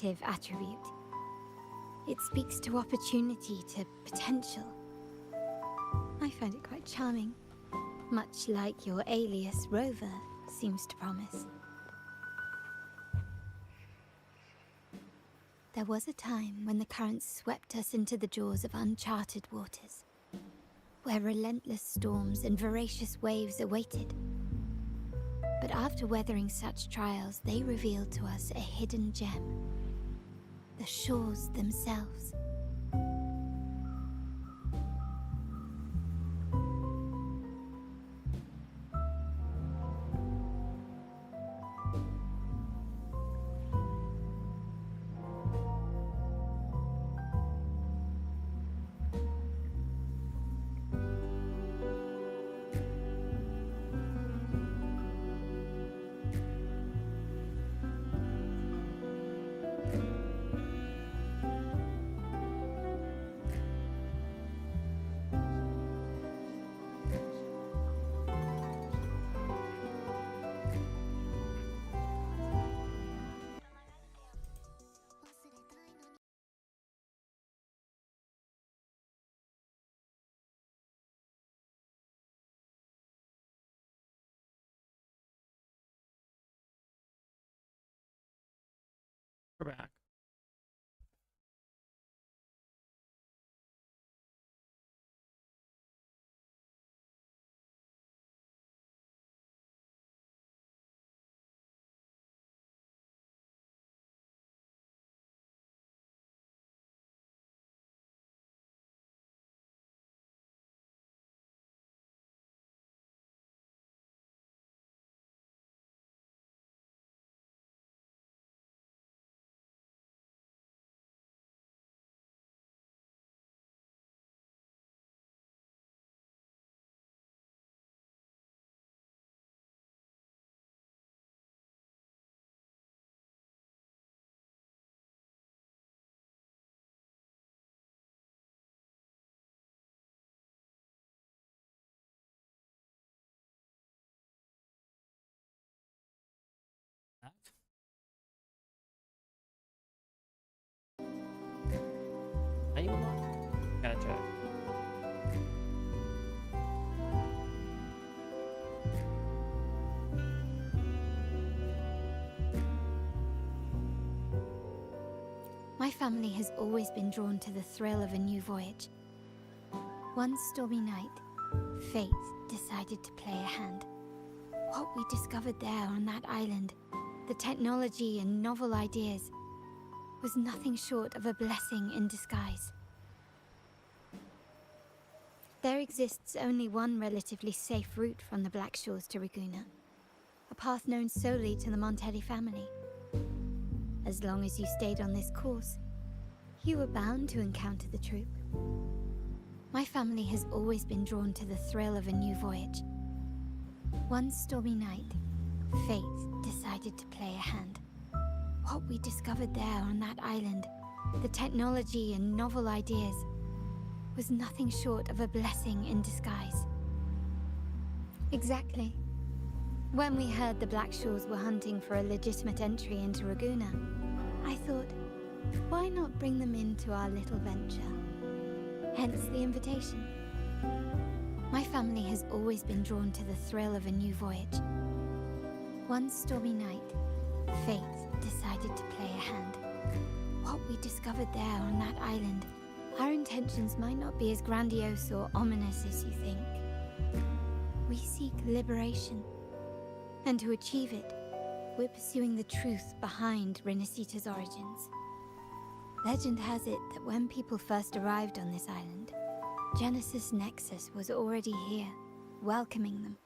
positive attribute. It speaks to opportunity, to potential. I find it quite charming, much like your alias Rover seems to promise. There was a time when the currents swept us into the jaws of uncharted waters, where relentless storms and voracious waves awaited. But after weathering such trials, they revealed to us a hidden gem, the shores themselves. We're back. Gotcha. My family has always been drawn to the thrill of a new voyage. One stormy night, fate decided to play a hand. What we discovered there on that island, the technology and novel ideas, was nothing short of a blessing in disguise. There exists only one relatively safe route from the Black Shores to Ragusa, a path known solely to the Montelli family. As long as you stayed on this course, you were bound to encounter the troop. My family has always been drawn to the thrill of a new voyage. One stormy night, fate decided to play a hand. What we discovered there on that island, the technology and novel ideas, was nothing short of a blessing in disguise. Exactly. When we heard the Black Shores were hunting for a legitimate entry into Ragusa, I thought, why not bring them into our little venture? Hence the invitation. My family has always been drawn to the thrill of a new voyage. One stormy night, fate decided to play a hand. What we discovered there on that island, our intentions might not be as grandiose or ominous as you think. We seek liberation, and to achieve it, we're pursuing the truth behind Renacita's origins. Legend has it that when people first arrived on this island, Genesis Nexus was already here, welcoming them.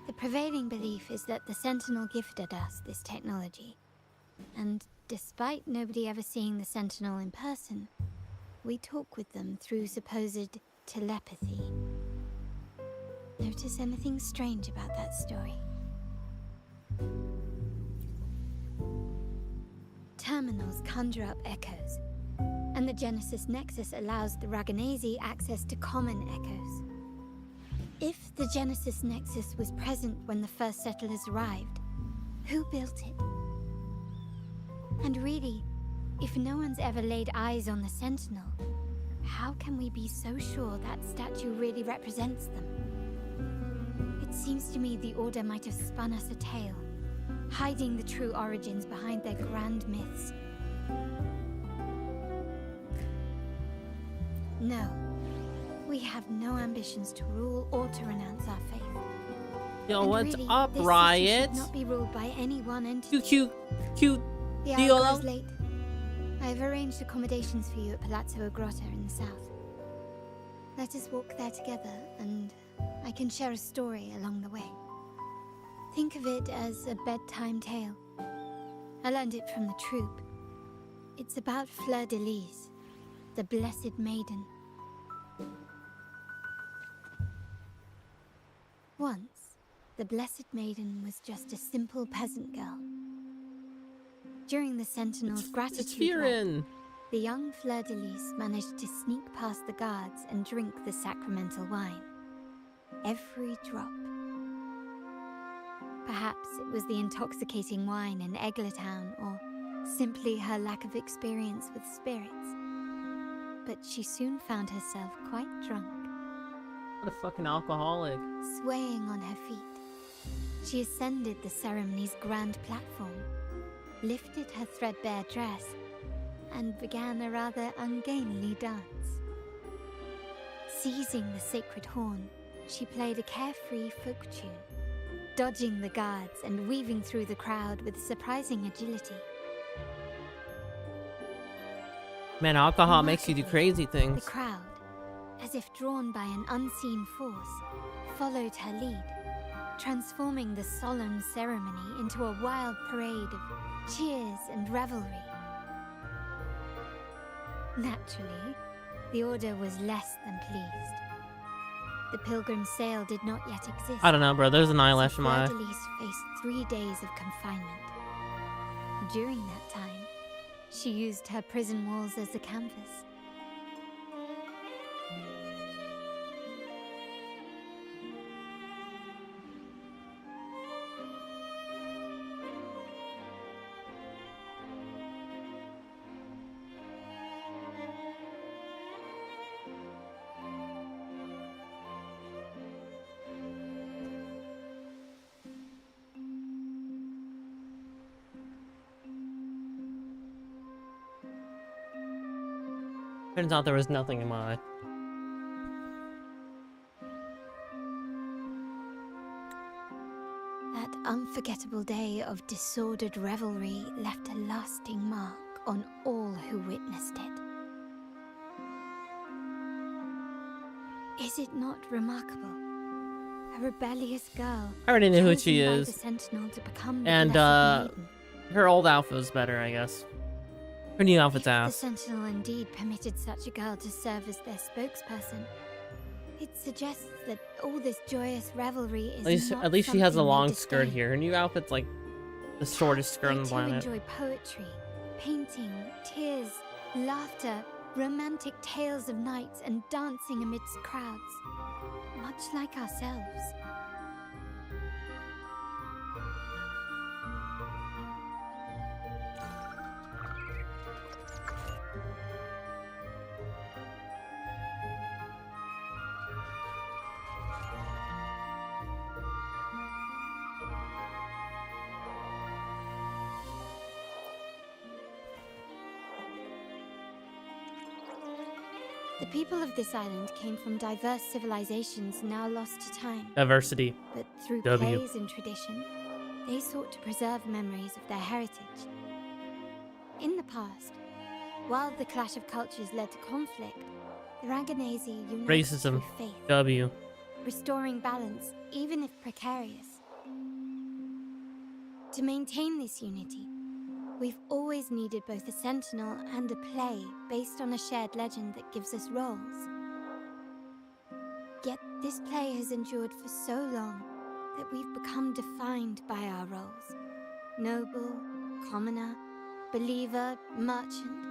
The prevailing belief is that the Sentinel gifted us this technology, and despite nobody ever seeing the Sentinel in person, we talk with them through supposed telepathy. Notice anything strange about that story? Terminals conjure up echoes, and the Genesis Nexus allows the Raganese access to common echoes. If the Genesis Nexus was present when the first settlers arrived, who built it? And really, if no one's ever laid eyes on the Sentinel, how can we be so sure that statue really represents them? It seems to me the Order might have spun us a tale, hiding the true origins behind their grand myths. No, we have no ambitions to rule or to renounce our faith. Yo, And what's really, up, this city Riot? should not be ruled by any one entity. Cute. The Deal. hour grows late. I have arranged accommodations for you at Palazzo Grotta in the south. Let us walk there together, and I can share a story along the way. Think of it as a bedtime tale. I learned it from the troupe. It's about Fleur de Lis, the Blessed Maiden. Once, the Blessed Maiden was just a simple peasant girl. During the Sentinel's It's gratitude rite, Firin. the young Fleur de Lis managed to sneak past the guards and drink the sacramental wine. Every drop. Perhaps it was the intoxicating wine in Eglatown, or simply her lack of experience with spirits. But she soon found herself quite drunk. What a fucking alcoholic. Swaying on her feet, she ascended the ceremony's grand platform, lifted her threadbare dress, and began a rather ungainly dance. Seizing the sacred horn, she played a carefree folk tune, dodging the guards and weaving through the crowd with surprising agility. Man, alcohol makes you do crazy The things. crowd, as if drawn by an unseen force, followed her lead, transforming the solemn ceremony into a wild parade of cheers and revelry. Naturally, the Order was less than pleased. The pilgrim sale did not yet exist. I don't know, bro. There's an eyelash in my eye. Fleur de Lis faced 3 days of confinement. During that time, she used her prison walls as a canvas. Turns out there was nothing in my eye. That unforgettable day of disordered revelry left a lasting mark on all who witnessed it. Is it not remarkable? A rebellious girl. I already knew who she chosen by is. the Sentinel to become the And, Blessed Maiden. her old outfit was better, I guess. Her new outfit's The ass. Sentinel indeed permitted such a girl to serve as their spokesperson. It suggests that all this joyous revelry is At least she has a something they long skirt disdain. here. Her new outfit's like the shortest skirt on They the too planet. enjoy poetry, painting, tears, laughter, romantic tales of nights, and dancing amidst crowds, much like ourselves. The people of this island came from diverse civilizations now lost to time, Diversity. but through W. plays and tradition, they sought to preserve memories of their heritage. In the past, while the clash of cultures led to conflict, the Ragganese united Racism. through faith, W. restoring balance even if precarious. To maintain this unity, we've always needed both a sentinel and a play based on a shared legend that gives us roles. Yet this play has endured for so long that we've become defined by our roles. Noble, commoner, believer, merchant.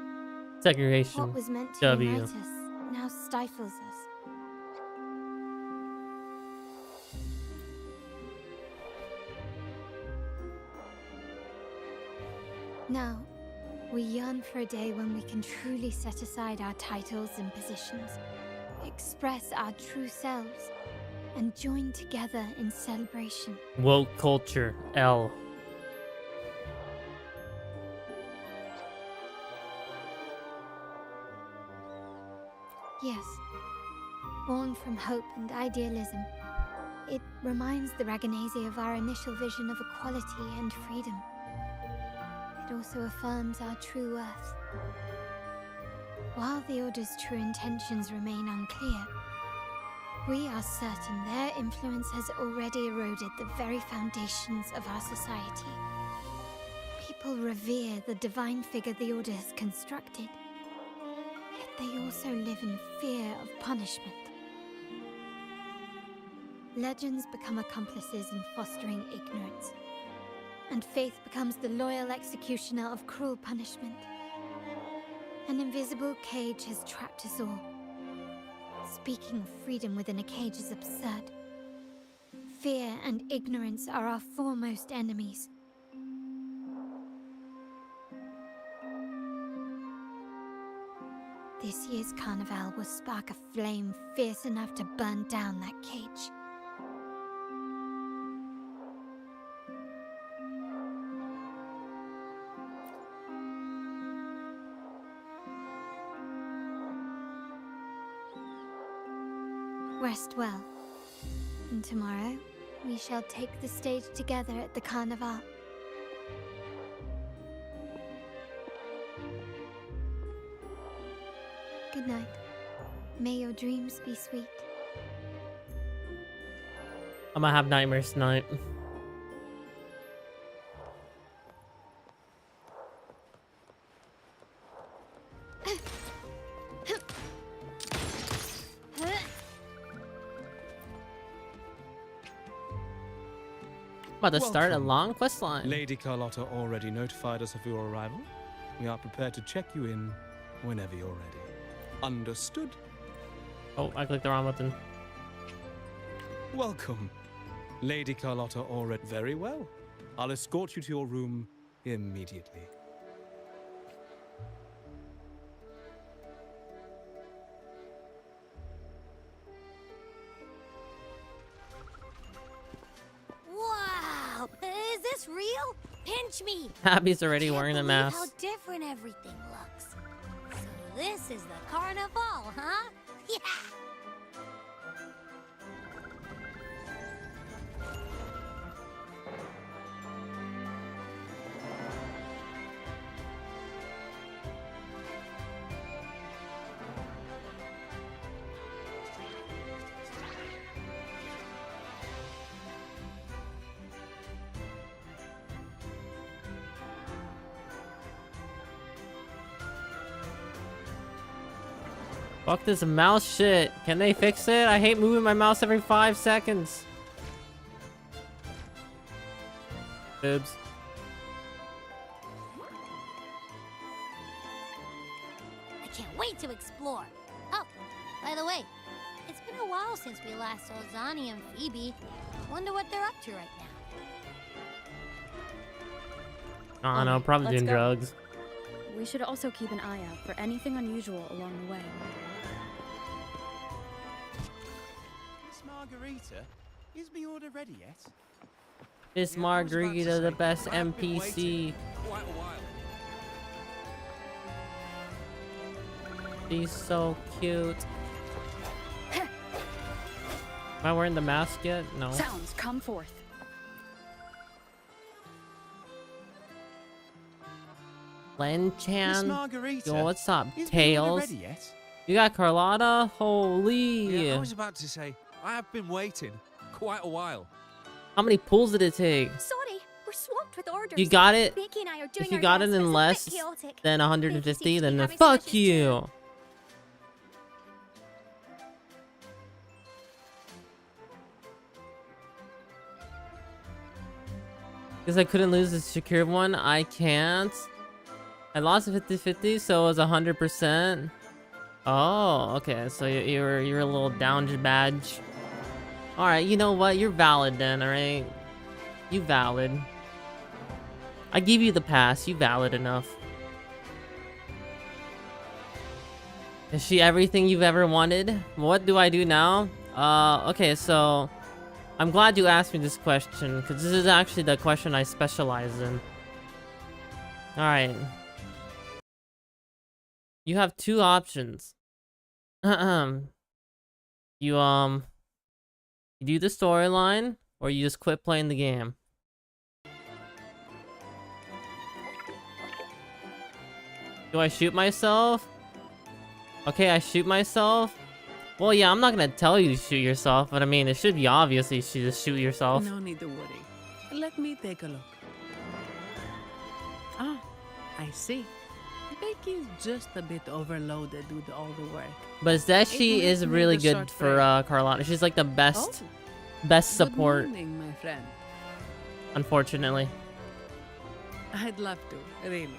Segregation. What was meant to W. unite us now stifles us. Now, We yearn for a day when we can truly set aside our titles and positions, express our true selves, and join together in celebration. Woke culture. L. Yes, born from hope and idealism, it reminds the Raganese of our initial vision of equality and freedom. It also affirms our true worth. While the Order's true intentions remain unclear, we are certain their influence has already eroded the very foundations of our society. People revere the divine figure the Order has constructed, yet they also live in fear of punishment. Legends become accomplices in fostering ignorance, and faith becomes the loyal executioner of cruel punishment. An invisible cage has trapped us all. Speaking of freedom within a cage is absurd. Fear and ignorance are our foremost enemies. This year's carnival will spark a flame fierce enough to burn down that cage. Rest well, and tomorrow we shall take the stage together at the carnival. Good night. May your dreams be sweet. I'm gonna have nightmares tonight. About to start a Welcome. long quest line. Lady Carlotta already notified us of your arrival. We are prepared to check you in whenever you're ready. Understood? Oh, I clicked the wrong button. Welcome. Lady Carlotta already very well. I'll escort you to your room immediately. Wow! Is this real? Pinch me! Abby's already Can't wearing a believe mask. How different everything looks. So this is the carnival, huh? Yeah! Fuck this mouse shit. Can they fix it? I hate moving my mouse every 5 seconds. Boobs. I can't wait to explore. Oh, by the way, it's been a while since we last saw Zani and Phoebe. Wonder what they're up to right now. I don't know, probably let's doing go. drugs. We should also keep an eye out for anything unusual along the way. Miss Margarita, is my order ready yet? Is Yeah, I was about to Margarita the say, best I've been NPC? waiting quite a while. She's so cute. Am I wearing the mask yet? No. Sounds, come forth. Len Miss Chan. Margarita, Yo, what's up, is my order Tails? ready yet? You got Carlotta? Holy. Yeah, I was about to say, I have been waiting quite a while. How many pulls did it take? Sorry, we're swamped with orders. You got it? Becky and I are doing If you our got it best, but in it's a less bit chaotic. than Becky 150, seems to be then having some fuck issues too. you. Because I couldn't lose the secured one, I can't. I lost a 50-50, so it was 100%. Oh, okay, so you're a little down badge. Alright, you know what? You're valid then, alright? You valid. I give you the pass, you valid enough. Is she everything you've ever wanted? What do I do now? Okay, so I'm glad you asked me this question, because this is actually the question I specialize in. Alright. You have two options. You do the storyline, or you just quit playing the game. Do I shoot myself? Okay, I shoot myself. Well, yeah, I'm not gonna tell you to shoot yourself, but I mean, it should be obvious you should just shoot yourself. No need to worry. Let me take a look. Ah, I see. Becky's just a bit overloaded with all the work. But Zeshi is really good for Carlotta. She's like the best support. Good morning, my friend. Unfortunately. I'd love to, really.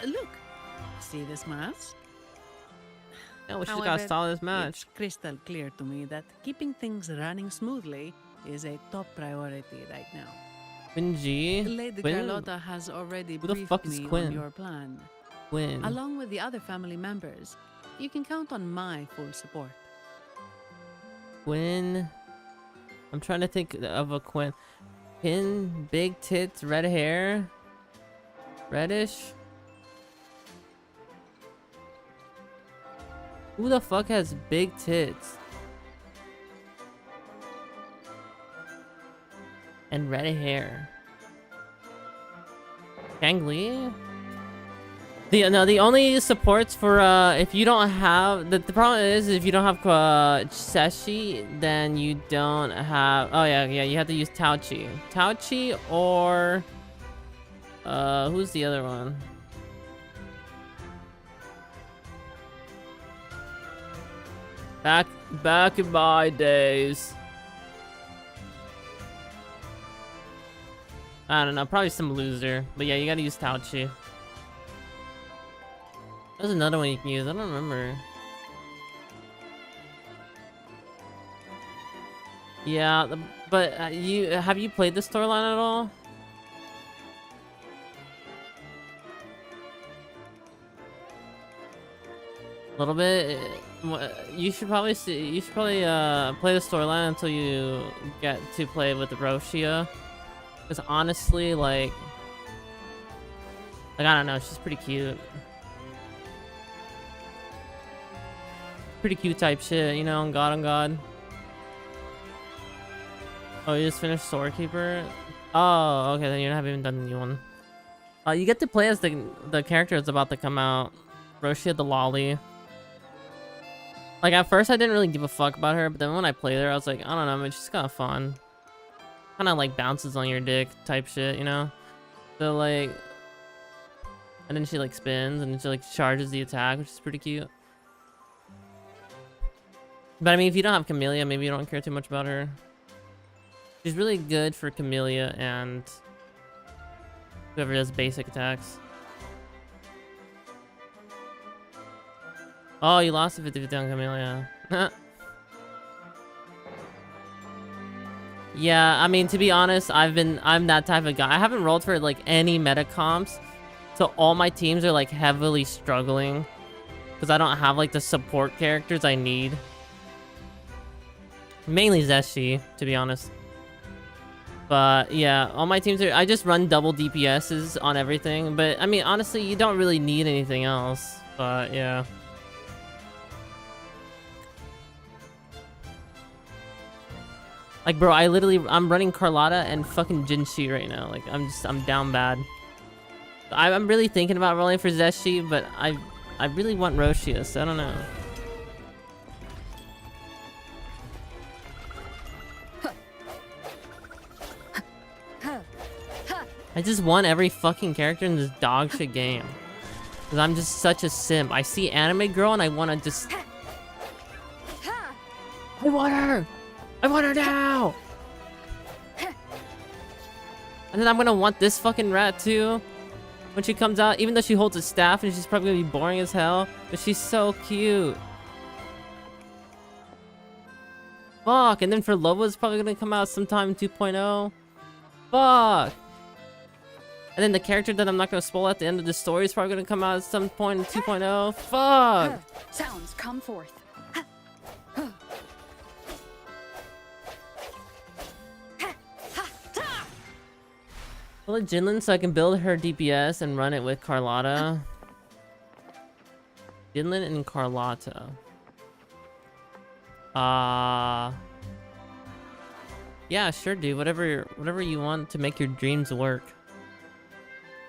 Look, see this mask? Yeah, we should However, got style this match. It's crystal clear to me that keeping things running smoothly is a top priority right now. Quinn G? Lady Quinn? Carlotta has already Who the briefed fuck is me Quinn? on your plan. Quinn. Along with the other family members, you can count on my full support. Quinn. I'm trying to think of a Quinn. Quinn, big tits, red hair, reddish. Who the fuck has big tits? And red hair. Kang Lee? The only supports for if you don't have the problem is if you don't have Seshi, then you don't have you have to use Tauchi or who's the other one? Back in my days. I don't know, probably some loser. But yeah, you gotta use Tauchi. There's another one you can use, I don't remember. Yeah, but have you played the storyline at all? A little bit. You should probably play the storyline until you get to play with the Roshia. Because honestly, like I don't know, she's pretty cute. Pretty cute type shit, you know, on God. Oh, you just finished Storekeeper? Oh, okay, then you haven't even done the new one. You get to play as the character that's about to come out. Roshia the Lolly. Like, at first I didn't really give a fuck about her, but then when I played her, I was like, I don't know, man, she's kind of fun. Kind of like bounces on your dick type shit, you know? So, like... And then she, like, spins, and she, like, charges the attack, which is pretty cute. But, I mean, if you don't have Camellia, maybe you don't care too much about her. She's really good for Camellia and... whoever does basic attacks. Oh, you lost a 50-50 on Camellia. Yeah, I mean, to be honest, I'm that type of guy. I haven't rolled for, like, any meta comps. So all my teams are, like, heavily struggling. Because I don't have, like, the support characters I need. Mainly Zeshi, to be honest. But, yeah, all my teams are... I just run double DPSs on everything. But, I mean, honestly, you don't really need anything else. But, yeah. Like, bro, I'm running Carlotta and fucking Jinshi right now. Like, I'm down bad. I'm really thinking about rolling for Zeshi, but I really want Roshia, so I don't know. I just want every fucking character in this dog shit game. Because I'm just such a simp. I see anime girl and I want to just... I want her! I want her now! And then I'm gonna want this fucking rat too. When she comes out, even though she holds a staff and she's probably gonna be boring as hell. But she's so cute. Fuck, and then for Loba's probably gonna come out sometime in 2.0. Fuck! And then the character that I'm not gonna spoil at the end of the story is probably gonna come out at some point in 2.0. Fuck! Sounds, come forth. I'll let Jinlin so I can build her DPS and run it with Carlotta. Jinlin and Carlotta. Yeah, sure, dude. Whatever you want to make your dreams work.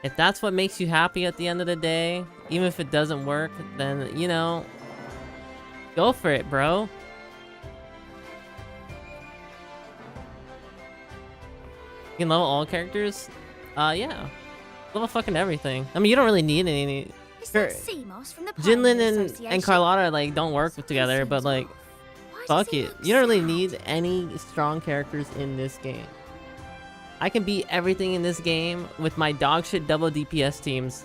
If that's what makes you happy at the end of the day, even if it doesn't work, then, you know, go for it, bro. You can level all characters? Yeah. Level fucking everything. I mean, you don't really need any... Is Sure. that Seamos from the Jinlin Pioneer and Association? Carlotta, like, don't work Something together, but, seems like, off. Why does fuck he it. look You don't really sad? need any strong characters in this game. I can beat everything in this game with my dogshit double DPS teams.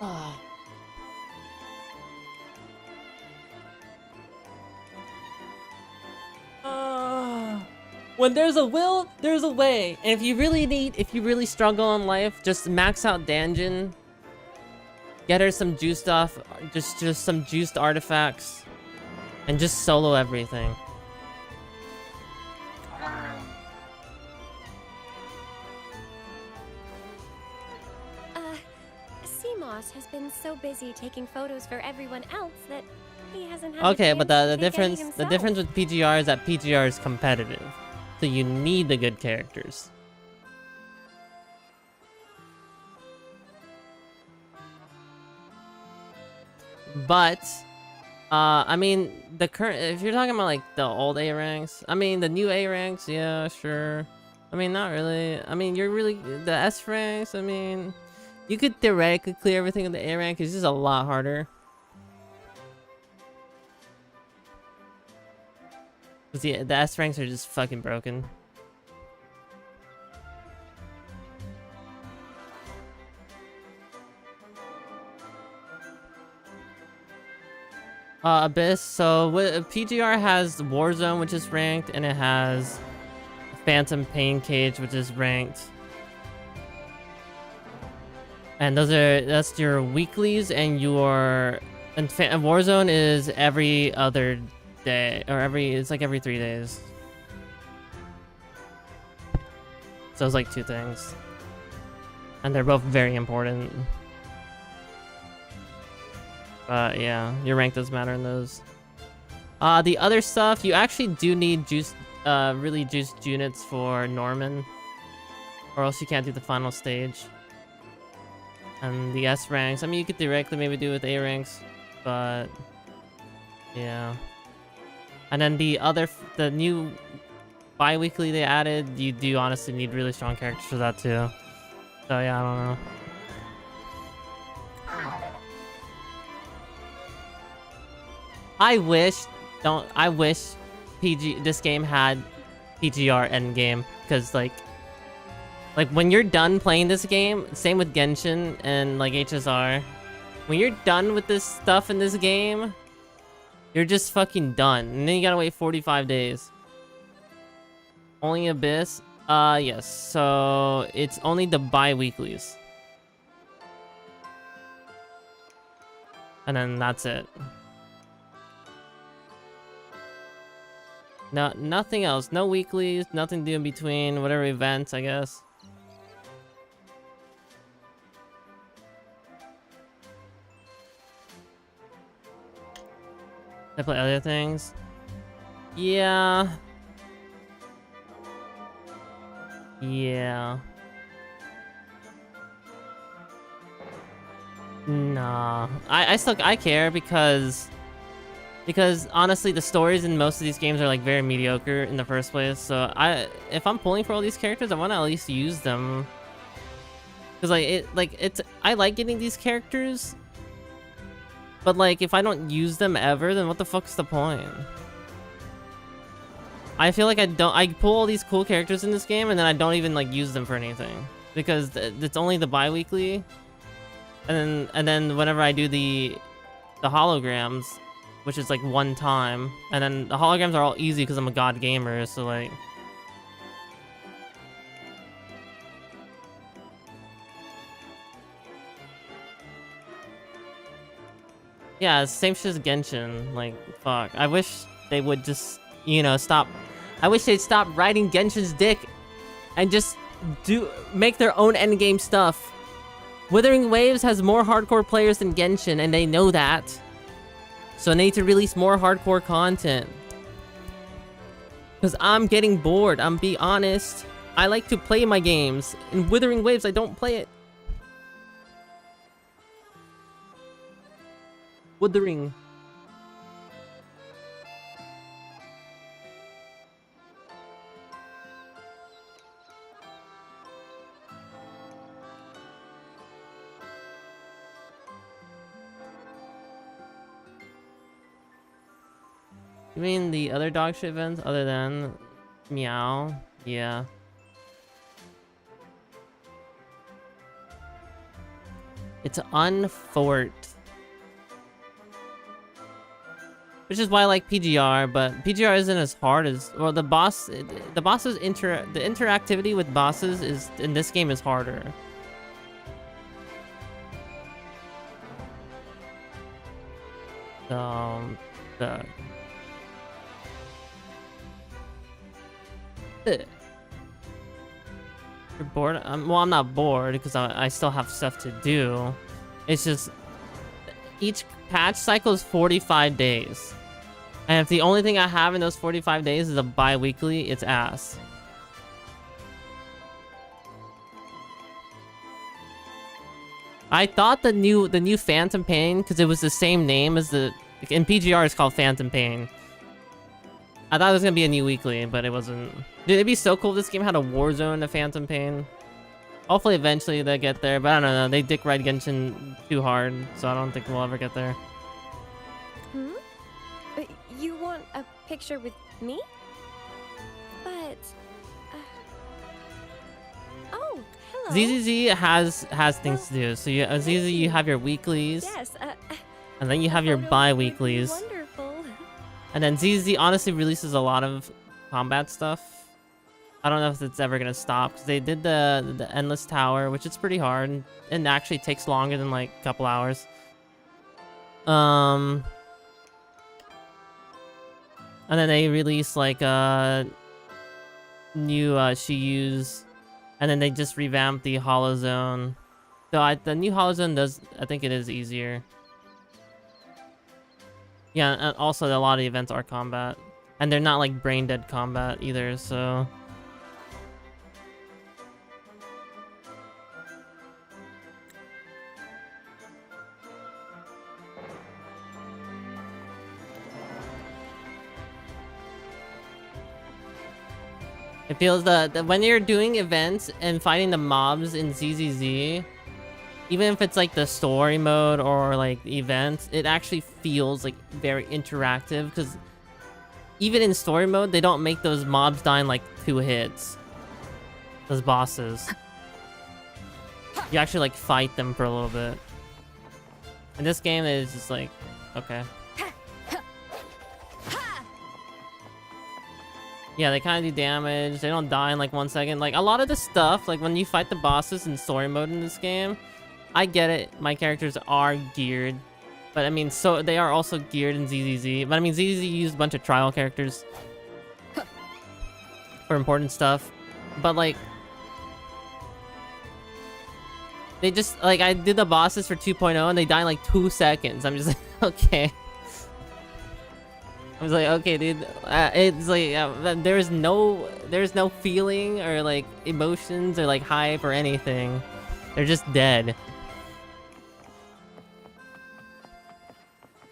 Ah. When there's a will, there's a way. And if you really struggle in life, just max out Danjin. Get her some juiced off, just some juiced artifacts. And just solo everything. Seamos has been so busy taking photos for everyone else that he hasn't had Okay, a but chance the to take any difference himself. with PGR is that PGR is competitive. So you need the good characters. But I mean, the current, if you're talking about like the old A ranks, I mean the new A ranks, yeah, sure. I mean, not really. I mean, you're really the S ranks. I mean, you could theoretically clear everything in the A rank. It's just a lot harder. Cause the S ranks are just fucking broken. Abyss. So PGR has Warzone, which is ranked, and it has Phantom Pain Cage, which is ranked. And that's your weeklies, and your Warzone is every other day, or it's like every 3 days. So it's like 2 things, and they're both very important. But yeah, your rank does matter in those. The other stuff, you actually do need really juiced units for Norman, or else you can't do the final stage. And the S ranks, I mean, you could theoretically maybe do it with A ranks, but yeah. And then the new bi-weekly they added, you do honestly need really strong characters for that too. So yeah, I don't know. I wish this game had PGR endgame, because like when you're done playing this game, same with Genshin and like HSR, when you're done with this stuff in this game, you're just fucking done, and then you gotta wait 45 days. Only Abyss? Yes, so it's only the bi-weeklies. And then that's it. No, nothing else. No weeklies, nothing to do in between, whatever events, I guess. I play other things? Yeah. Yeah. Nah. I care because honestly the stories in most of these games are like very mediocre in the first place. So if I'm pulling for all these characters, I want to at least use them. Cuz I like getting these characters. But like if I don't use them ever, then what the fuck's the point? I feel like I pull all these cool characters in this game and then I don't even like use them for anything, because it's only the bi-weekly. And then whenever I do the holograms, which is like one time, and then the holograms are all easy because I'm a god gamer, so like Yeah, same shit as Genshin. Like, fuck. I wish they would just, you know, stop. I wish they'd stop riding Genshin's dick and just make their own endgame stuff. Wuthering Waves has more hardcore players than Genshin, and they know that. So they need to release more hardcore content. Because I'm getting bored, I'm be honest. I like to play my games. In Wuthering Waves, I don't play it. Wuthering. You mean the other dog shit events other than Meow? Yeah. It's unfort. Which is why I like PGR, but PGR isn't as hard as, well, the interactivity with bosses is in this game is harder. The You're bored? Well, I'm not bored because I still have stuff to do. It's just each patch cycle is 45 days. And if the only thing I have in those 45 days is a bi-weekly, it's ass. I thought the new Phantom Pain, because it was the same name as the... In PGR, it's called Phantom Pain. I thought it was going to be a new weekly, but it wasn't. Dude, it'd be so cool if this game had a Warzone to Phantom Pain. Hopefully, eventually they'll get there, but I don't know. They dick ride Genshin too hard, so I don't think we'll ever get there. Hmm? You want a picture with me? But... Oh, hello. ZZZ has things to do. So you, ZZZ, you have your weeklies. Yes, and then you have your bi-weeklies. Wonderful. And then ZZZ honestly releases a lot of combat stuff. I don't know if it's ever gonna stop, because they did the Endless Tower, which is pretty hard, and actually takes longer than like a couple hours. And then they release like new Shiyus, and then they just revamped the Hollow Zone. So the new Hollow Zone does, I think it is easier. Yeah, and also a lot of the events are combat. And they're not like brain dead combat either, so... It feels that when you're doing events and fighting the mobs in ZZZ, even if it's like the story mode or like events, it actually feels like very interactive, because even in story mode, they don't make those mobs die in like 2 hits. Those bosses. You actually like fight them for a little bit. In this game, it's just like, okay. Yeah, they kind of do damage. They don't die in like 1 second. Like a lot of the stuff, like when you fight the bosses in story mode in this game, I get it. My characters are geared, but I mean, so they are also geared in ZZZ. But I mean, ZZZ used a bunch of trial characters for important stuff. But like, they just like, I did the bosses for 2.0 and they die in like 2 seconds. I'm just like, okay. I was like, okay, dude. It's like there's no feeling or like emotions or like hype or anything. They're just dead.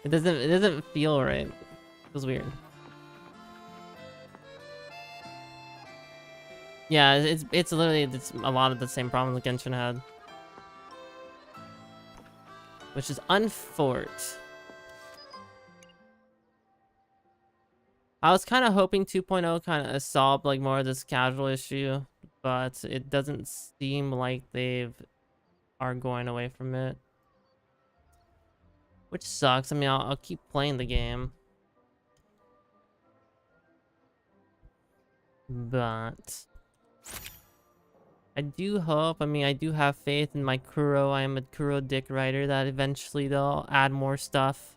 It doesn't feel right. It feels weird. Yeah, it's literally a lot of the same problem that Genshin had, which is unfort. I was kind of hoping 2.0 kind of solved like more of this casual issue, but it doesn't seem like are going away from it, which sucks. I mean, I'll keep playing the game, but I do hope. I mean, I do have faith in my Kuro. I am a Kuro dick writer that eventually they'll add more stuff.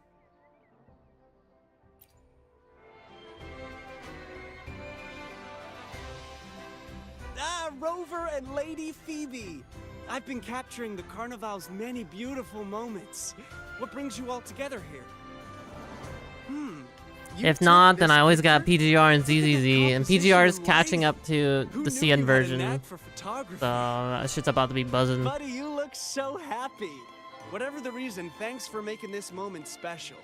Rover and Lady Phoebe. I've been capturing the Carnival's many beautiful moments. What brings you all together here? If not, then I always got PGR and ZZZ, and PGR is catching up to the CN version. So that shit's about to be buzzing. Buddy, you look so happy. Whatever the reason, thanks for making this moment special.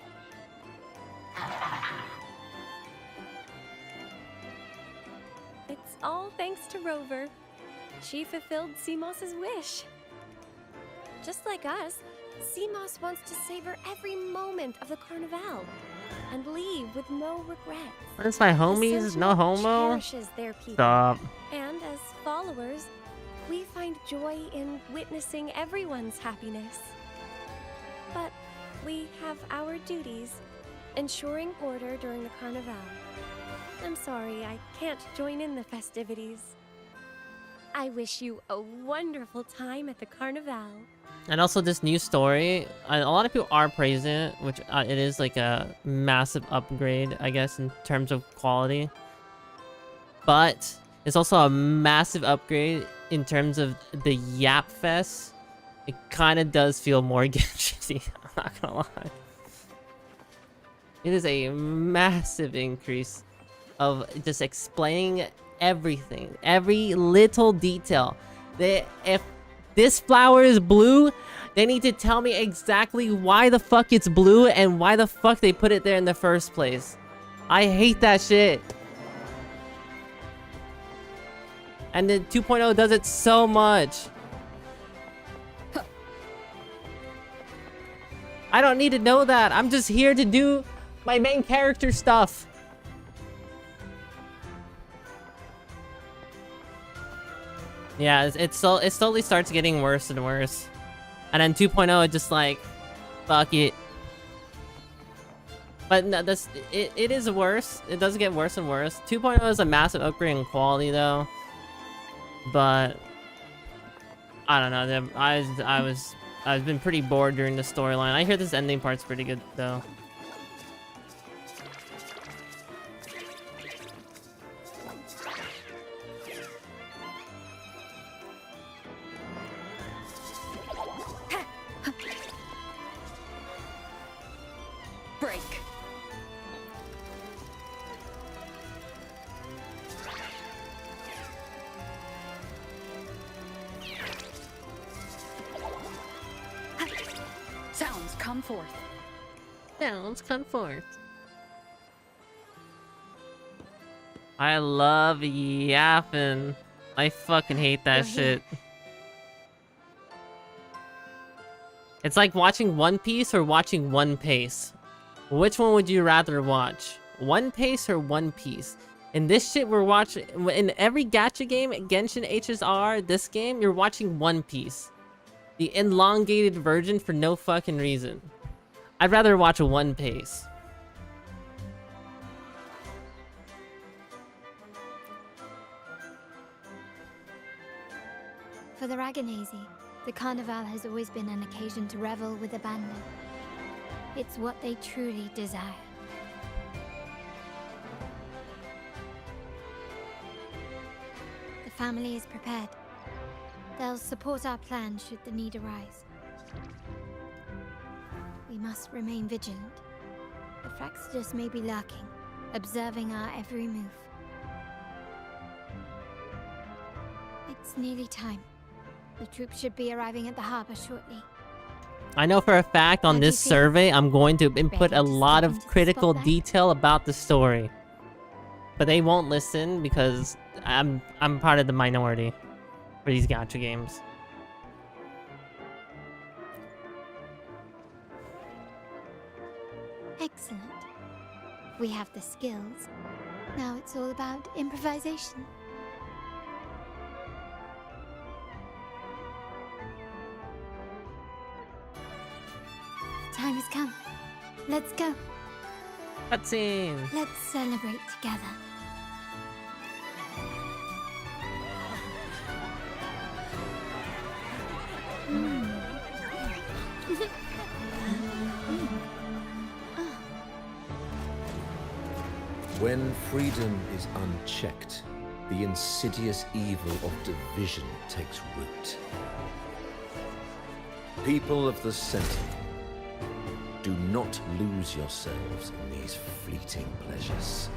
It's all thanks to Rover. She fulfilled Seamoss's wish. Just like us, Seamoss wants to savor every moment of the Carnival and leave with no regrets. That's my homies, The no Sentinel homo. cherishes their people. Stop. And as followers, we find joy in witnessing everyone's happiness. But we have our duties, ensuring order during the Carnival. I'm sorry, I can't join in the festivities. I wish you a wonderful time at the Carnival. And also this new story, a lot of people are praising it, which it is like a massive upgrade, I guess, in terms of quality. But it's also a massive upgrade in terms of the Yap Fest. It kind of does feel more Genshin-y, I'm not gonna lie. It is a massive increase of just explaining everything, every little detail. If this flower is blue, they need to tell me exactly why the fuck it's blue and why the fuck they put it there in the first place. I hate that shit. And the 2.0 does it so much. I don't need to know that. I'm just here to do my main character stuff. Yeah, it slowly starts getting worse and worse. And then 2.0, it just like, fuck it. But no, it is worse. It does get worse and worse. 2.0 is a massive upgrade in quality though. But I don't know. I've been pretty bored during the storyline. I hear this ending part's pretty good though. Break. Sounds come forth. Sounds come forth. I love yapping. I fucking hate that shit. It's like watching One Piece or watching One Piece. Which one would you rather watch? One Piece or One Piece? In this shit we're watching, in every gacha game, Genshin HSR, this game, you're watching One Piece. The elongated version for no fucking reason. I'd rather watch a One Piece. For the Raganazi, the Carnival has always been an occasion to revel with abandon. It's what they truly desire. The family is prepared. They'll support our plan should the need arise. We must remain vigilant. The Fraxidus may be lurking, observing our every move. It's nearly time. The troops should be arriving at the harbor shortly. I know for a fact on this survey, I'm going to input a lot of critical detail about the story. But they won't listen because I'm part of the minority for these gacha games. Excellent. We have the skills. Now it's all about improvisation. Time has come. Let's go. Cutscene. Let's celebrate together. When freedom is unchecked, the insidious evil of division takes root. People of the Sentinel, do not lose yourselves in these fleeting pleasures.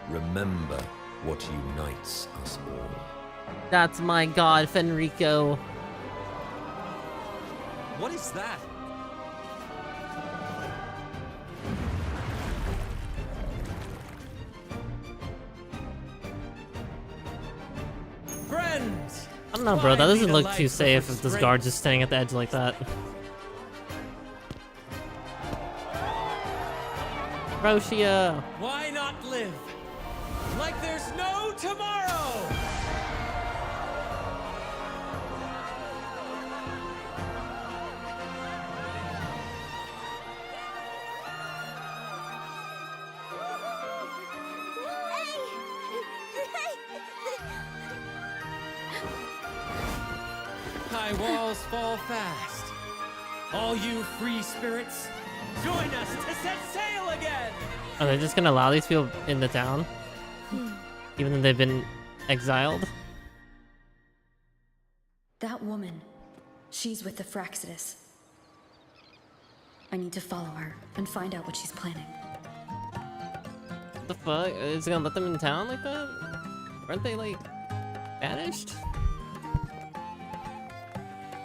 Remember what unites us all. That's my god, Fenrico. What is that? Friends! I don't know, bro. That doesn't look too safe if this guard's just standing at the edge like that. Roshia! Why not live like there's no tomorrow? High walls fall fast. All you free spirits, join us to set sail again! Are they just gonna allow these people in the town? Even though they've been exiled? That woman, she's with the Fraxidus. I need to follow her and find out what she's planning. What the fuck? Is it gonna let them in town like that? Aren't they, like, banished?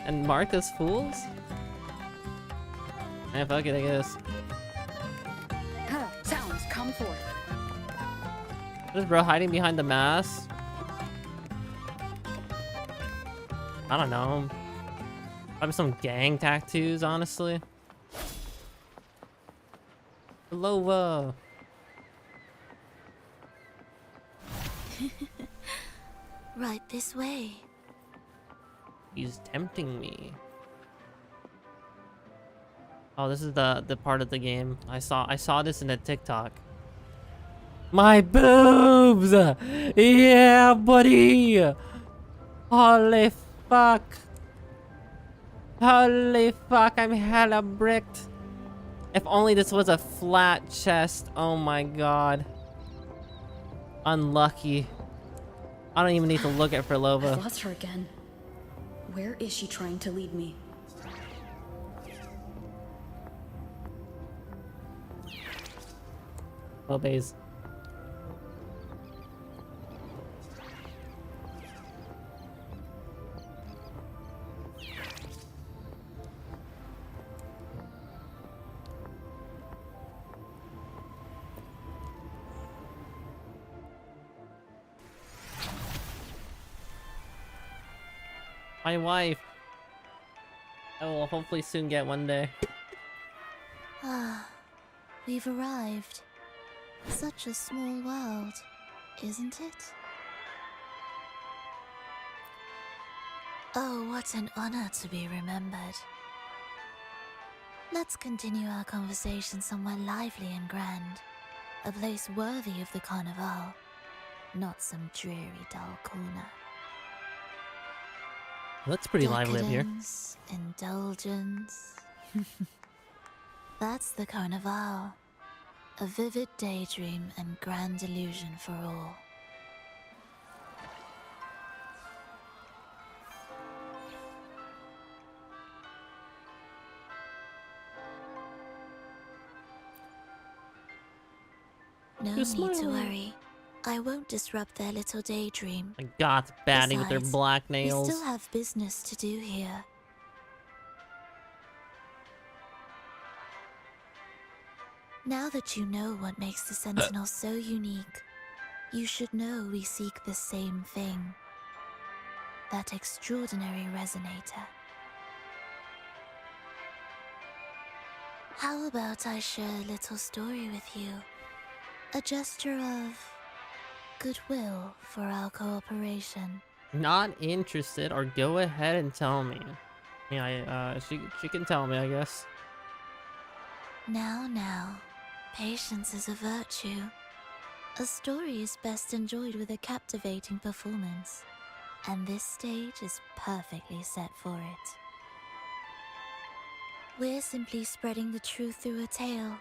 And marked as fools? Eh, fuck it, I guess. Sounds, come forth. What is bro hiding behind the mask? I don't know. Probably some gang tattoos, honestly. Hello, Right this way. He's tempting me. Oh, this is the part of the game. I saw this in a TikTok. My boobs! Yeah, buddy! Holy fuck! Holy fuck, I'm hella bricked. If only this was a flat chest. Oh my god. Unlucky. I don't even need to look at I've Ferlova. lost her again. Where is she trying to lead me? Obeys. My wife. I will hopefully soon get one day. Ah, we've arrived. Such a small world, isn't it? Oh, what an honor to be remembered. Let's continue our conversation somewhere lively and grand. A place worthy of the Carnival, not some dreary, dull corner. Looks pretty lively up here. Decadence, indulgence. That's the Carnival. A vivid daydream and grand illusion for all. No You're need to smiling. worry. I won't disrupt their little daydream. A goth baddie with their Besides, black We nails. still have business to do here. Now that you know what makes the Sentinel so unique, you should know we seek the same thing. That extraordinary resonator. How about I share a little story with you? A gesture of goodwill for our cooperation. Not interested, or go ahead and tell me. Yeah, she can tell me, I guess. Now, patience is a virtue. A story is best enjoyed with a captivating performance, and this stage is perfectly set for it. We're simply spreading the truth through a tale.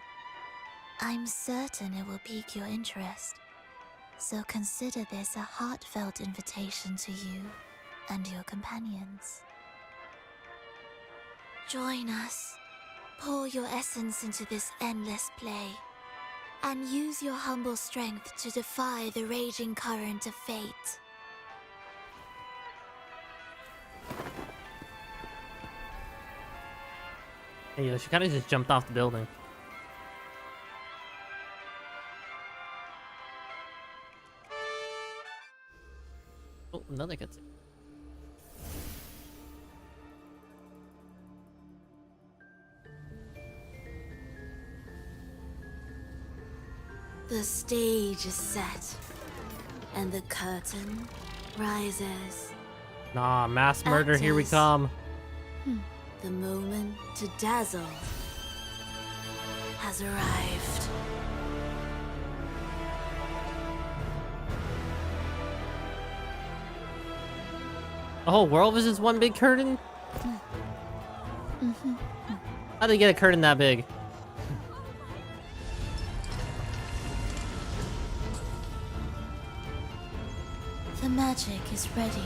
I'm certain it will pique your interest. So consider this a heartfelt invitation to you and your companions. Join us. Pour your essence into this endless play, and use your humble strength to defy the raging current of fate. Hey, yo, she kind of just jumped off the building. Oh, another cutscene. The stage is set, and the curtain rises. Nah, mass murder, here we Actors. come. The moment to dazzle has arrived. The whole world was just one big curtain? How'd they get a curtain that big? The magic is ready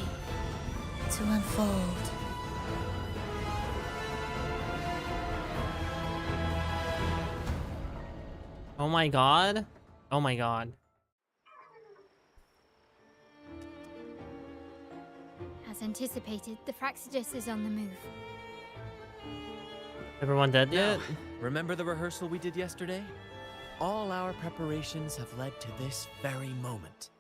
to unfold. Oh my god. Oh my god. As anticipated, the Fraxidus is on the move. Everyone dead Now, yet? remember the rehearsal we did yesterday? All our preparations have led to this very moment.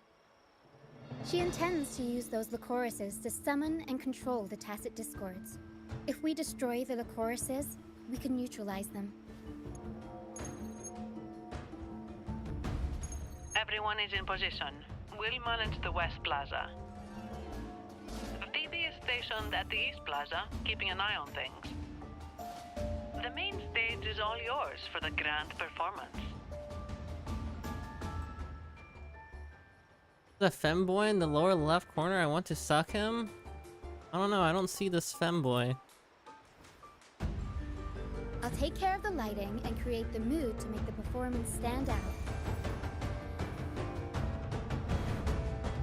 She intends to use those Lycorises to summon and control the Tacit Discords. If we destroy the Lycorises, we can neutralize them. Everyone is in position. We'll manage the West Plaza. Phoebe is stationed at the East Plaza, keeping an eye on things. The main stage is all yours for the grand performance. The femboy in the lower left corner, I want to suck him? I don't know, I don't see this femboy. I'll take care of the lighting and create the mood to make the performance stand out.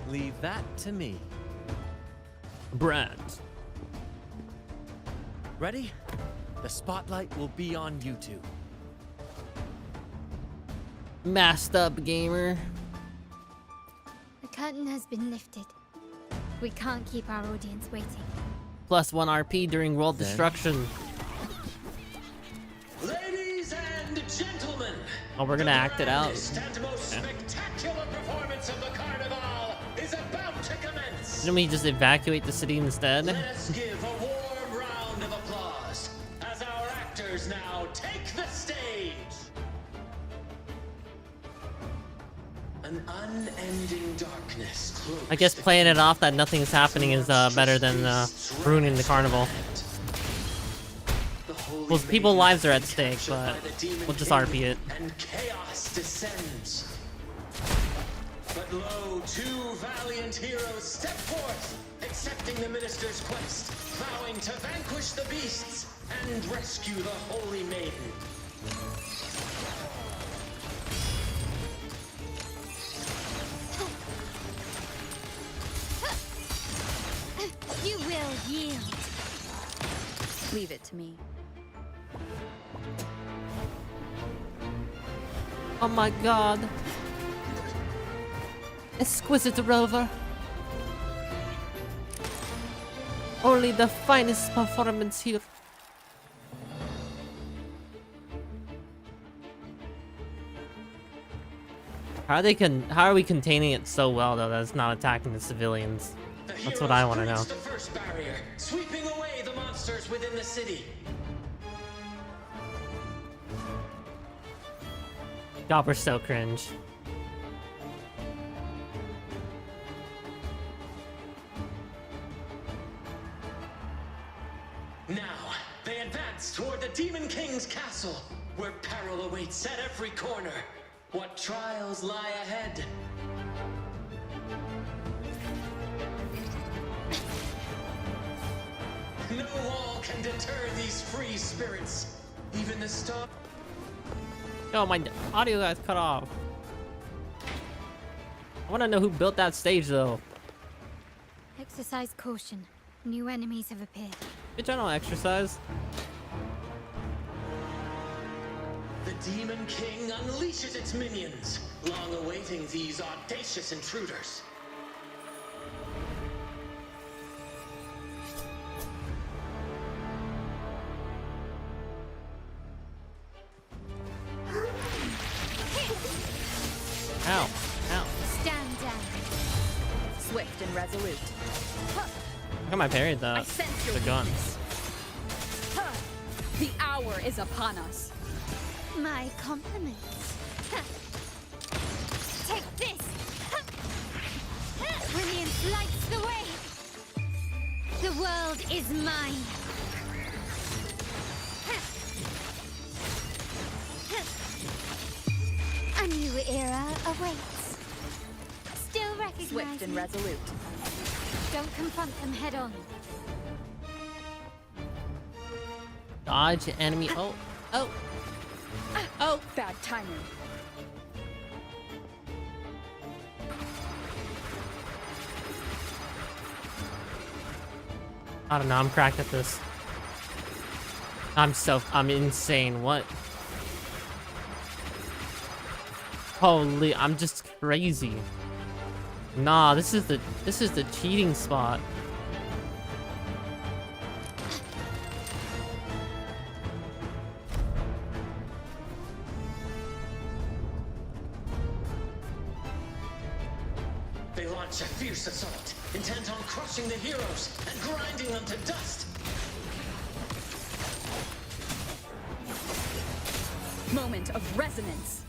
Leave that to me. Brand. Ready? The spotlight will be on you two. Masked up gamer. The curtain has been lifted. We can't keep our audience waiting. +1 RP during world Then- destruction. Ladies and gentlemen, Oh, we're gonna act it out. grandest and most spectacular performance of the carnival is about to commence. Didn't we just evacuate the city instead? Let us give a warm round of applause as our actors now take the stage. An unending darkness cloaks I guess playing it off that nothing's happening is better than ruining the carnival. The holy Well, people's maiden lives are at is stake, captured but by the demon we'll just king, RP it. And chaos descends. But lo, two valiant heroes step forth, accepting the minister's quest, vowing to vanquish the beasts and rescue the holy maiden. You will yield. Leave it to me. Oh my god. Exquisite rover. Only the finest performance here. How are we containing it so well though that it's not attacking the civilians? The That's what I heroes want to know. breach the first barrier, sweeping away the monsters within the city. God, we're so cringe. Now, they advance toward the Demon King's castle, where peril awaits at every corner. What trials lie ahead? No wall can deter these free spirits. Even the star. Oh, my audio got cut off. I want to know who built that stage, though. Exercise caution. New enemies have appeared. Bitch, I don't exercise. The Demon King unleashes its minions, long awaiting these audacious intruders. Ow. Ow. Stand down. Swift and resolute. How come I parried that? I sense your The gun. weakness. The hour is upon us. My compliments. Take this. Brilliance lights the way. The world is mine. A new era awaits. Still recognize Swift and me. resolute. Don't confront them head on. Dodge enemy. Oh. Oh. Oh. Bad timing. I don't know. I'm cracked at this. I'm insane. What? Holy, I'm just crazy. Nah, this is the cheating spot. They launch a fierce assault, intent on crushing the heroes and grinding them to dust. Moment of resonance.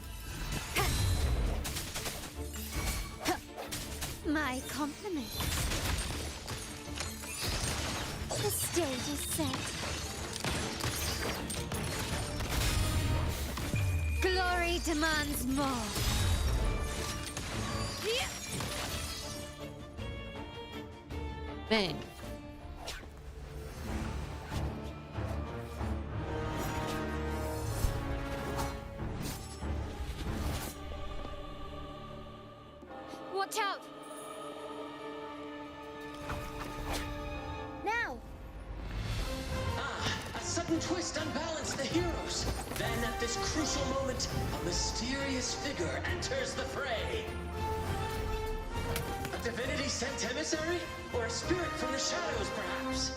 My compliments. The stage is set. Glory demands more. Bang. Watch out! Now! A sudden twist unbalanced the heroes. Then at this crucial moment, a mysterious figure enters the fray. A divinity sent emissary? Or a spirit from the shadows, perhaps?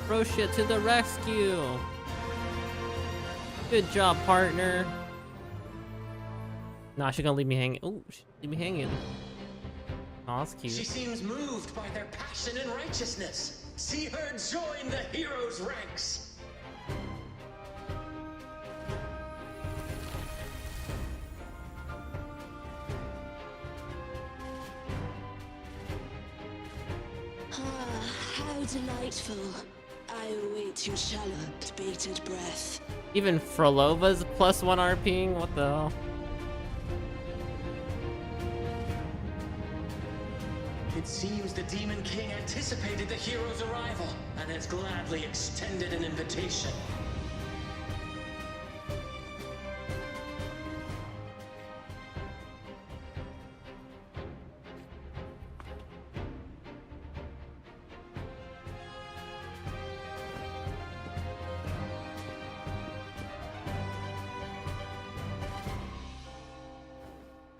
Roshia to the rescue. Good job, partner. Nah, she's gonna leave me hanging. Oh, leave me hanging. Oh, that's cute. She seems moved by their passion and righteousness. See her join the heroes' ranks. How delightful. I await your shallow, bated breath. Even Frolova's +1 RPing? What the hell? It seems the Demon King anticipated the hero's arrival and has gladly extended an invitation.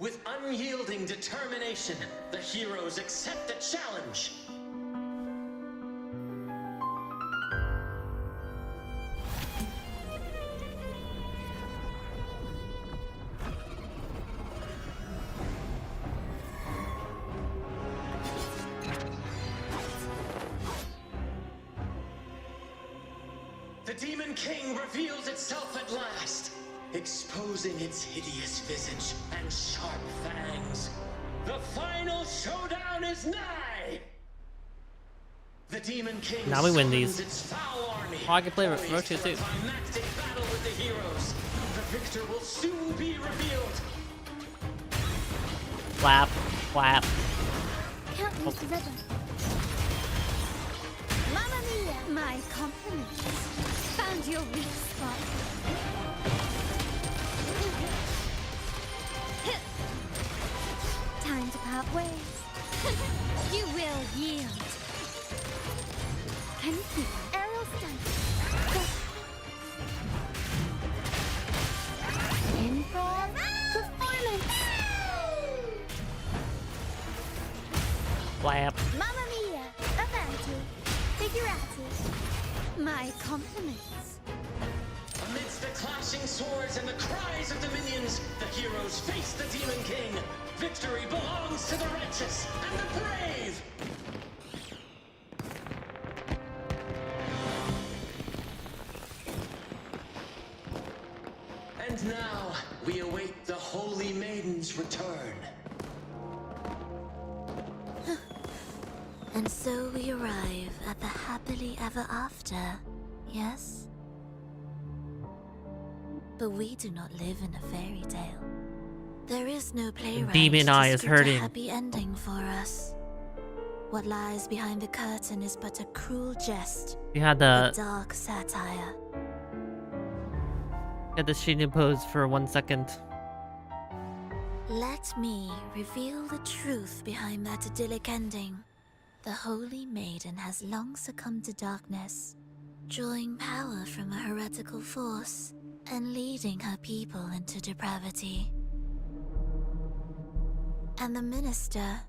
With unyielding determination, the heroes accept the challenge. The Demon King reveals itself at last, exposing its hideous visage and sharp fangs. The final showdown is nigh! The Demon King Now we win these. summons its foul army, Oh, I can play with poised Roshia for a too. climactic battle with the heroes. The victor will soon be revealed. Clap, clap. Can't lose the rhythm. Mamma mia! My compliments. Found your weak spot. part ways. You will yield. Can you keep aerial stunt? Improv performance. Flap. Mamma mia, avanti, figurati. My compliments. Amidst the clashing swords and the cries of the minions, the heroes face the Demon King. Victory belongs to the righteous and the brave! And now, we await the Holy Maiden's return. And so we arrive at the happily ever after, yes? But we do not live in a fairy tale. There is no playwright demon eye is to script a hurting. happy ending for us. What lies behind the curtain is but a cruel jest, You had a the dark satire. shading pose for 1 second. Let me reveal the truth behind that idyllic ending. The Holy Maiden has long succumbed to darkness, drawing power from a heretical force and leading her people into depravity. And the minister,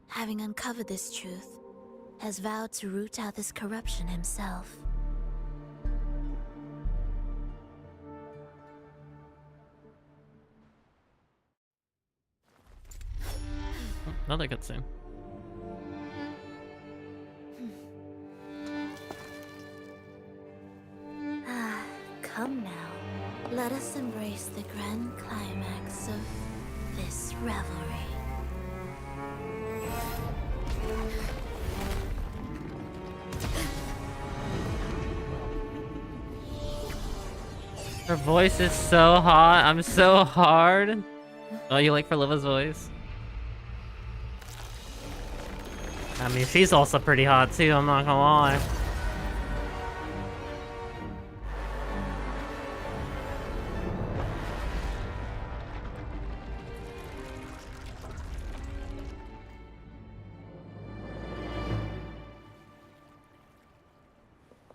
having uncovered this truth, has vowed to root out this corruption himself. Another cutscene. Ah, come now. Let us embrace the grand climax of this revelry. Her voice is so hot. I'm so hard. Oh, you like Ferliva's voice? I mean, she's also pretty hot too, I'm not gonna lie.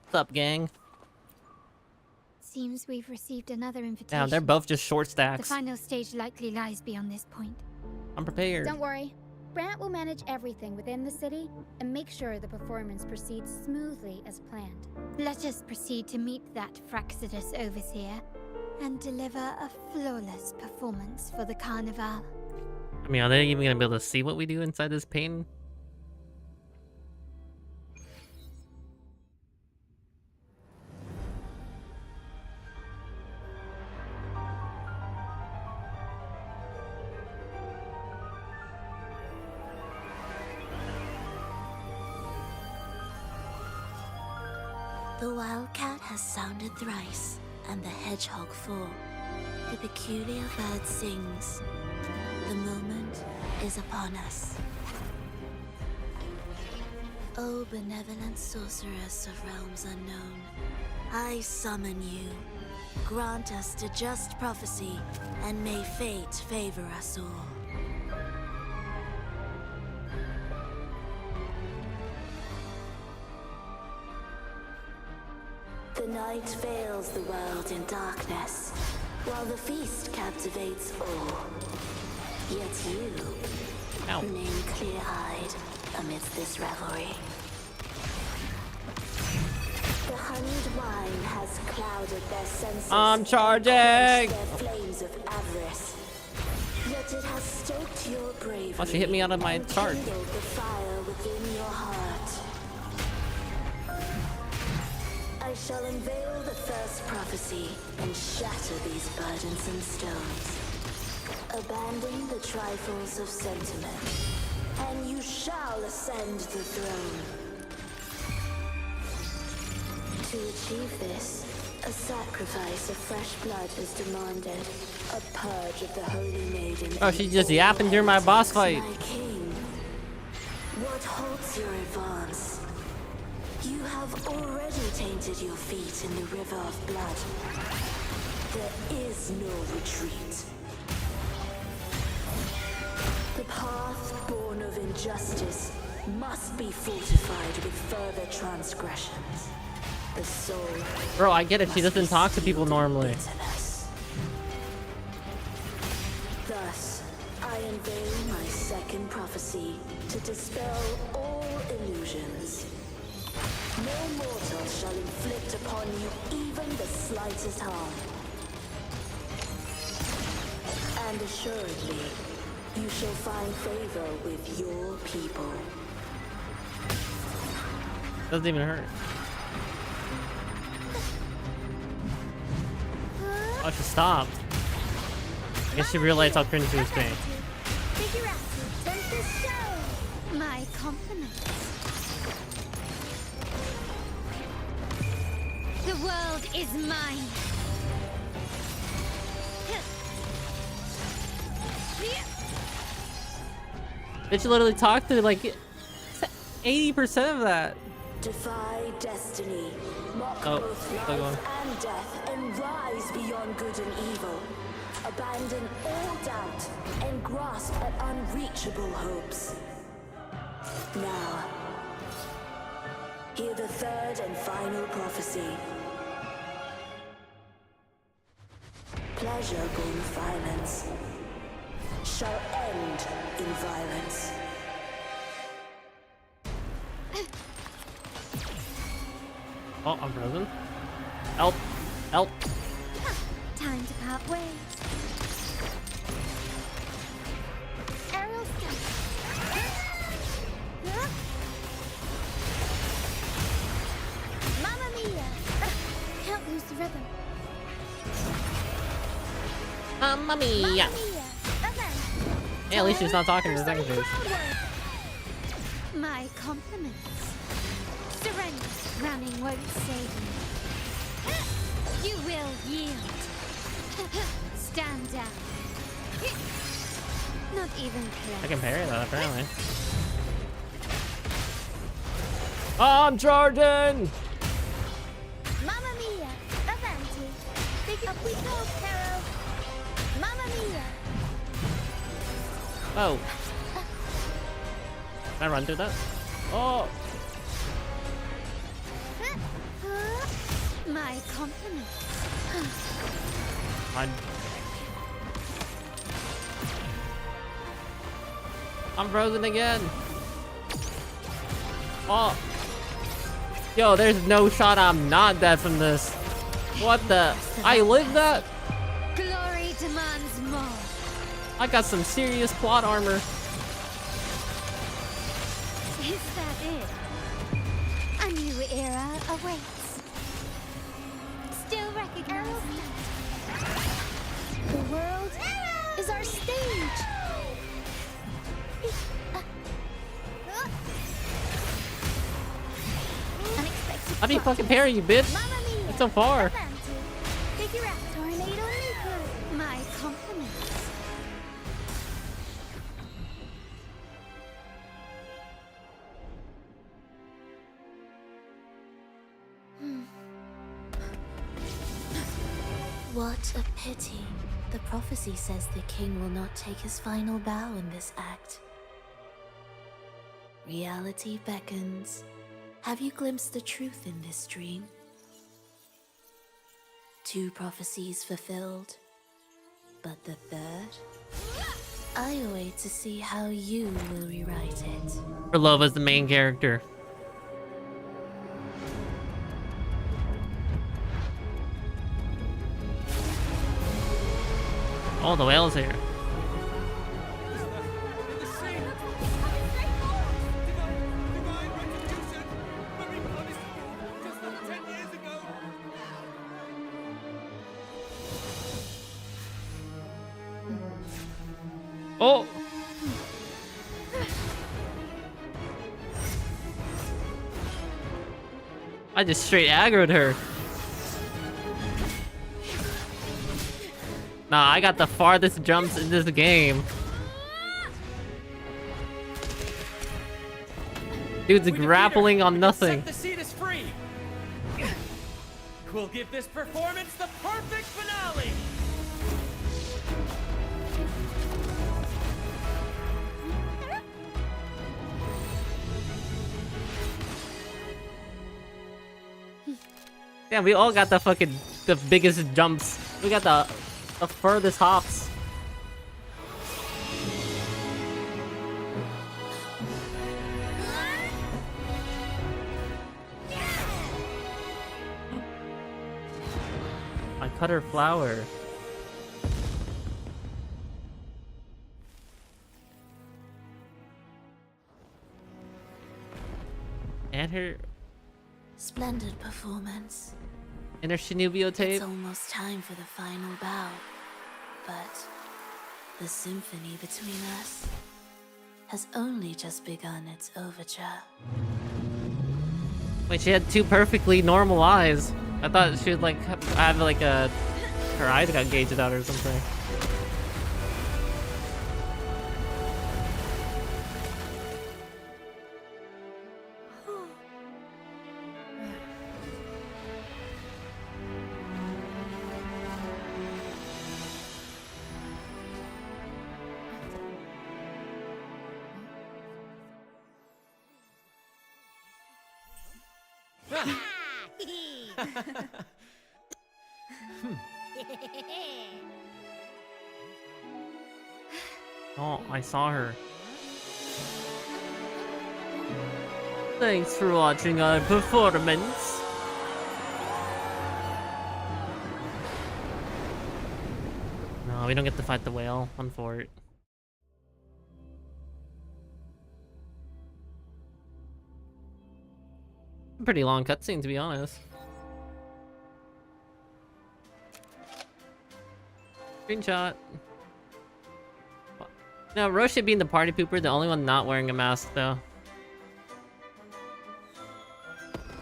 What's up, gang? Seems we've received another invitation. Damn, they're both just short The stacks. final stage likely lies beyond this point. I'm prepared. Don't worry. Brant will manage everything within the city and make sure the performance proceeds smoothly as planned. Let us proceed to meet that Fraxidus overseer and deliver a flawless performance for the carnival. I mean, are they even gonna be able to see what we do inside this painting? The wildcat has sounded thrice, and the hedgehog four. The peculiar bird sings. The moment is upon us. O benevolent sorceress of realms unknown, I summon you. Grant us the just prophecy, and may fate favor us all. The night veils the world in darkness, while the feast captivates all. Yet you remain clear-eyed amidst this revelry. The honeyed wine has clouded their senses. I'm charging! Their flames of avarice. Yet it has stoked your bravery. Oh, she hit me out of my charge. And kindled the fire within your heart. I shall unveil the first prophecy and shatter these burdensome stones. Abandon the trifles of sentiment, and you shall ascend the throne. To achieve this, a sacrifice of fresh blood is demanded. A purge of the Holy Maiden. Oh, she just yapping during my boss fight. My king, what halts your advance? You have already tainted your feet in the river of blood. There is no retreat. The path born of injustice must be fortified with further transgressions. The soul. Bro, I get it. She doesn't talk to people normally. Thus, I unveil my second prophecy to dispel all illusions. No mortal shall inflict upon you even the slightest harm. And assuredly, you shall find favor with your people. Doesn't even hurt. Oh, she stopped. I guess she realized how cringe she was being. Figure out who turns this show. My compliments. The world is mine. Bitch literally talked to like 80% of that. Defy destiny, mock Oh, both still going. life and death, and rise beyond good and evil. Abandon all doubt and grasp at unreachable hopes. Now, hear the third and final prophecy. Pleasure born of violence shall end in violence. Oh, I'm frozen. Help! Help! Time to part ways. Aerial step. Mamma mia! Can't lose the rhythm. Mamma mia! Mamma mia! Yeah, at least she's not talking to the second phase. My compliments. Surrender. Running won't save me. You will yield. Stand down. Not even close. I can parry that, apparently. Oh, I'm charging! Mamma mia! Avanti! Big up we go, Caro! Mamma mia! Oh. Can I run through that? Oh! My compliments. I'm frozen again. Oh. Yo, there's no shot I'm not dead from this. What the? I lived that? Glory demands more. I got some serious plot armor. Is that it? A new era awaits. Still recognizing. The world is our stage. How do you fucking parry, you bitch? It's so far. Figure out tornado nuclear. My compliments. What a pity. The prophecy says the king will not take his final bow in this act. Reality beckons. Have you glimpsed the truth in this dream? 2 prophecies fulfilled, but the third? I await to see how you will rewrite it. For love as the main character. Oh, the whale's here. Oh! I just straight aggroed her. Nah, I got the farthest jumps in this game. Dude's grappling on nothing. Set the seat is free. We'll give this performance the perfect finale. Damn, we all got the biggest jumps. We got the furthest hops. I cut her flower. And her Splendid performance. and her Shinubio tape. It's almost time for the final bow. But the symphony between us has only just begun its overture. Wait, she had two perfectly normal eyes. I thought she would like have like her eyes got gauged out or something. Oh, I saw her. Thanks for watching our performance. No, we don't get to fight the whale. Fun for it. Pretty long cutscene, to be honest. Screenshot. No, Roche being the party pooper, the only one not wearing a mask, though.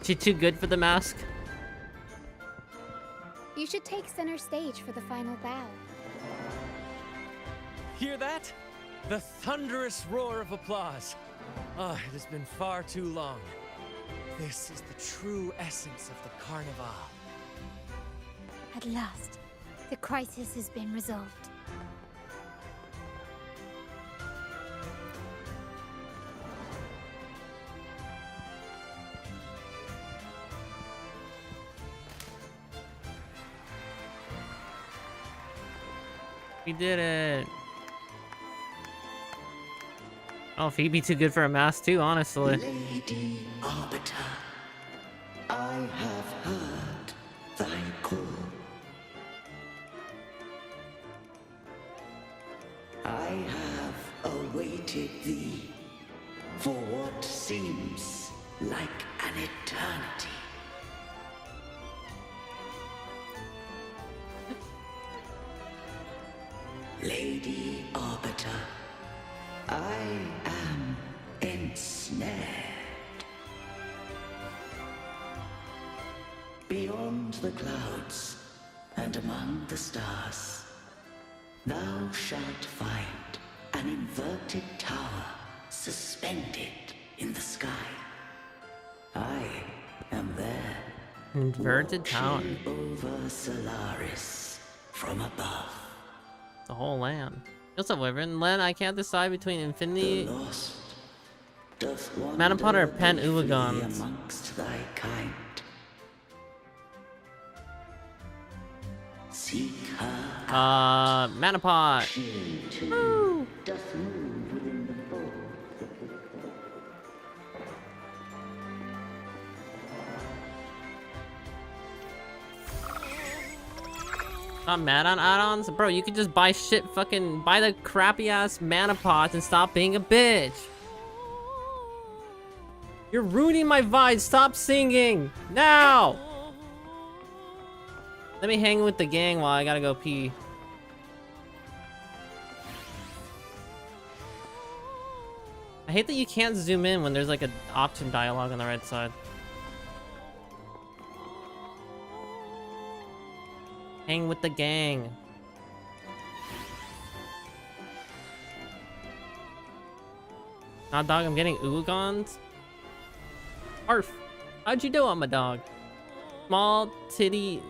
She too good for the mask? You should take center stage for the final bow. Hear that? The thunderous roar of applause. Ah, it has been far too long. This is the true essence of the Carnival. At last, the crisis has been resolved. We did it. Oh, Phoebe too good for a mask too, honestly. Lady Arbiter, I have heard thy call. I have awaited thee for what seems like an eternity. Lady Arbiter, I am ensnared. Beyond the clouds and among the stars, thou shalt find an inverted tower suspended in the sky. I am there. Inverted tower. Watching over Solaris from above. The whole land. What's up, Wyvern? Len, I can't decide between Infinity Manapod or Pen Uwagons. Amongst thy kind. Seek her. Manapod. Woo! Doth move within the fold. Not mad on add-ons? Bro, you could just buy shit, fucking buy the crappy ass mana pots and stop being a bitch. You're ruining my vibe. Stop singing now. Let me hang with the gang while I gotta go pee. I hate that you can't zoom in when there's like an option dialogue on the right side. Hang with the gang. Nah, dog, I'm getting Oogons. Arf. How'd you do, I'm a dog? Small titty.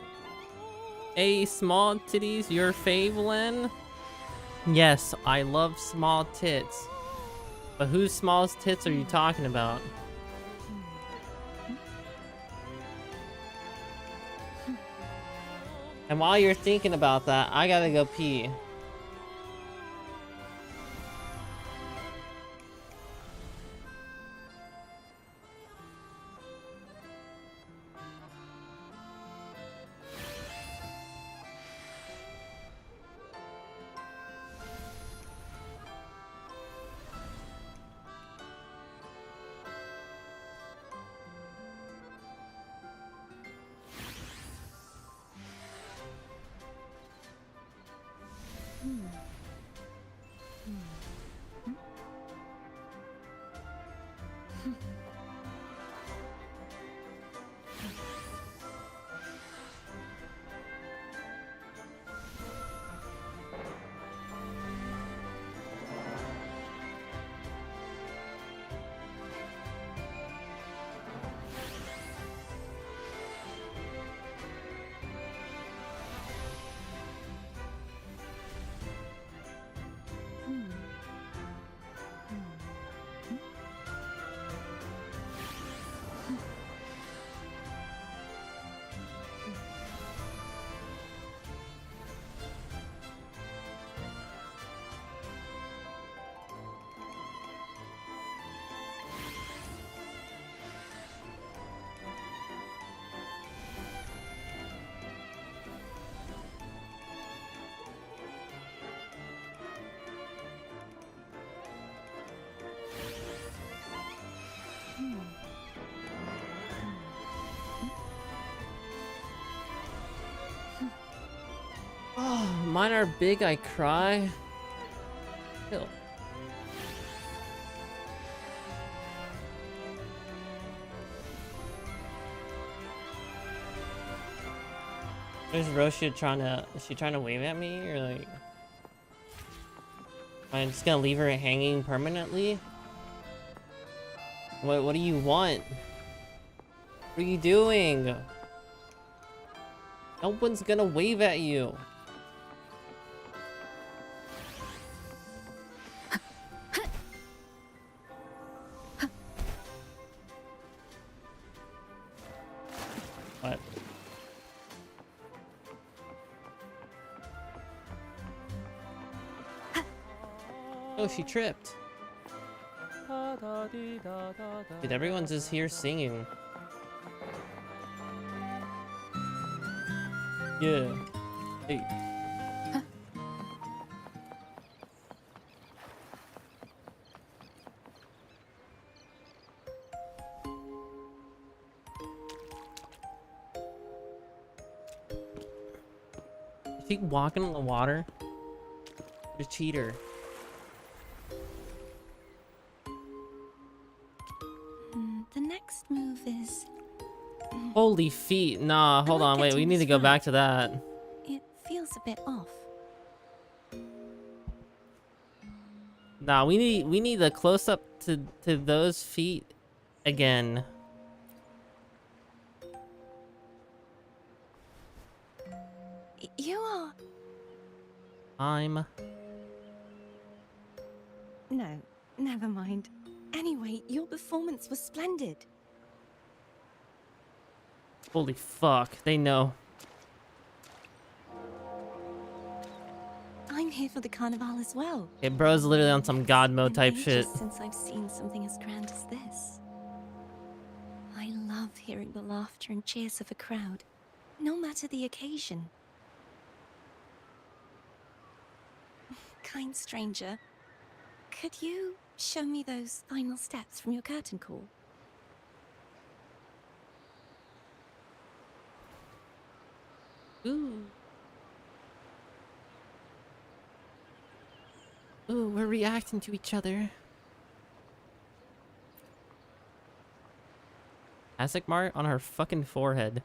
Small titties, your fave, Len? Yes, I love small tits. But whose smallest tits are you talking about? And while you're thinking about that, I gotta go pee. Oh, mine are big, I cry. Ew. Is Roshia is she trying to wave at me, or like... Am I just gonna leave her hanging permanently? What do you want? What are you doing? No one's gonna wave at you. What? Oh, she tripped. Dude, everyone's just here singing. Yeah. Hey. You keep walking on the water? You're a cheater. The next move is... Holy feet. Nah, hold on. Wait, we need to go back to that. It feels a bit off. Nah, we need a close up to those feet again. You are... I'm... No, never mind. Anyway, your performance was splendid. Holy fuck, they know. I'm here for the carnival as well. Okay, bro's literally on some god mode type shit. Since I've seen something as grand as this. I love hearing the laughter and cheers of a crowd, no matter the occasion. Kind stranger, could you show me those final steps from your curtain call? Ooh. Ooh, we're reacting to each other. Azek Mart on her fucking forehead.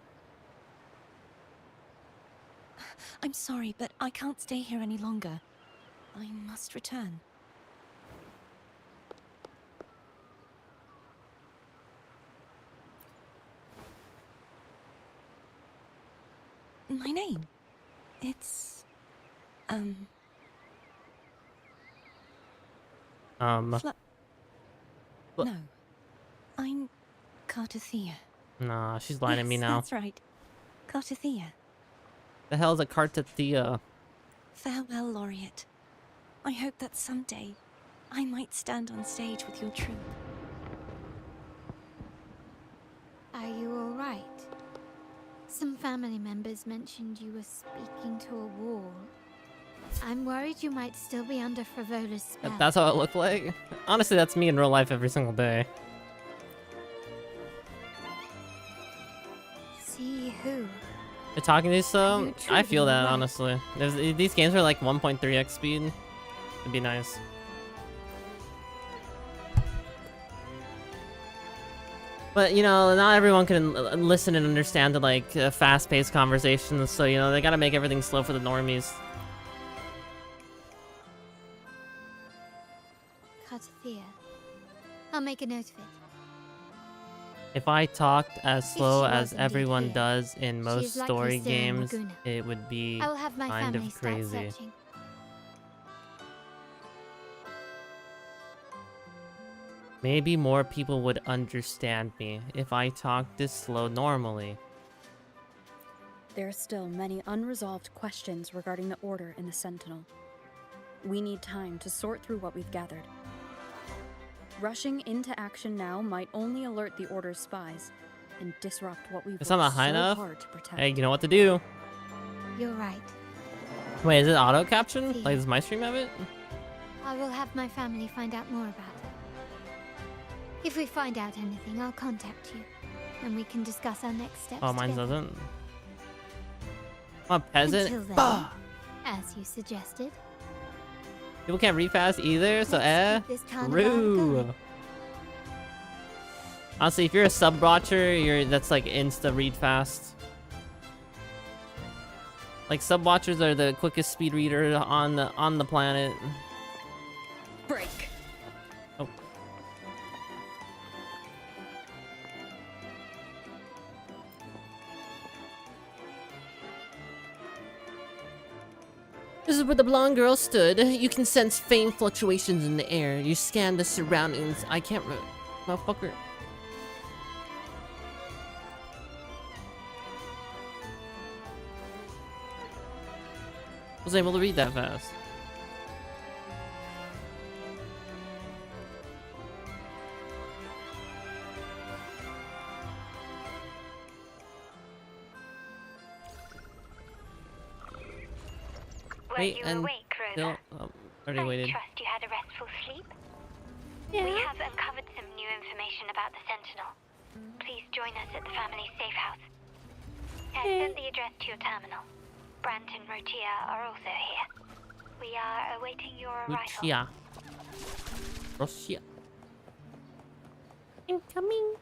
I'm sorry, but I can't stay here any longer. I must return. My name? It's... No. I'm Cartothea. Nah, she's lying to me now. That's right. Cartothea. The hell is a Carlotta? Farewell, Laureate. I hope that someday I might stand on stage with your troupe. Are you all right? Some family members mentioned you were speaking to a wall. I'm worried you might still be under Frivola's spell. That's how it looked like? Honestly, that's me in real life every single day. See who? You're talking to some? I feel that, honestly. These games are like 1.3x speed. It'd be nice. But, you know, not everyone can listen and understand the, like, fast-paced conversations, so, you know, they gotta make everything slow for the normies. Carlotta. I'll make a note of it. If I talked as slow she as was indeed everyone here, does in she most is likely story still in games, Laguna. it would be I will have my kind family of start crazy. searching. Maybe more people would understand me if I talked this slow normally. There are still many unresolved questions regarding the Order and the Sentinel. We need time to sort through what we've gathered. Rushing into action now might only alert the Order's spies and disrupt what we've It's worked not high so enough. hard to protect. Hey, you know what to do. You're right. Wait, is it auto caption? Like, does my stream have it? I will have my family find out more about her. If we find out anything, I'll contact you, and we can discuss our next steps. Oh, mine together. doesn't. I'm a peasant. Until then, Bah! as you suggested. People can't read fast either, so keep this carnival True. going. Honestly, if you're a sub watcher, that's like insta read fast. Like sub watchers are the quickest speed reader on the planet. Break. Oh. This is where the blonde girl stood. You can sense faint fluctuations in the air. You scan the surroundings. I can't motherfucker. Was able to read that fast. Wait, you and awake, Rosa? still, already waited. I trust you had a restful sleep. Yeah. We have uncovered some new information about the Sentinel. Please join us at the family safe house. I sent the address to your terminal. Brant and Rotia are also here. We are awaiting your arrival. Lucia. Russia. Incoming.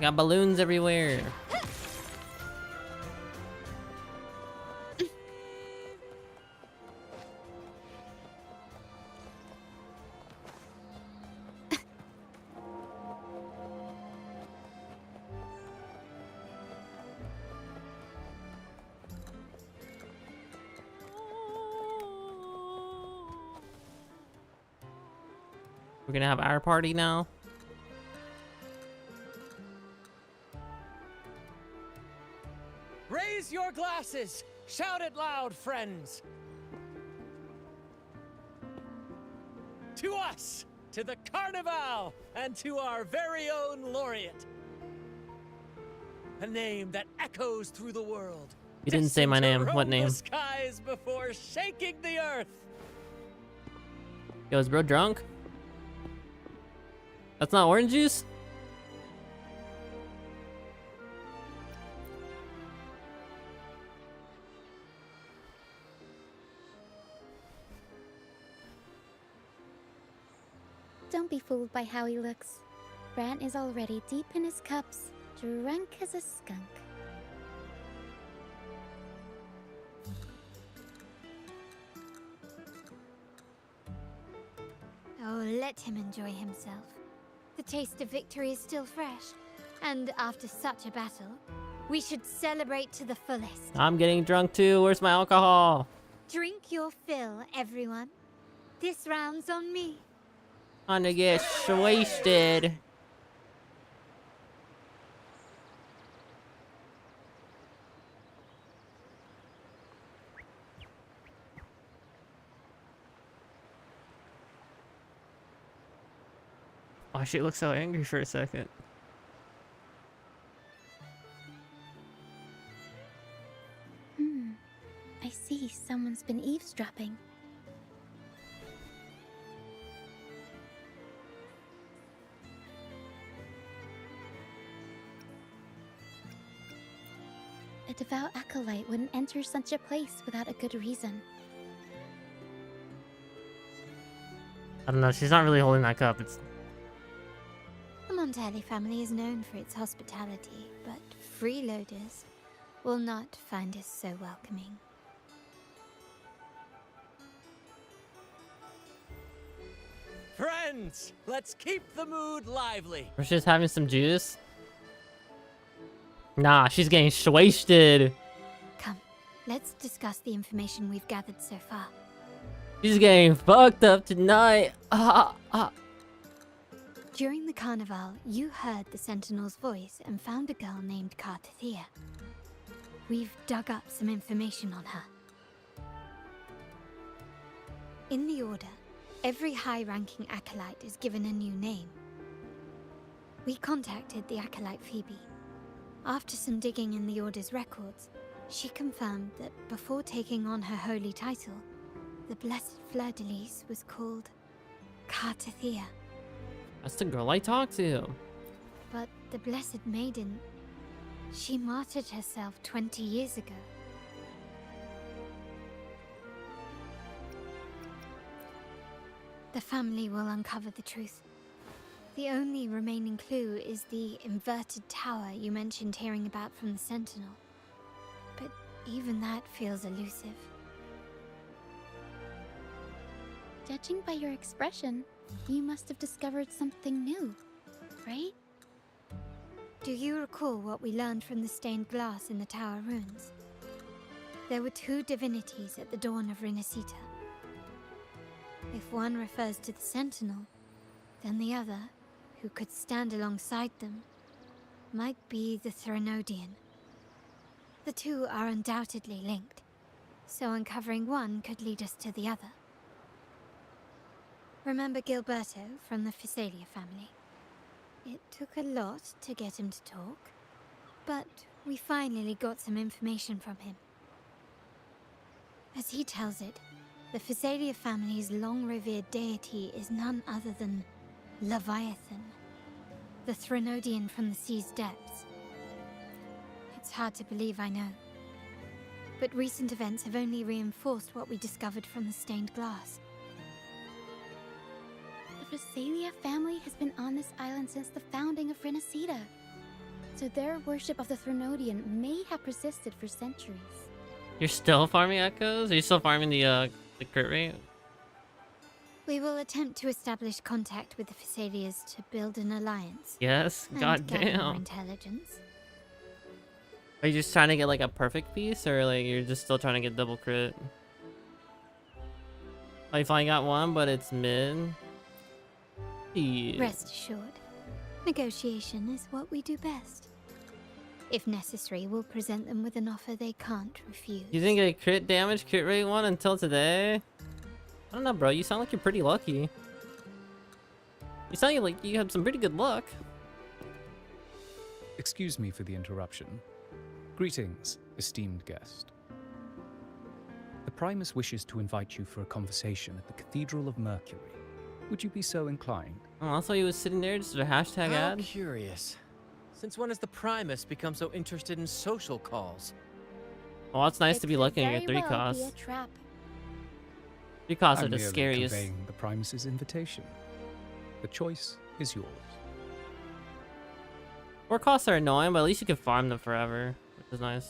Got balloons everywhere. We're gonna have our party now. Raise your glasses! Shout it loud, friends! To us! To the Carnival! And to our very own laureate! A name that echoes through the world. You didn't say my name. What name? The skies before shaking the earth! Yo, is bro drunk? That's not orange juice? Don't be fooled by how he looks. Brant is already deep in his cups, drunk as a skunk. Oh, let him enjoy himself. The taste of victory is still fresh, and after such a battle, We should celebrate to the fullest. I'm getting drunk too. Where's my alcohol? Drink your fill, everyone. This round's on me. I'm gonna get wasted. Oh, she looks so angry for a second. I see someone's been eavesdropping. A devout acolyte wouldn't enter such a place without a good reason. I don't know. She's not really holding that cup. It's The Montelli family is known for its hospitality, but freeloaders will not find us so welcoming. Friends, let's keep the mood lively. We're just having some juice. Nah, she's getting wasted. Come, let's discuss the information we've gathered so far. She's getting fucked up tonight. During the carnival, you heard the Sentinel's voice and found a girl named Carlotta. We've dug up some information on her. In the Order, every high-ranking acolyte is given a new name. We contacted the acolyte Phoebe. After some digging in the Order's records, she confirmed that before taking on her holy title, the Blessed Fleur-de-Lis was called Carlotta. That's the girl I talked to. But the Blessed Maiden, she martyred herself 20 years ago. The family will uncover the truth. The only remaining clue is the inverted tower you mentioned hearing about from the Sentinel. But even that feels elusive. Judging by your expression, you must have discovered something new, right? Do you recall what we learned from the stained glass in the tower ruins? There were two divinities at the dawn of Renacita. If one refers to the Sentinel, then the other, who could stand alongside them, might be the Threnodian. The two are undoubtedly linked, so uncovering one could lead us to the other. Remember Gilberto from the Physalia family? It took a lot to get him to talk, but we finally got some information from him. As he tells it, the Physalia family's long-revered deity is none other than Leviathan, the Threnodian from the sea's depths. It's hard to believe, I know. But recent events have only reinforced what we discovered from the stained glass. The Physalia family has been on this island since the founding of Renacita. So their worship of the Threnodian may have persisted for centuries. You're still farming echoes? Are you still farming the crit rate? We will attempt to establish contact with the Physalias to build an alliance. Yes? And gather more Goddamn. intelligence. Are you just trying to get like a perfect piece, or like you're just still trying to get double crit? Oh, you finally got one, but it's mid. Yeah. Rest assured, negotiation is what we do best. If necessary, we'll present them with an offer they can't refuse. You didn't get a crit damage, crit rate one until today? I don't know, bro. You sound like you're pretty lucky. You sound like you had some pretty good luck. Excuse me for the interruption. Greetings, esteemed guest. The Primus wishes to invite you for a conversation at the Cathedral of Mercury. Would you be so inclined? Oh, that's why he was sitting there, just a hashtag How ad. curious. Since when has the Primus become so interested in social calls? Well, it's nice It to be could looking at very your 3 well be costs. a trap. 3 costs are I'm the merely scariest. conveying the Primus's invitation. The choice is yours. 4 costs are annoying, but at least you can farm them forever, which is nice.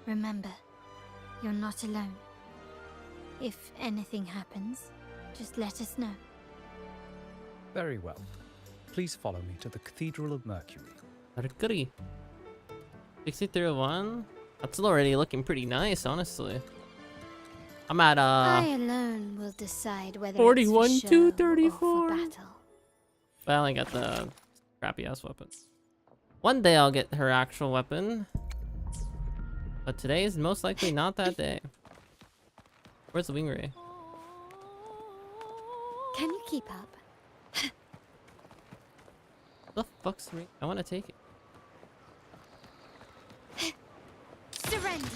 Remember, you're not alone. If anything happens, just let us know. Very well. Please follow me to the Cathedral of Mercury. Mercury. 6301. That's already looking pretty nice, honestly. I'm at I alone will decide whether 41 it's for to show 34. or for battle. Well, I got the crappy ass weapon. One day I'll get her actual weapon. But today is most likely not that day. Where's the wing ray? Can you keep up? The fuck's the ring? I want to take it. Surrender.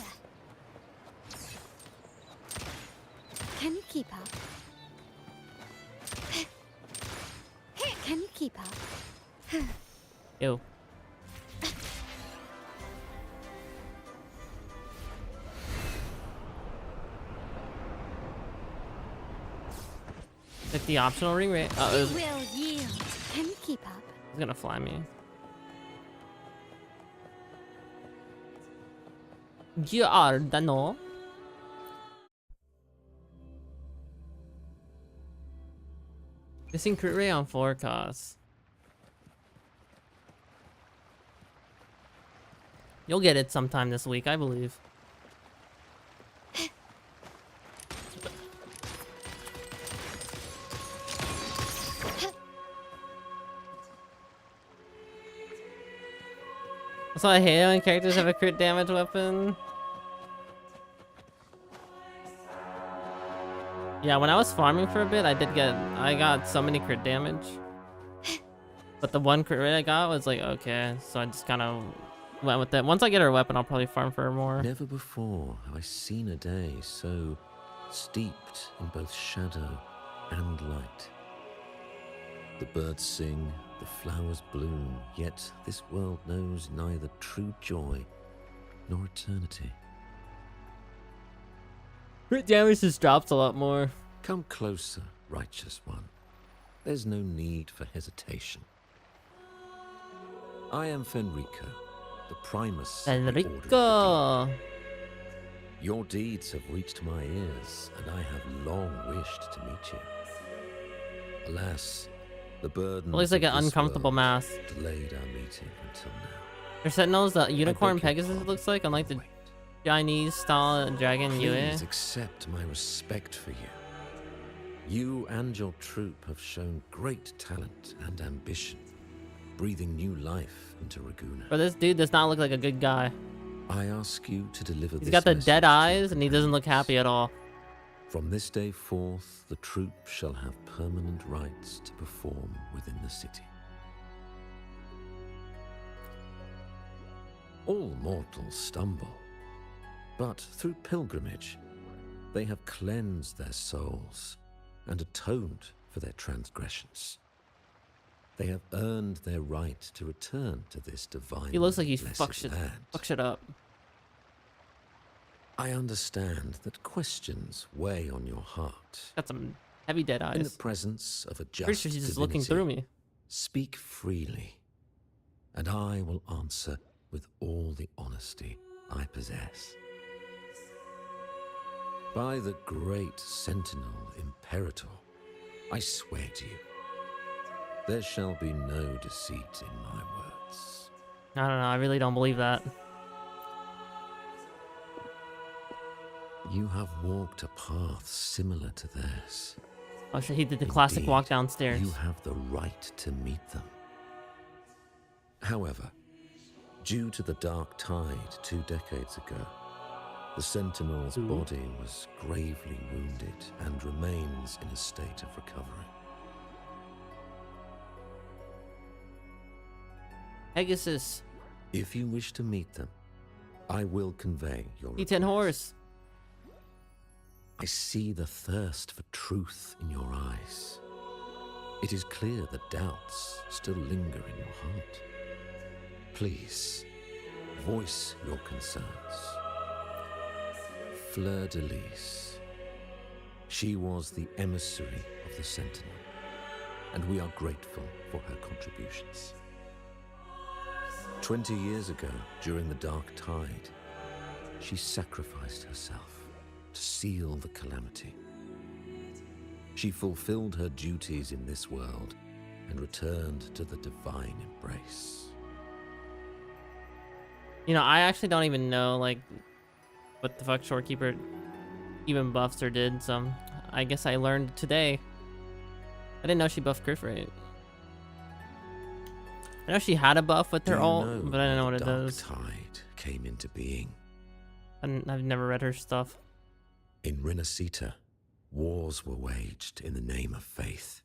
Can you keep up? Can you keep up? Yo. Like the optional ring ray. You will yield. Can you keep up? It's gonna fly me. Giordano. Missing crit ray on 4 costs. You'll get it sometime this week, I believe. That's why I hate when characters have a crit damage weapon. Yeah, when I was farming for a bit, I got so many crit damage. But the one crit rate I got was like, okay, so I just kind of went with it. Once I get her weapon, I'll probably farm for her more. Never before have I seen a day so steeped in both shadow and light. The birds sing, the flowers bloom, yet this world knows neither true joy nor eternity. Crit damage just drops a lot more. Come closer, righteous one. There's no need for hesitation. I am Fenrico, the Primus. of the Order of the Fenrico! Deep. Your deeds have reached my ears, and I have long wished to meet you. Alas, the burden Looks like an uncomfortable mask. delayed our meeting until now. Your sentinels, the unicorn beg your Pegasus pardon. looks like, unlike the Chinese style dragon Yue. Please accept my respect for you. You and your troop have shown great talent and ambition, breathing new life into Raguna. But this dude does not look like a good guy. I ask you to deliver He's this got the message dead to eyes and he your doesn't look companions. happy at all. From this day forth, the troop shall have permanent rights to perform within the city. All mortals stumble, but through pilgrimage, they have cleansed their souls and atoned for their transgressions. They have earned their right to return to this divine. He looks like he's blessed fuck shit up. I understand that questions weigh on your heart. Got some heavy dead In the eyes. presence of a just Pretty sure she's just looking divinity, through me. speak freely, and I will answer with all the honesty I possess. By the great Sentinel Imperator, I swear to you, there shall be no deceit in my words. I don't know, I really don't believe that. You have walked a path similar to theirs. Oh shit, he did the classic Indeed, walk downstairs. You have the right to meet them. However, due to the dark tide 2 decades ago, the Sentinel's body was gravely wounded and remains in a state of recovery. Pegasus. If you wish to meet them, I will convey your D10 horse. I see the thirst for truth in your eyes. It is clear that doubts still linger in your heart. Please, voice your concerns. Fleur de Lis. She was the emissary of the Sentinel, and we are grateful for her contributions. 20 years ago, during the Dark Tide, she sacrificed herself to seal the calamity. She fulfilled her duties in this world and returned to the divine embrace. You know, I actually don't even know, like, what the fuck Shorekeeper even buffs or did, so I guess I learned today. I didn't know she buffed crit rate. I know she had a buff with her ult, but I don't know what it does. Tide came into being. I've never read her stuff. In Rinascita, wars were waged in the name of faith,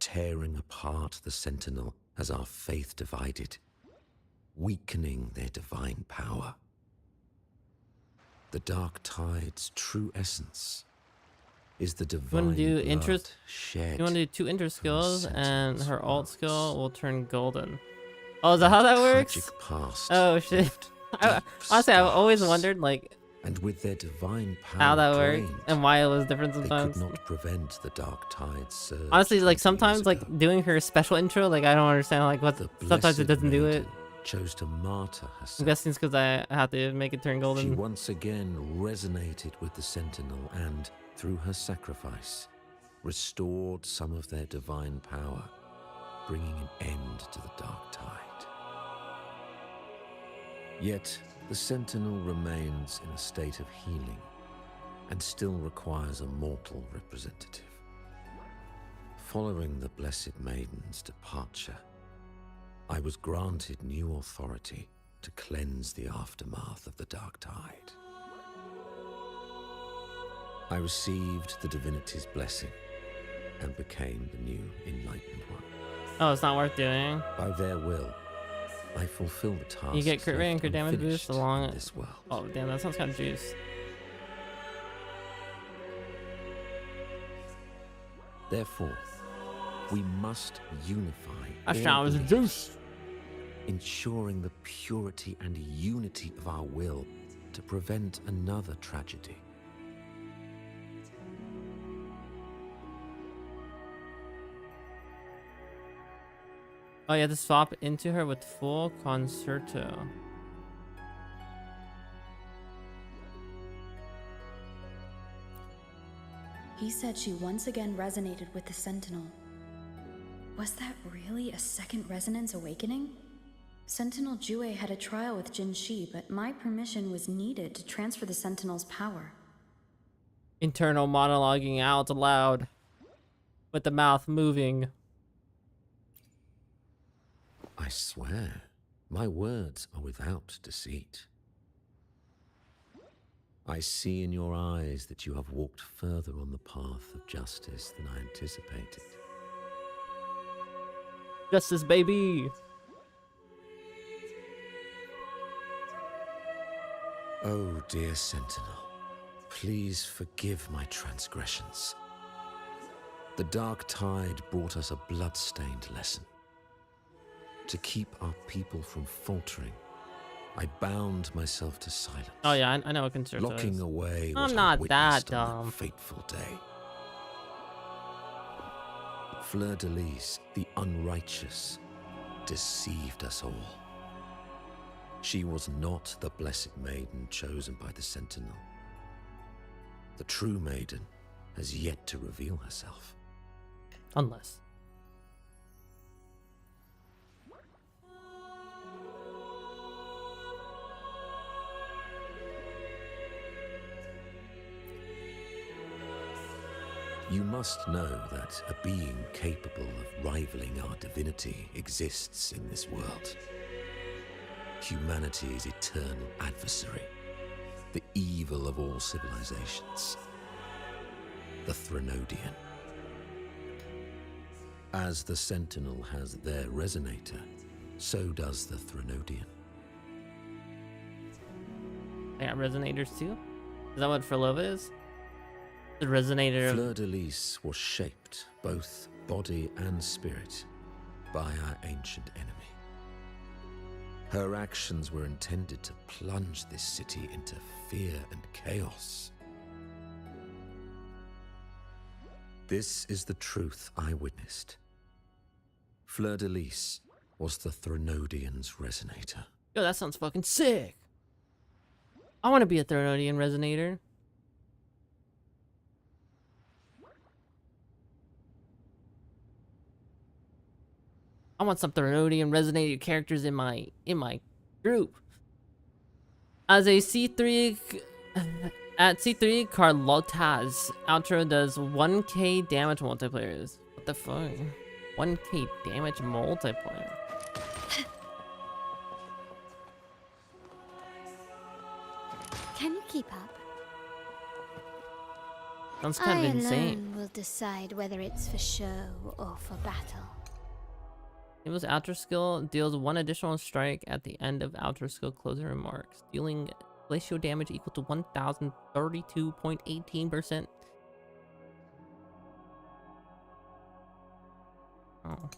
tearing apart the Sentinel as our faith divided, weakening their divine power. The Dark Tide's true essence is the divine blood shed. You want to do 2 inter skills, and her ult skill will turn golden. Oh, is that how that works? Oh shit! Honestly, I've always wondered, like, and with their divine power how that drained, worked and why it was different sometimes. They could not prevent the Dark Tide's surge. Honestly, like sometimes, like doing her special intro, like I don't understand, like what. Sometimes it doesn't do it. Chose to martyr herself. I'm guessing it's because I have to make it turn golden. She once again resonated with the Sentinel and, through her sacrifice, restored some of their divine power, bringing an end to the Dark Tide. Yet, the Sentinel remains in a state of healing and still requires a mortal representative. Following the Blessed Maiden's departure, I was granted new authority to cleanse the aftermath of the Dark Tide. I received the divinity's blessing and became the new Enlightened One. Oh, it's not worth doing. By their will, I fulfill the task. You get crit rate and crit damage boost along this world. Oh damn, that sounds kind of juice. Therefore, we must unify. That was juice. Ensuring the purity and unity of our will to prevent another tragedy. Oh, you have to swap into her with full concerto. He said she once again resonated with the Sentinel. Was that really a second resonance awakening? Sentinel Jue had a trial with Jin Shi, but my permission was needed to transfer the Sentinel's power. Internal monologuing out loud, with the mouth moving. I swear, my words are without deceit. I see in your eyes that you have walked further on the path of justice than I anticipated. Justice, baby! Oh, dear Sentinel, please forgive my transgressions. The Dark Tide brought us a blood-stained lesson. To keep our people from faltering, I bound myself to silence. Oh yeah, I know what concerto locking is. away I'm what not I that witnessed on dumb. that fateful day. Fleur de Lis, the unrighteous, deceived us all. She was not the Blessed Maiden chosen by the Sentinel. The true Maiden has yet to reveal herself. Unless. You must know that a being capable of rivaling our divinity exists in this world. Humanity's eternal adversary, the evil of all civilizations, the Threnodian. As the Sentinel has their resonator, so does the Threnodian. I got resonators too? Is that what Frolova is? The resonator of... Fleur de Lis was shaped, both body and spirit, by our ancient enemy. Her actions were intended to plunge this city into fear and chaos. This is the truth I witnessed. Fleur de Lis was the Threnodian's resonator. Yo, that sounds fucking sick. I want to be a Threnodian resonator. I want some Therodian resonated characters in my group. As a C3 at C3, Carlotta's outro does 1k damage multiplayers. What the fuck? 1k damage multiplier. Can you keep up? Sounds kind of insane. alone will decide whether it's for show or for battle. It outro skill deals 1 additional strike at the end of outro skill closing remarks, dealing glacial damage equal to 1032.18%. Oh.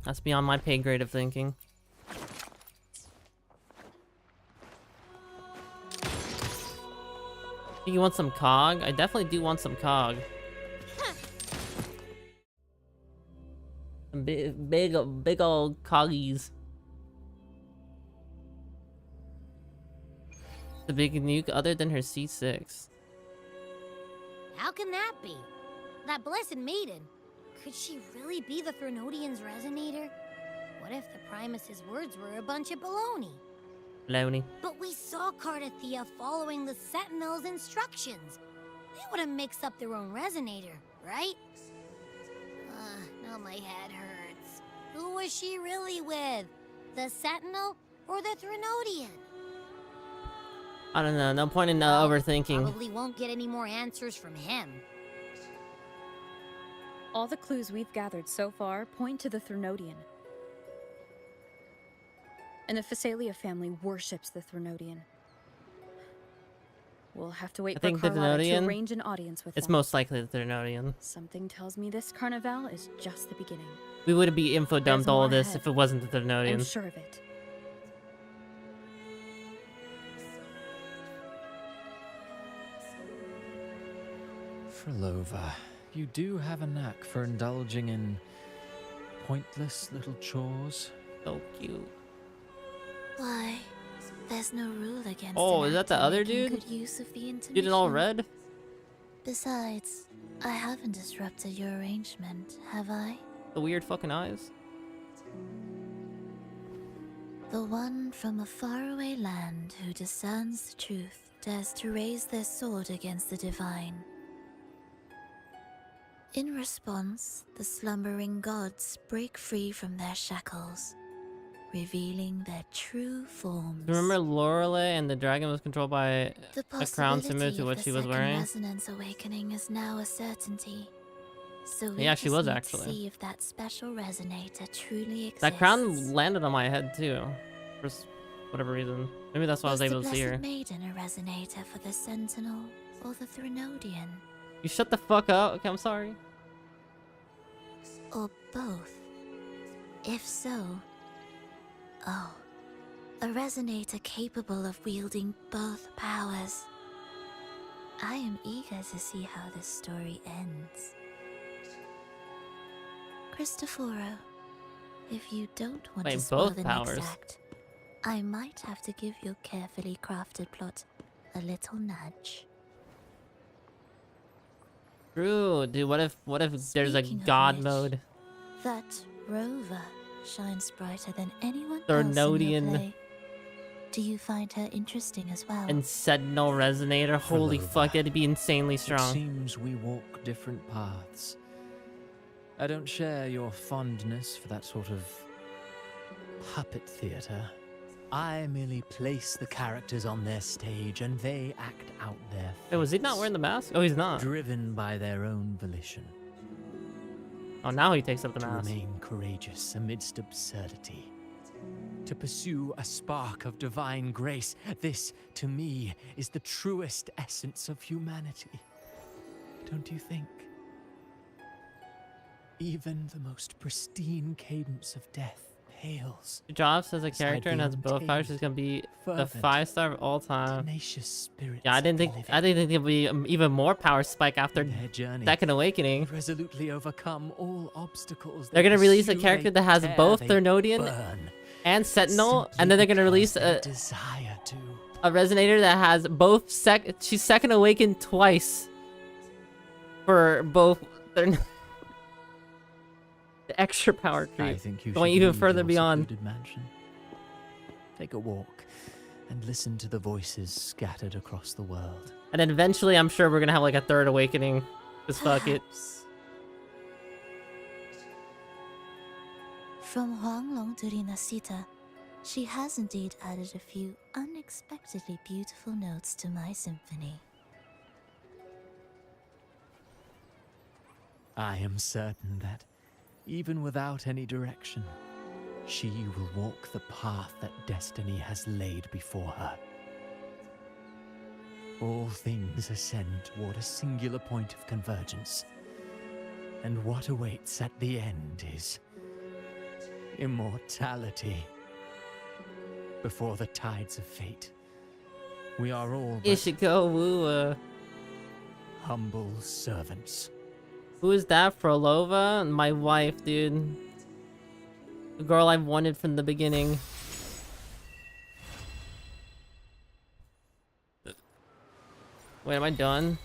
That's beyond my pay grade of thinking. You want some cog? I definitely do want some cog. Some big old coggies. The big nuke other than her C6. How can that be? That blessed maiden. Could she really be the Therodian's resonator? What if the Primus's words were a bunch of baloney? Baloney. But we saw Carlotta following the Sentinel's instructions. They wouldn't mix up their own resonator, right? Now my head hurts. Who was she really with? The Sentinel or the Therodian? I don't know. No point in overthinking. Probably won't get any more answers from him. All the clues we've gathered so far point to the Therodian. And the Phasalia family worships the Therodian. We'll have to wait for Carlotta to arrange an audience with them. It's most likely the Therodian. Something tells me this carnival is just the beginning. We would be info dumped all this if it wasn't the Therodian. I'm sure of it. Frolova, you do have a knack for indulging in pointless little chores. So cute. Why? There's no rule against. Oh, is that the other dude? Good use of the Dude in all red? Besides, I haven't disrupted your arrangement, have I? The weird fucking eyes? The one from a faraway land who discerns the truth dares to raise their sword against the divine. In response, the slumbering gods break free from their shackles, revealing their true forms. Remember Lorelei and the dragon was controlled by a crown similar to what she was wearing? The resonance awakening is now a certainty. So we yeah, she was just need to actually. see if that special resonator truly exists. That crown landed on my head too, for whatever reason. Maybe that's why I was able to see her. Was the Blessed Maiden a resonator for the Sentinel or the Therodian? You shut the fuck up. Okay, I'm sorry. Or both? If so, oh, a resonator capable of wielding both powers. I am eager to see how this story ends. Cristoforo, if you don't want to spoil the next act, I might have to give your carefully crafted plot a little nudge. True, dude. What if there's a god mode? That rover shines brighter than anyone Therodian. else in your play. Do you find her interesting as well? And Sentinel resonator. Holy fuck, it'd be insanely strong. It seems we walk different paths. I don't share your fondness for that sort of puppet theater. I merely place the characters on their stage and they act out their fates. Hey, was he not wearing the mask? Oh, he's not. Driven by their own volition. Oh, now he takes up the mask. To remain courageous amidst absurdity. To pursue a spark of divine grace. This, to me, is the truest essence of humanity. Don't you think? Even the most pristine cadence of death pales. Drops as a character and has both powers. She's gonna be the 5-star of all time. Yeah, I didn't think there'd be even more power spike after Second Awakening. Resolutely overcome all obstacles. They're gonna release a character that has both Therodian and Sentinel, and then they're gonna release a desire to a resonator that has both she's second awakened twice for both their the extra power creep. I think you going should even leave further your beyond. secluded mansion. Take a walk and listen to the voices scattered across the world. And then eventually I'm sure we're gonna have like a third awakening. Just fuck it. From Huanglong to Rinasita, she has indeed added a few unexpectedly beautiful notes to my symphony. I am certain that, even without any direction, she will walk the path that destiny has laid before her. All things ascend toward a singular point of convergence, and what awaits at the end is immortality. Before the tides of fate, we are all but Ishiko WuWa. humble servants. Who is that? Frolova? My wife, dude. The girl I've wanted from the beginning. Wait, am I done?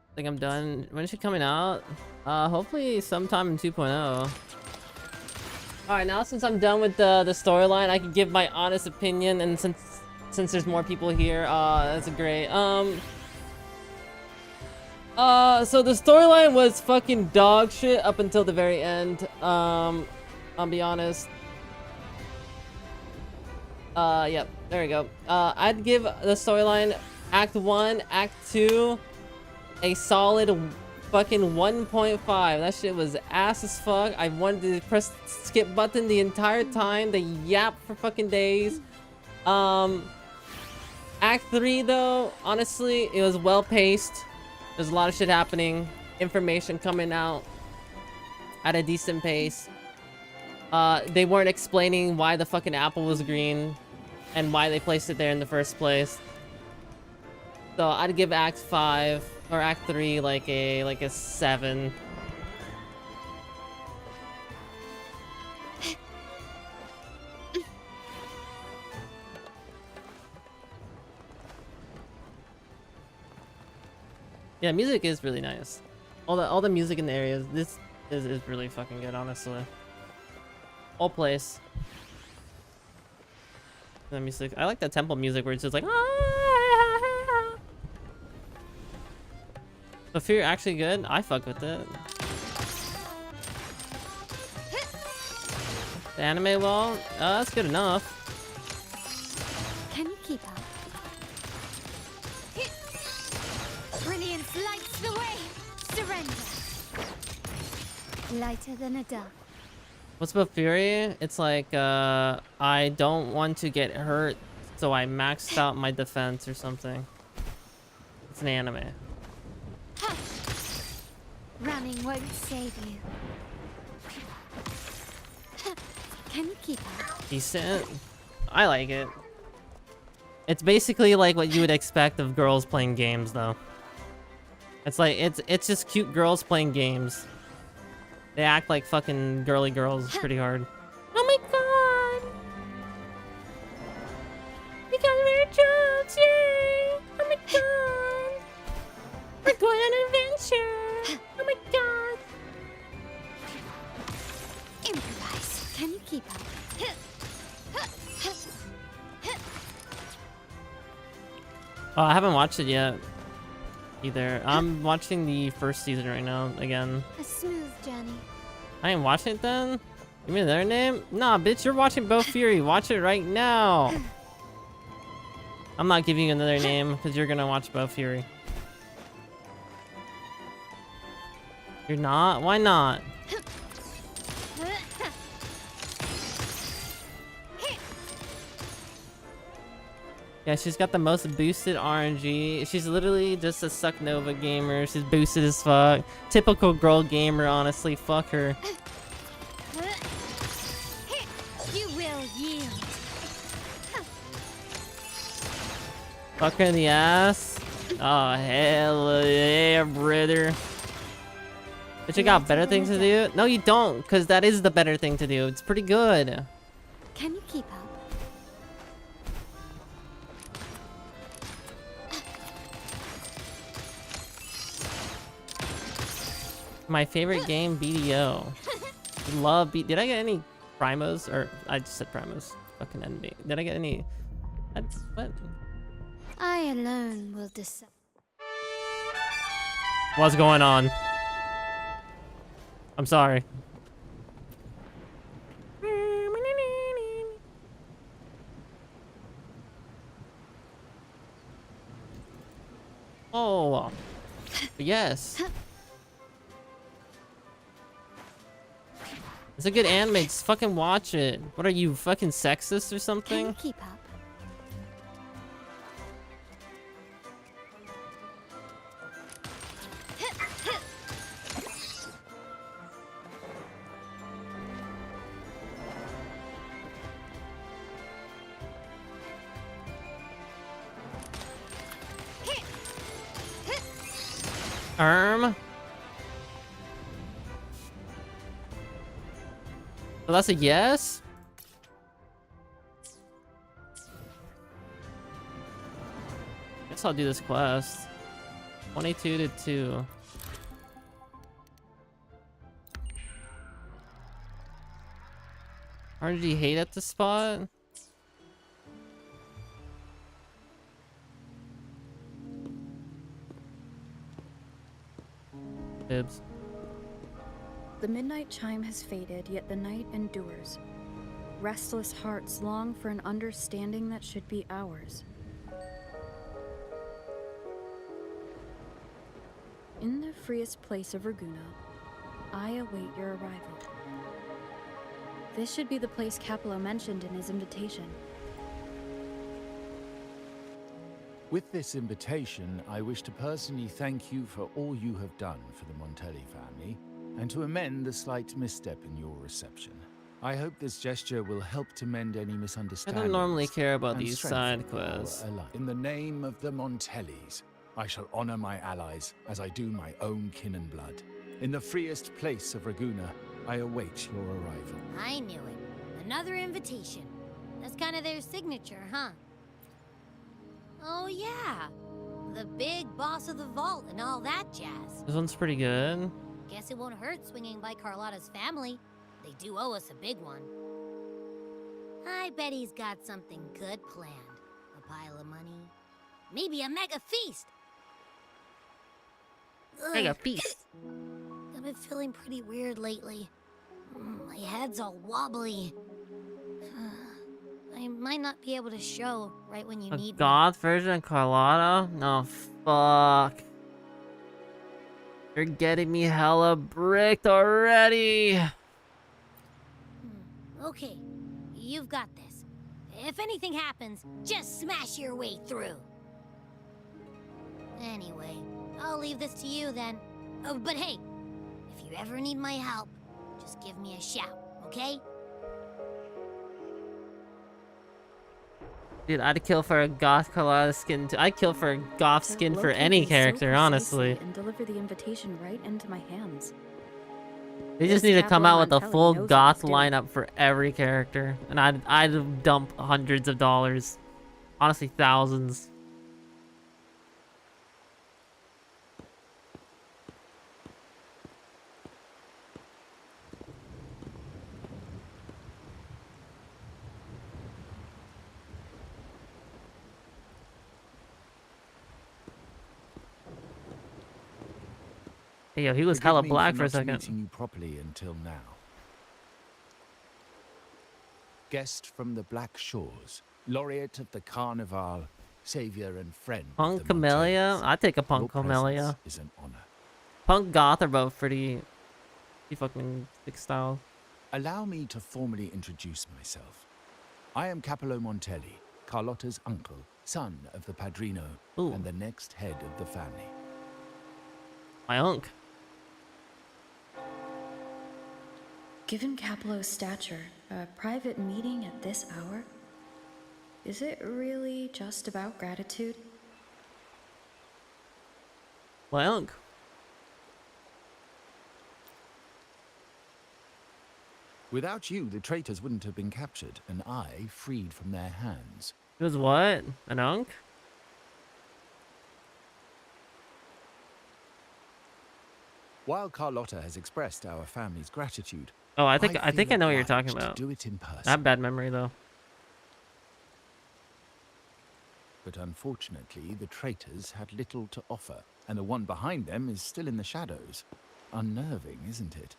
I think I'm done. When is she coming out? Hopefully sometime in 2.0. Alright, now since I'm done with the storyline, I can give my honest opinion, and since there's more people here, that's great. So the storyline was fucking dog shit up until the very end. I'll be honest. Yep, there we go. I'd give the storyline Act 1, Act 2 a solid fucking 1.5. That shit was ass as fuck. I wanted to press the skip button the entire time. They yap for fucking days. Act 3 though, honestly, it was well paced. There's a lot of shit happening. Information coming out at a decent pace. They weren't explaining why the fucking apple was green and why they placed it there in the first place. So I'd give Act 5 or Act 3 like a 7. Yeah, music is really nice. All the music in the areas. This is really fucking good, honestly. All place. The music. I like that temple music where it's just like. But Fear actually good. I fuck with it. The anime wall. That's good enough. Can you keep up? Brilliance lights the way. Surrender. Lighter than a dove. What's about Fury? It's like, I don't want to get hurt, so I maxed out my defense or something. It's an anime. Running won't save you. Can you keep up? Decent. I like it. It's basically like what you would expect of girls playing games, though. It's like, it's just cute girls playing games. They act like fucking girly girls pretty hard. Oh my god! We got rare jobs, yay! Oh my god! We're going on an adventure! Oh my god! Improvise. Can you keep up? Oh, I haven't watched it yet. Either. I'm watching the first season right now, again. A smooth journey. I ain't watching it then? Give me their name? Nah, bitch, you're watching Bo Fury. Watch it right now. I'm not giving you another name because you're gonna watch Bo Fury. You're not? Why not? Yeah, she's got the most boosted RNG. She's literally just a Suck Nova gamer. She's boosted as fuck. Typical girl gamer, honestly. Fuck her. You will yield. Fuck her in the ass. Oh, hell yeah, brother. But you got better things to do? No, you don't, because that is the better thing to do. It's pretty good. Can you keep up? My favorite game, BDO. Love Did I get any primos? Or I just said primos. Fucking enemy. Did I get any? That's what? I alone will decide. What's going on? I'm sorry. Oh, yes. It's a good anime. Just fucking watch it. What are you, fucking sexist or something? Can you keep up? So that's a yes? Guess I'll do this quest. 22 to 2. Or did he hate at the spot? Bibs. The midnight chime has faded, yet the night endures. Restless hearts long for an understanding that should be ours. In the freest place of Raguna, I await your arrival. This should be the place Capello mentioned in his invitation. With this invitation, I wish to personally thank you for all you have done for the Montelli family, and to amend the slight misstep in your reception. I hope this gesture will help to mend any I misunderstandings. don't normally care about and these strengthen side quests. our alliance. In the name of the Montellis, I shall honor my allies as I do my own kin and blood. In the freest place of Raguna, I await your arrival. I knew it. Another invitation. That's kind of their signature, huh? Oh yeah, the big boss of the vault and all that jazz. This one's pretty good. Guess it won't hurt swinging by Carlotta's family. They do owe us a big one. I bet he's got something good planned. A pile of money. Maybe a mega feast. Mega feast. I've been feeling pretty weird lately. My head's all wobbly. I might not be able to show right when you A need me. goth version of Carlotta? No, fuck. You're getting me hella bricked already. Okay, you've got this. If anything happens, just smash your way through. Anyway, I'll leave this to you then. Oh, but hey, if you ever need my help, just give me a shout, okay? Dude, I'd kill for a goth Carlotta skin too. I'd kill for a goth skin for any character, honestly. And deliver the invitation right into my hands. They just need to come out with a full goth lineup for every character, and I'd dump hundreds of dollars, honestly thousands. Hey, yo, he was hella black for a second. Meeting you properly until now. Guest from the Black Shores, laureate of the Carnival, savior and friend. Punk Camellia? I'd take a Punk Camellia. Is an honor. Punk Goth are both pretty fucking sick style. Allow me to formally introduce myself. I am Capello Montelli, Carlotta's uncle, son of the Padrino, and the next head of the family. My uncle. Given Capello's stature, a private meeting at this hour? Is it really just about gratitude? My uncle. Without you, the traitors wouldn't have been captured, and I freed from their hands. It was what? An unk? While Carlotta has expressed our family's gratitude, Oh, I think I feel know what you're obliged talking to about. do it in person. I have bad memory though. But unfortunately, the traitors had little to offer, and the one behind them is still in the shadows. Unnerving, isn't it?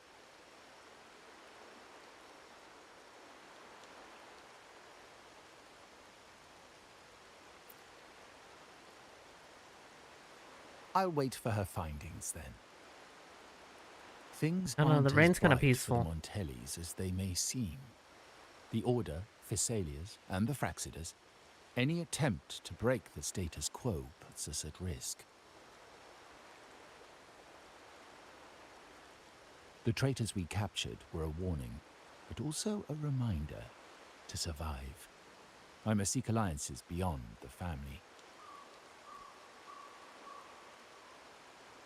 I'll wait for her findings then. Things I don't know, aren't the rain's as kinda bright for peaceful. the Montellis as they may seem. The Order, Thessalias, and the Fraxidas, any attempt to break the status quo puts us at risk. The traitors we captured were a warning, but also a reminder to survive. I must seek alliances beyond the family.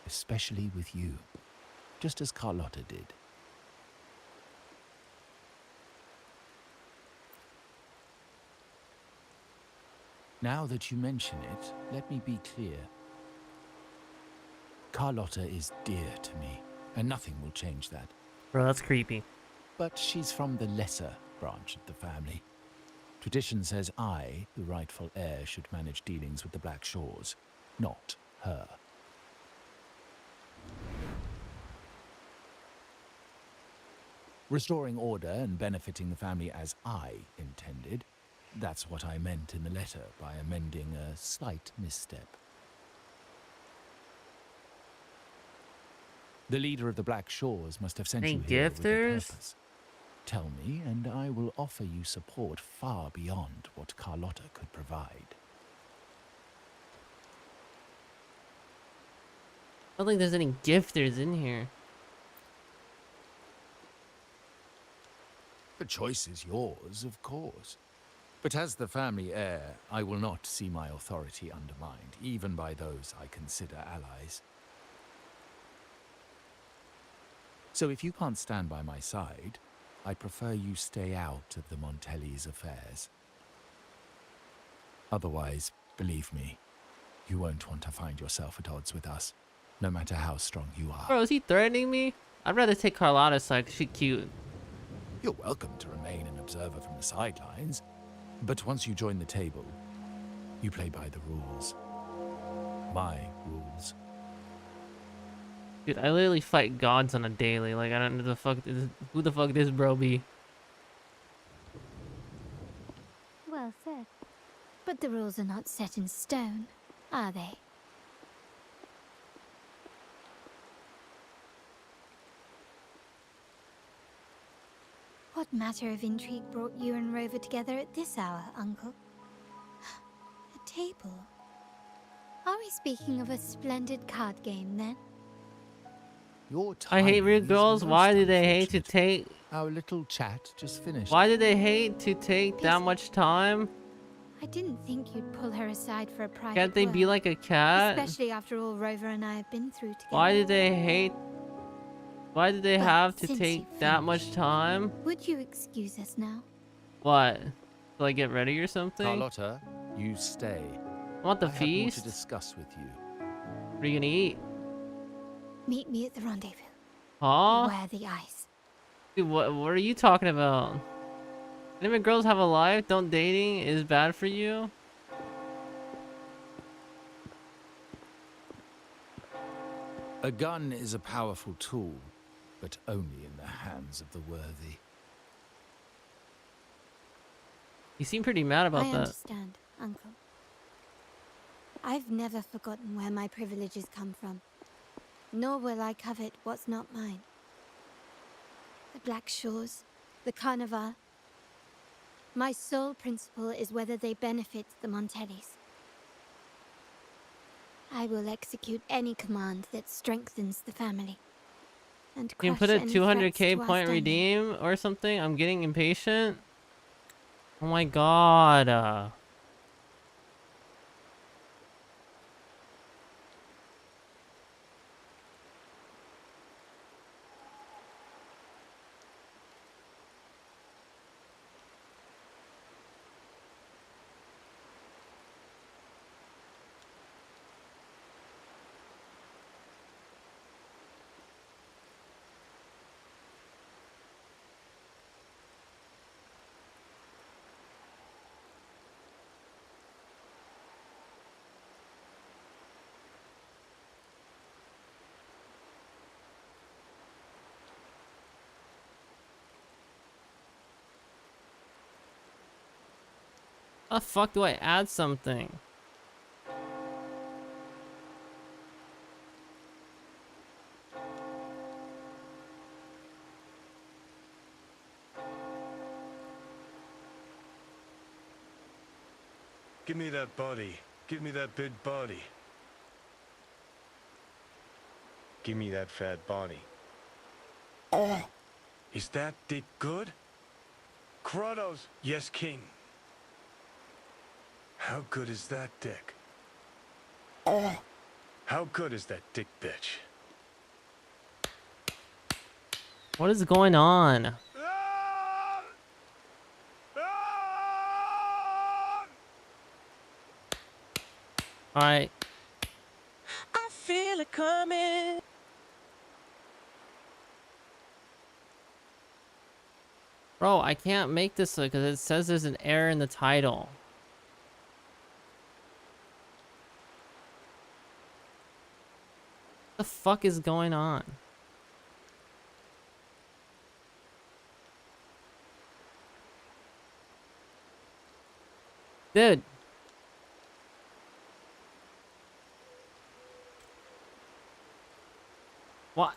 Especially with you, just as Carlotta did. Now that you mention it, let me be clear. Carlotta is dear to me, and nothing will change that. Bro, that's creepy. But she's from the lesser branch of the family. Tradition says I, the rightful heir, should manage dealings with the Black Shores, not her. Restoring order and benefiting the family as I intended, that's what I meant in the letter by amending a slight misstep. The leader of the Black Shores must have sent Any you here with a gifters? purpose. Tell me, and I will offer you support far beyond what Carlotta could provide. I don't think there's any gifters in here. The choice is yours, of course. But as the family heir, I will not see my authority undermined, even by those I consider allies. So if you can't stand by my side, I prefer you stay out of the Montelli's affairs. Otherwise, believe me, you won't want to find yourself at odds with us, no matter how strong you are. Bro, is he threatening me? I'd rather take Carlotta's side 'cause she's cute. You're welcome to remain an observer from the sidelines, but once you join the table, you play by the rules. My rules. Dude, I literally fight gods on a daily. Like, I don't know who the fuck this bro be. Well said. But the rules are not set in stone, are they? What matter of intrigue brought you and Rover together at this hour, Uncle? A table? Are we speaking of a splendid card game, then? Your I hate timing rude is girls. most Why do they hate to unfortunate. take... Our little chat just finished. Why do they hate to take that much time? I didn't think you'd pull her aside for a private Can't they be word, like a cat? especially after all Rover and I have been through together. Why do they hate... Why do they But have to since take you've that much time? Would you excuse us now? What? Till I get ready or something? Carlotta, you stay. I want the I have more feast. to discuss with you. What are you gonna eat? Meet me at the rendezvous. Huh? Beware the ice. Dude, what are you talking about? Even girls have a life? Don't dating is bad for you? A gun is a powerful tool, but only in the hands of the worthy. You seem pretty mad about I that. understand, Uncle. I've never forgotten where my privileges come from, nor will I covet what's not mine. The Black Shores, the Carnival. My sole principle is whether they benefit the Montellis. I will execute any command that strengthens the family. And You can crush put a any 200k threats to our point standing. redeem or something? I'm getting impatient. Oh my god. How the fuck do I add something? Give me that body. Give me that big body. Give me that fat body. Oh! Is that dick good? Kratos, yes, king. How good is that dick? Oh! How good is that dick, bitch? What is going on? Alright. I feel it coming. Bro, I can't make this because it says there's an error in the title. What the fuck is going on? Dude. What?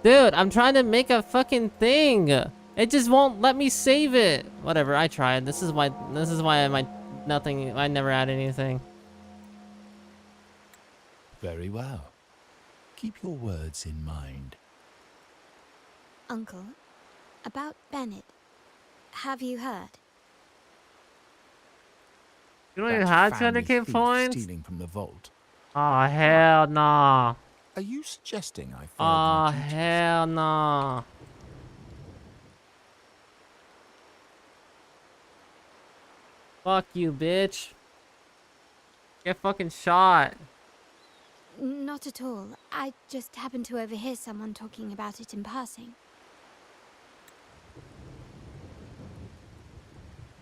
Dude, I'm trying to make a fucking thing. It just won't let me save it. Whatever, I tried. This is why I never add anything. Very well. Keep your words in mind. Uncle, about Bennett. Have you heard? You don't even have Family 200k thief points? stealing from the vault. Oh hell nah. Are you suggesting I failed Oh my duty? hell nah. Fuck you, bitch. Get fucking shot. Not at all. I just happened to overhear someone talking about it in passing.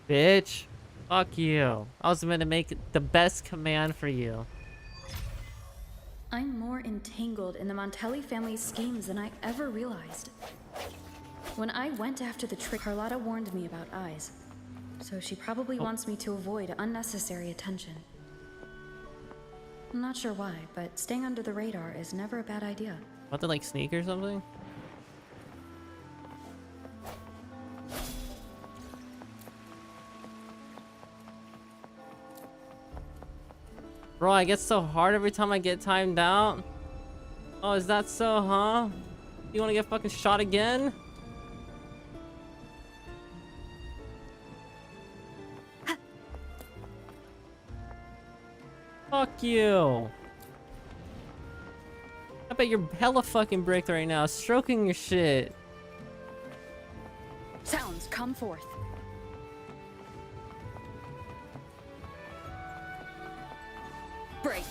Bitch. Fuck you. I was meant to make the best command for you. I'm more entangled in the Montelli family's schemes than I ever realized. When I went after the trick, Carlotta warned me about eyes. So she probably wants me to avoid unnecessary attention. I'm not sure why, but staying under the radar is never a bad idea. About to like sneak or something? Bro, I get so hard every time I get timed out. Oh, is that so, huh? You wanna get fucking shot again? Fuck you. I bet you're hella fucking bricked right now, stroking your shit. Sounds, come forth. Break.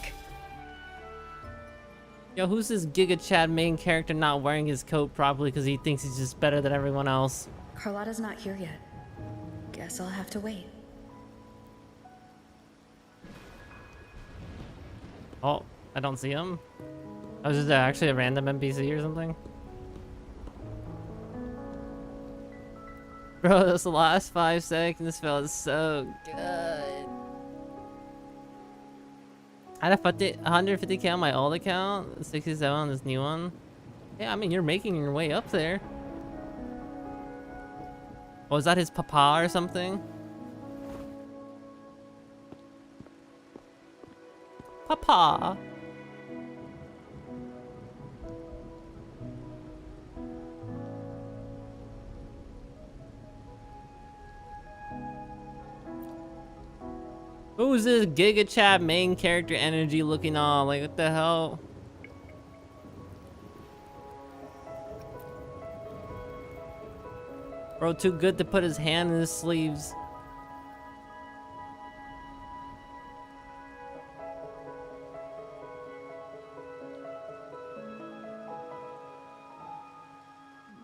Yo, who's this Giga Chad main character not wearing his coat properly because he thinks he's just better than everyone else? Carlotta's not here yet. Guess I'll have to wait. Oh, I don't see him. Oh, is this actually a random NPC or something? Bro, those last 5 seconds felt so good. I had a 150k on my old account, 67 on this new one. Yeah, I mean, you're making your way up there. Oh, is that his papa or something? Papa. Who's this Giga Chat main character energy looking on? Like, what the hell? Bro, too good to put his hand in his sleeves.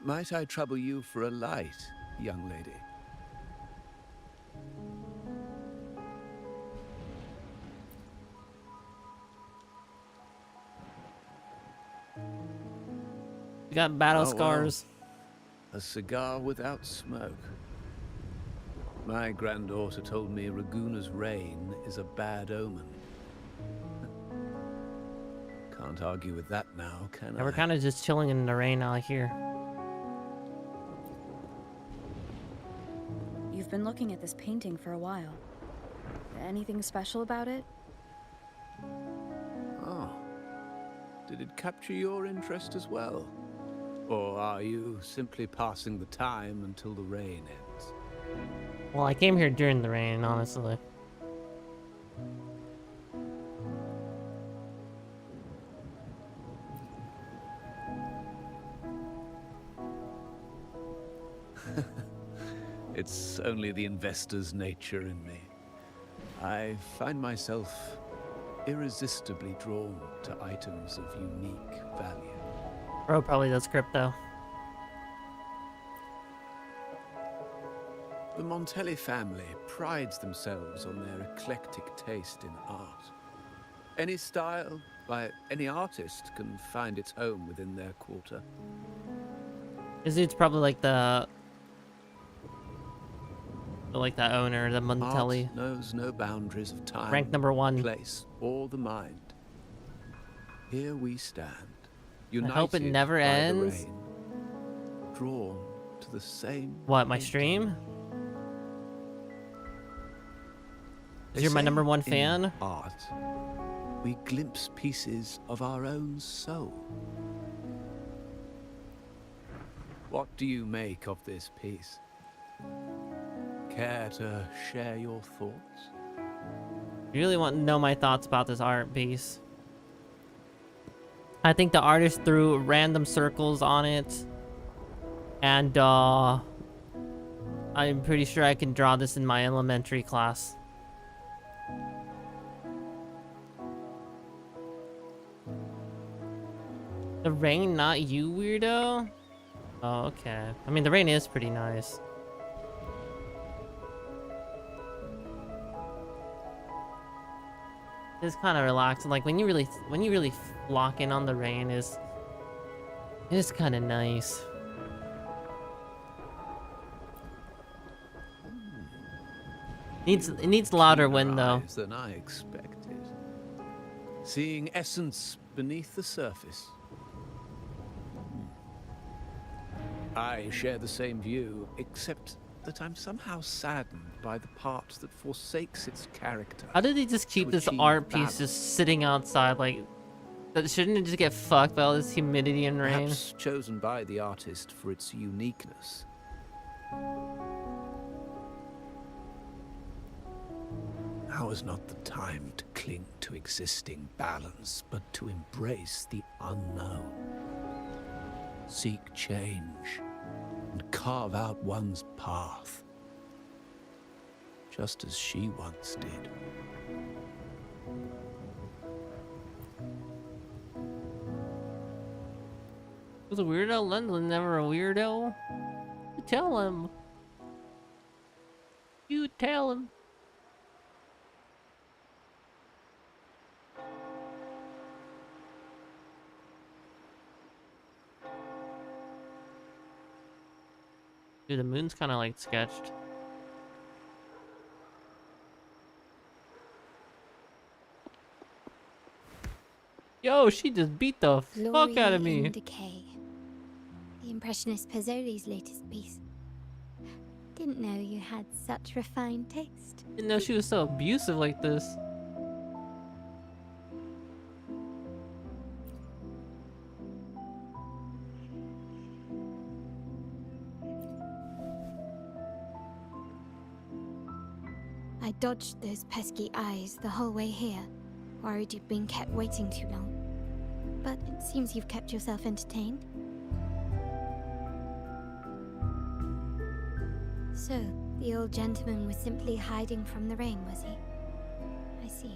Might I trouble you for a light, young lady? We got battle Oh, well. scars. A cigar without smoke. My granddaughter told me Raguna's rain is a bad omen. Can't argue with that now, can Yeah, I? we're kind of just chilling in the rain out here. You've been looking at this painting for a while. Anything special about it? Oh. Did it capture your interest as well? Or are you simply passing the time until the rain ends? Well, I came here during the rain, honestly. It's only the investor's nature in me. I find myself irresistibly drawn to items of unique value. Bro probably does crypto. The Montelli family prides themselves on their eclectic taste in art. Any style by any artist can find its home within their quarter. This dude's probably like the owner, the Montelli. Art knows no boundaries of time, Rank number 1. place, or the mind. Here we stand, I united hope it never by the ends. rain, drawn to the same. What, my stream? They You're my say number 1 in fan? Art, we glimpse pieces of our own soul. What do you make of this piece? Care to share your thoughts? You really want to know my thoughts about this art piece? I think the artist threw random circles on it. And, I'm pretty sure I can draw this in my elementary class. The rain, not you, weirdo? Oh, okay. I mean, the rain is pretty nice. It's kind of relaxing. Like when you really lock in on the rain, it's kind of nice. It needs louder wind though. Than I expected. Seeing essence beneath the surface. I share the same view, except that I'm somehow saddened by the part that forsakes its character. How did he just keep this achieve art piece balance. just sitting outside? Like, shouldn't it just get fucked by all this humidity and rain? Perhaps chosen by the artist for its uniqueness. Now is not the time to cling to existing balance, but to embrace the unknown. Seek change and carve out one's path, just as she once did. Was a weirdo? Lendlin never a weirdo? You tell him. You tell him. Dude, the moon's kind of like sketched. Yo, she just beat the fuck out of Glory me. in Decay. The Impressionist Pazzoli's latest piece. Didn't know you had such refined taste. Didn't know she was so abusive like this. I dodged those pesky eyes the whole way here, worried you'd been kept waiting too long. But it seems you've kept yourself entertained. So, the old gentleman was simply hiding from the rain, was he? I see.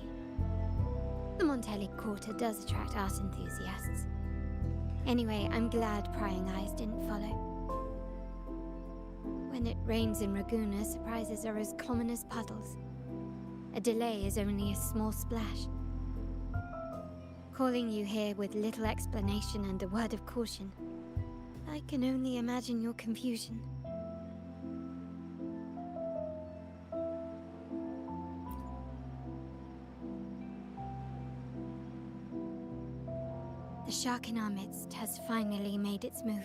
The Montelli Quarter does attract art enthusiasts. Anyway, I'm glad prying eyes didn't follow. When it rains in Raguena, surprises are as common as puddles. A delay is only a small splash. Calling you here with little explanation and a word of caution, I can only imagine your confusion. The shark in our midst has finally made its move.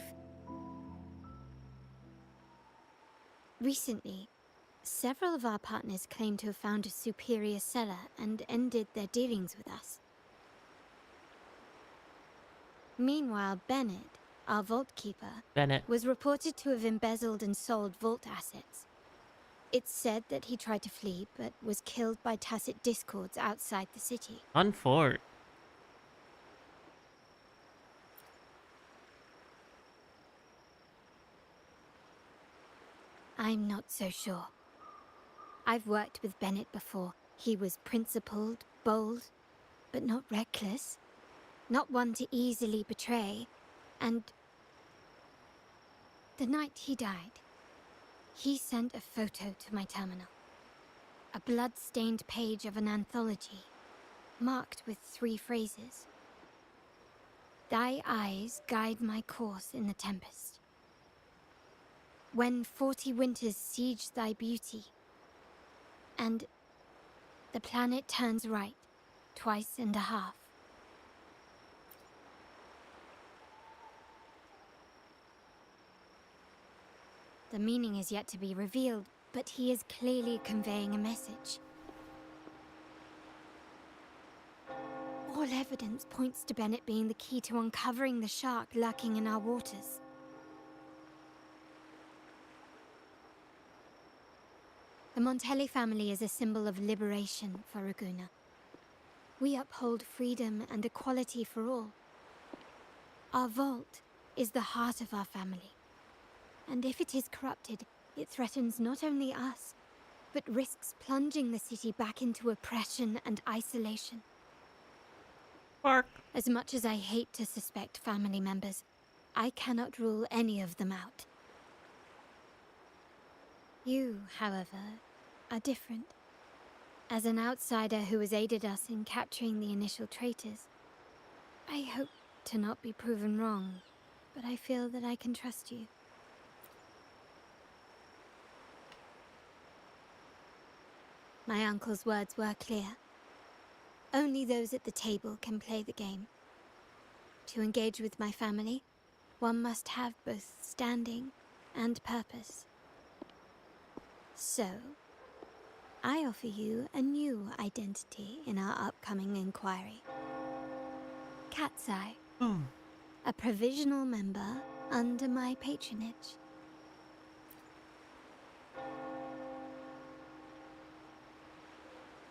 Recently, several of our partners claim to have found a superior cellar and ended their dealings with us. Meanwhile, Bennett, our vault keeper, was reported to have embezzled and sold vault assets. It's said that he tried to flee, but was killed by tacit discords outside the city. On fort. I'm not so sure. I've worked with Bennett before. He was principled, bold, but not reckless. Not one to easily betray. And the night he died, he sent a photo to my terminal. A blood-stained page of an anthology, marked with 3 phrases. Thy eyes guide my course in the tempest. When 40 winters siege thy beauty, and the planet turns right, 2.5 times. The meaning is yet to be revealed, but he is clearly conveying a message. All evidence points to Bennett being the key to uncovering the shark lurking in our waters. The Montelli family is a symbol of liberation for Raguena. We uphold freedom and equality for all. Our vault is the heart of our family. And if it is corrupted, it threatens not only us, but risks plunging the city back into oppression and isolation. As much as I hate to suspect family members, I cannot rule any of them out. You, however, are different. As an outsider who has aided us in capturing the initial traitors, I hope to not be proven wrong, but I feel that I can trust you. My uncle's words were clear. Only those at the table can play the game. To engage with my family, one must have both standing and purpose. So, I offer you a new identity in our upcoming inquiry. Cat's Eye, a provisional member under my patronage.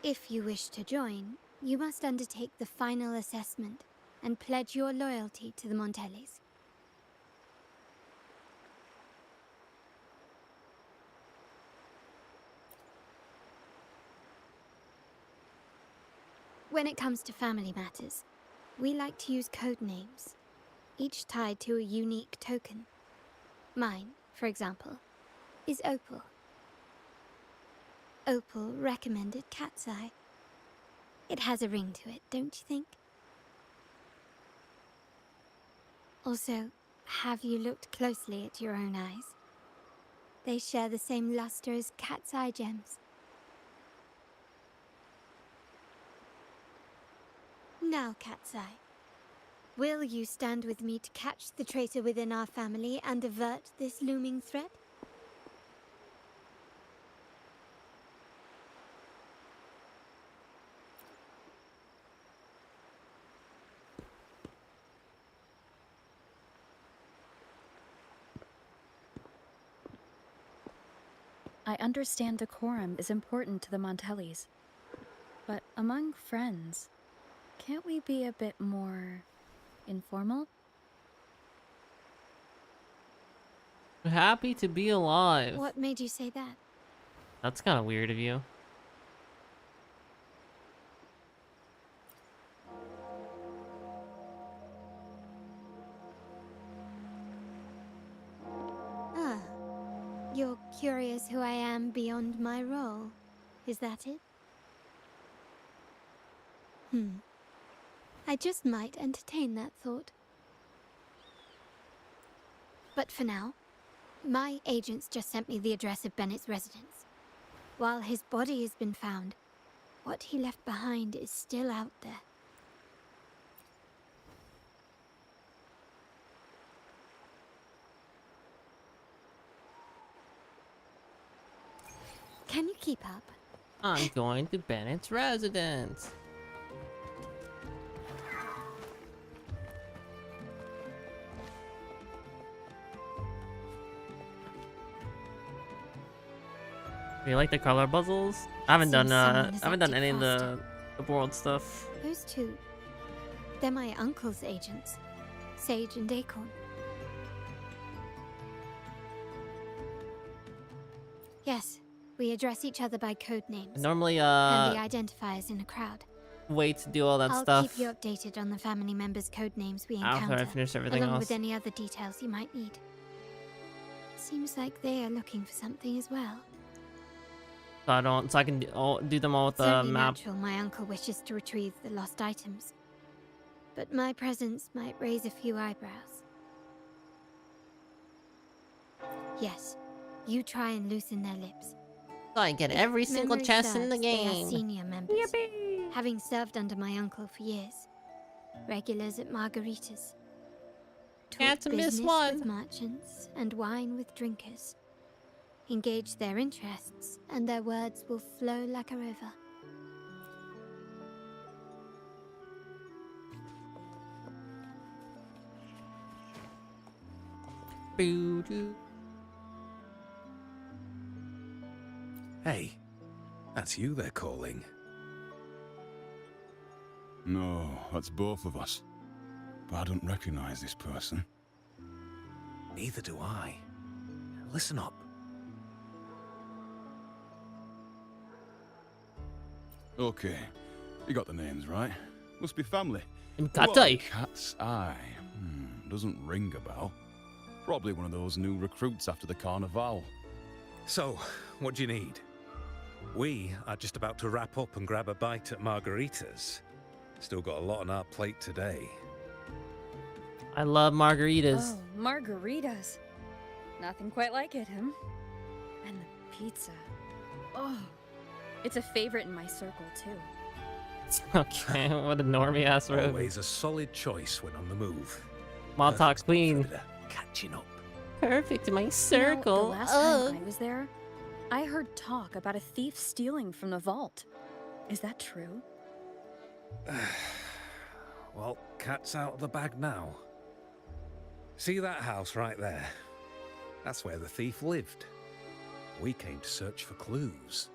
If you wish to join, you must undertake the final assessment and pledge your loyalty to the Montellis. When it comes to family matters, we like to use code names, each tied to a unique token. Mine, for example, is Opal. Opal recommended Cat's Eye. It has a ring to it, don't you think? Also, have you looked closely at your own eyes? They share the same luster as Cat's Eye gems. Now, Cat's Eye, will you stand with me to catch the traitor within our family and avert this looming threat? I understand decorum is important to the Montellis, but among friends, can't we be a bit more informal? Happy to be alive. What made you say that? That's kind of weird of you. You're curious who I am beyond my role. Is that it? I just might entertain that thought. But for now, my agents just sent me the address of Bennett's residence. While his body has been found, what he left behind is still out there. Can you keep up? I'm going to Bennett's residence. Do you like the color puzzles? I haven't done any of the world stuff. Those two, they're my uncle's agents, Sage and Acorn. Yes, we address each other by code names. Normally, and the identifiers in a crowd. wait to do all that I'll stuff. keep you updated on the family members' code names we encounter, after I finish everything along else. with any other details you might need. Seems like they are looking for something as well. So I can do them all with It's the only map. natural my uncle wishes to retrieve the lost items, but my presence might raise a few eyebrows. Yes, you try and loosen their lips. So I get every single Memory chest in the serves, they are game. senior members, having served under my uncle for years. Regulars at margaritas. Can't Talk miss business one. with merchants and wine with drinkers. Engage their interests, and their words will flow like a river. Boo-doo. Hey, that's you they're calling. No, that's both of us. But I don't recognize this person. Neither do I. Listen up. Okay, you got the names right. Must be family. Cat's What, eye. Cat's eye. Doesn't ring a bell. Probably one of those new recruits after the Carnival. So, what do you need? We are just about to wrap up and grab a bite at margaritas. Still got a lot on our plate today. I love margaritas. Oh, margaritas. Nothing quite like it, huh? And the pizza. Oh, it's a favorite in my circle, too. Okay, what a normie ass road. Always a solid choice when on the move. Maltox queen. Catching up. Perfect in my You know, circle. the last time I was there, I heard talk about a thief stealing from the vault. Is that true? Well, cat's out of the bag now. See that house right there? That's where the thief lived. We came to search for clues.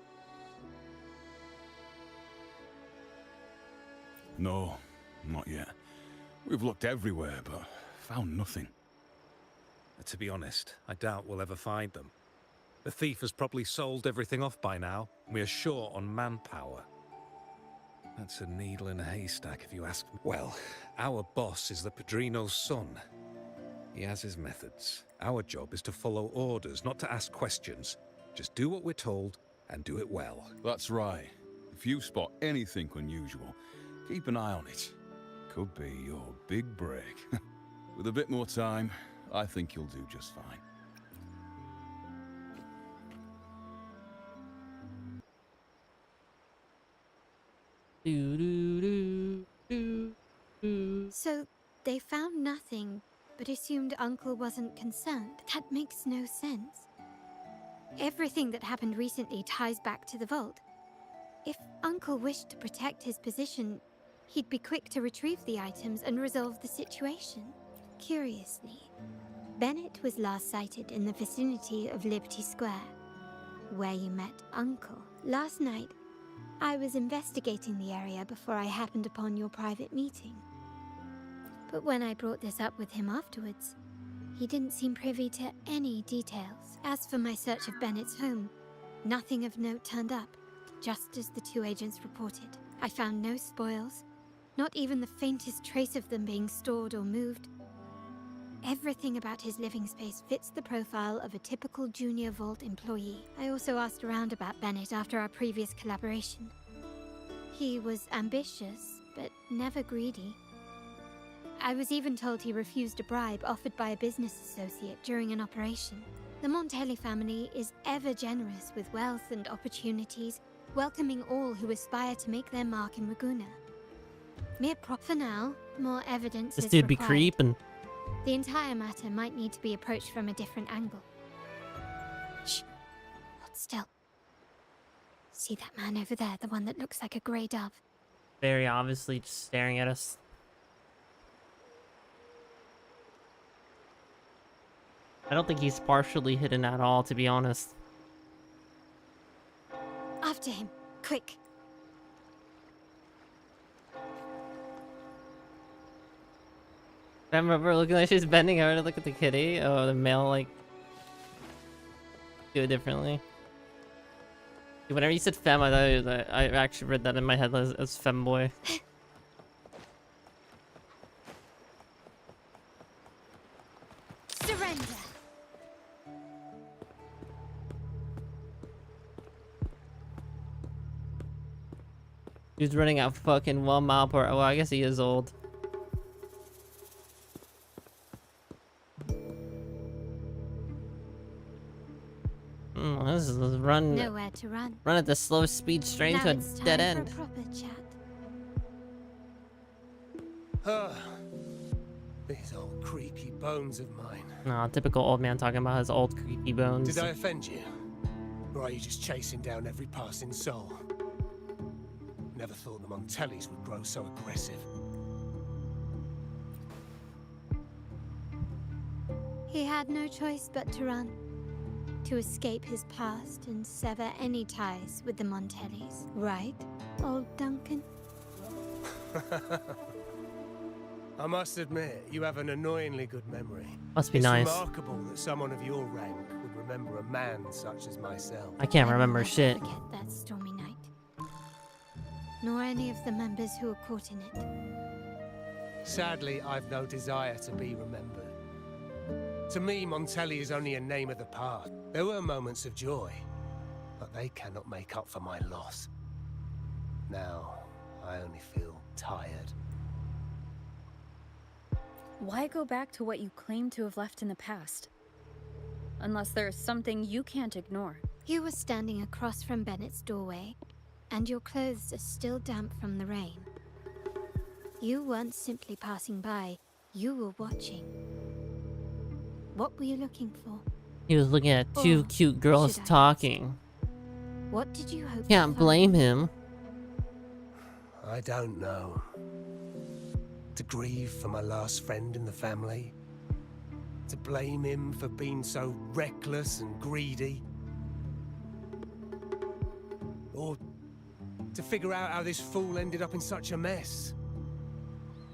No, not yet. We've looked everywhere, but found nothing. To be honest, I doubt we'll ever find them. The thief has probably sold everything off by now, and we are short on manpower. That's a needle in a haystack, if you ask me. Well, our boss is the Padrino's son. He has his methods. Our job is to follow orders, not to ask questions. Just do what we're told, and do it well. That's right. If you spot anything unusual, keep an eye on it. Could be your big break. With a bit more time, I think you'll do just fine. So, they found nothing, but assumed Uncle wasn't concerned. That makes no sense. Everything that happened recently ties back to the vault. If Uncle wished to protect his position, he'd be quick to retrieve the items and resolve the situation. Curiously, Bennett was last sighted in the vicinity of Liberty Square, where you met Uncle. Last night, I was investigating the area before I happened upon your private meeting. But when I brought this up with him afterwards, he didn't seem privy to any details. As for my search of Bennett's home, nothing of note turned up, just as the two agents reported. I found no spoils, not even the faintest trace of them being stored or moved. Everything about his living space fits the profile of a typical Junior Vault employee. I also asked around about Bennett after our previous collaboration. He was ambitious, but never greedy. I was even told he refused a bribe offered by a business associate during an operation. The Montelli family is ever generous with wealth and opportunities, welcoming all who aspire to make their mark in Ragusa. Mere prop for now, more evidence This is dude be required. creeping. The entire matter might need to be approached from a different angle. Shh. Hold still. See that man over there, the one that looks like a grey dove? Very obviously just staring at us. I don't think he's partially hidden at all, to be honest. After him, quick. I remember looking like she's bending over to look at the kitty. Oh, the male, like, do it differently. Whenever you said femme, I thought it was, I actually read that in my head as femboy. Surrender. He's running at fucking 1 mile per hour. Well, I guess he is old. This is run. Nowhere to run. Run at the slow speed straight Now into it's a dead time end. for a proper chat. These old creaky bones of mine. No, typical old man talking about his old creaky bones. Did I offend you? Or are you just chasing down every passing soul? Never thought the Montellis would grow so aggressive. He had no choice but to run. To escape his past and sever any ties with the Montellis. Right, old Duncan? I must admit, you have an annoyingly good memory. Must be it's nice. Remarkable that someone of your rank would remember a man such as myself. I can't remember I'll shit. Forget that stormy night. Nor any of the members who were caught in it. Sadly, I've no desire to be remembered. To me, Montelli is only a name of the past. There were moments of joy, but they cannot make up for my loss. Now, I only feel tired. Why go back to what you claim to have left in the past? Unless there is something you can't ignore. You were standing across from Bennett's doorway, and your clothes are still damp from the rain. You weren't simply passing by, you were watching. What were you looking for? He was looking at two cute girls should I talking. What did you hope Can't to blame him. I don't know. To grieve for my last friend in the family? To blame him for being so reckless and greedy? Or to figure out how this fool ended up in such a mess?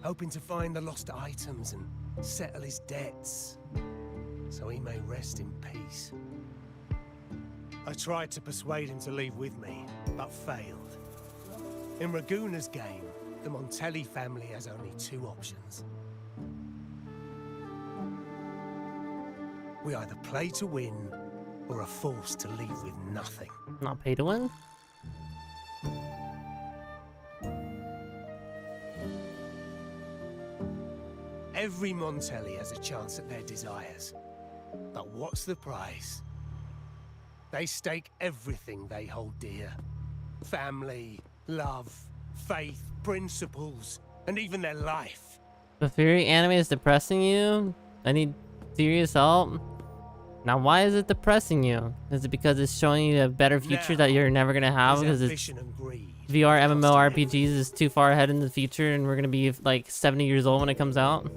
Hoping to find the lost items and settle his debts, so he may rest in peace. I tried to persuade him to leave with me, but failed. In Ragusa's game, the Montelli family has only two options. We either play to win, or are forced to leave with nothing. Not pay to win? Every Montelli has a chance at their desires. But what's the price? They stake everything they hold dear. Family, love, faith, principles, and even their life. The Fury anime is depressing you? I need serious help? Now why is it depressing you? Is it because it's showing you a better future that you're never gonna have because it's VR MMORPGs is too far ahead in the future and we're gonna be like 70 years old when it comes out?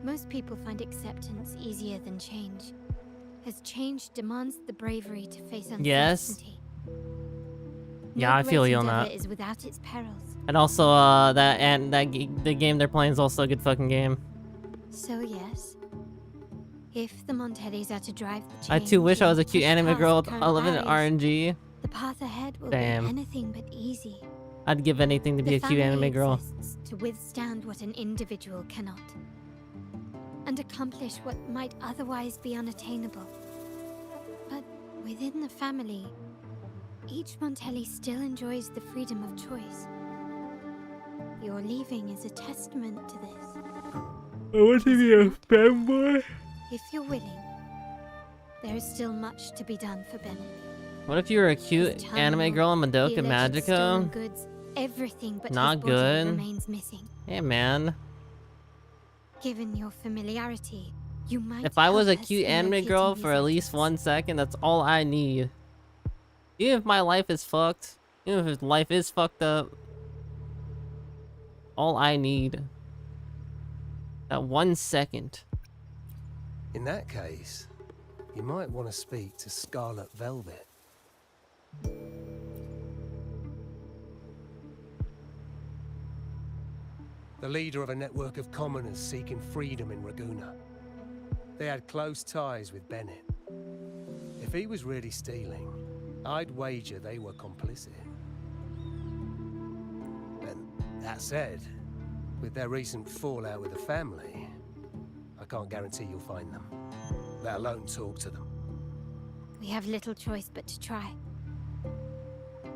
Most people find acceptance easier than change, as change demands the bravery to face uncertainty. Yes. Yeah, No I feel great you on endeavor that. is without its perils. And also, the game they're playing is also a good fucking game. So yes, if the Montellis are to drive the change, I too wish I was a cute push anime past girl the with current 11 barriers, RNG. the path ahead will Damn. be anything but easy. I'd give anything to be a cute anime girl. Exists to withstand what an individual cannot, and accomplish what might otherwise be unattainable. But within the family, each Montelli still enjoys the freedom of choice. Your leaving is a testament to this. I want to be a fanboy. If you're willing, there is still much to be done for Bennett. What if you were a cute anime girl in Madoka The alleged stolen Magica? goods, everything but Not his body good. remains missing. Hey man. Given your familiarity, you might If I was a help us cute in anime locating girl these for at least 1 second, that's all I need. Even if my life is fucked, even if his life is fucked up, all I need. That 1 second. In that case, you might want to speak to Scarlet Velvet. The leader of a network of commoners seeking freedom in Raguna. They had close ties with Bennett. If he was really stealing, I'd wager they were complicit. And that said, with their recent fallout with the family, I can't guarantee you'll find them, let alone talk to them. We have little choice but to try.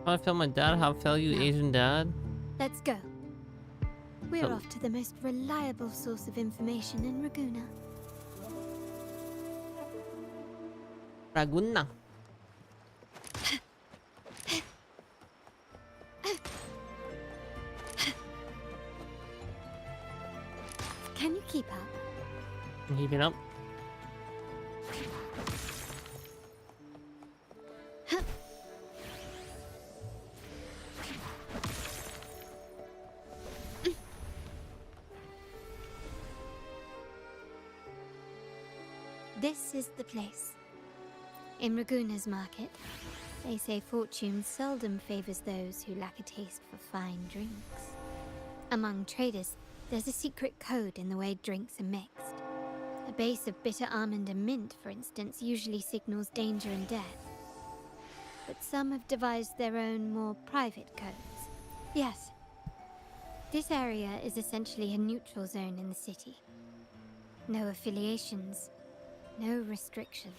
How I fail my dad, how I fail you, Asian dad. Let's go. We're Oh. off to the most reliable source of information in Raguna. Raguna. Can you keep up? I'm keeping up. This is the place. In Raguna's market, they say fortune seldom favors those who lack a taste for fine drinks. Among traders, there's a secret code in the way drinks are mixed. A base of bitter almond and mint, for instance, usually signals danger and death. But some have devised their own, more private codes. Yes. This area is essentially a neutral zone in the city. No affiliations, no restrictions.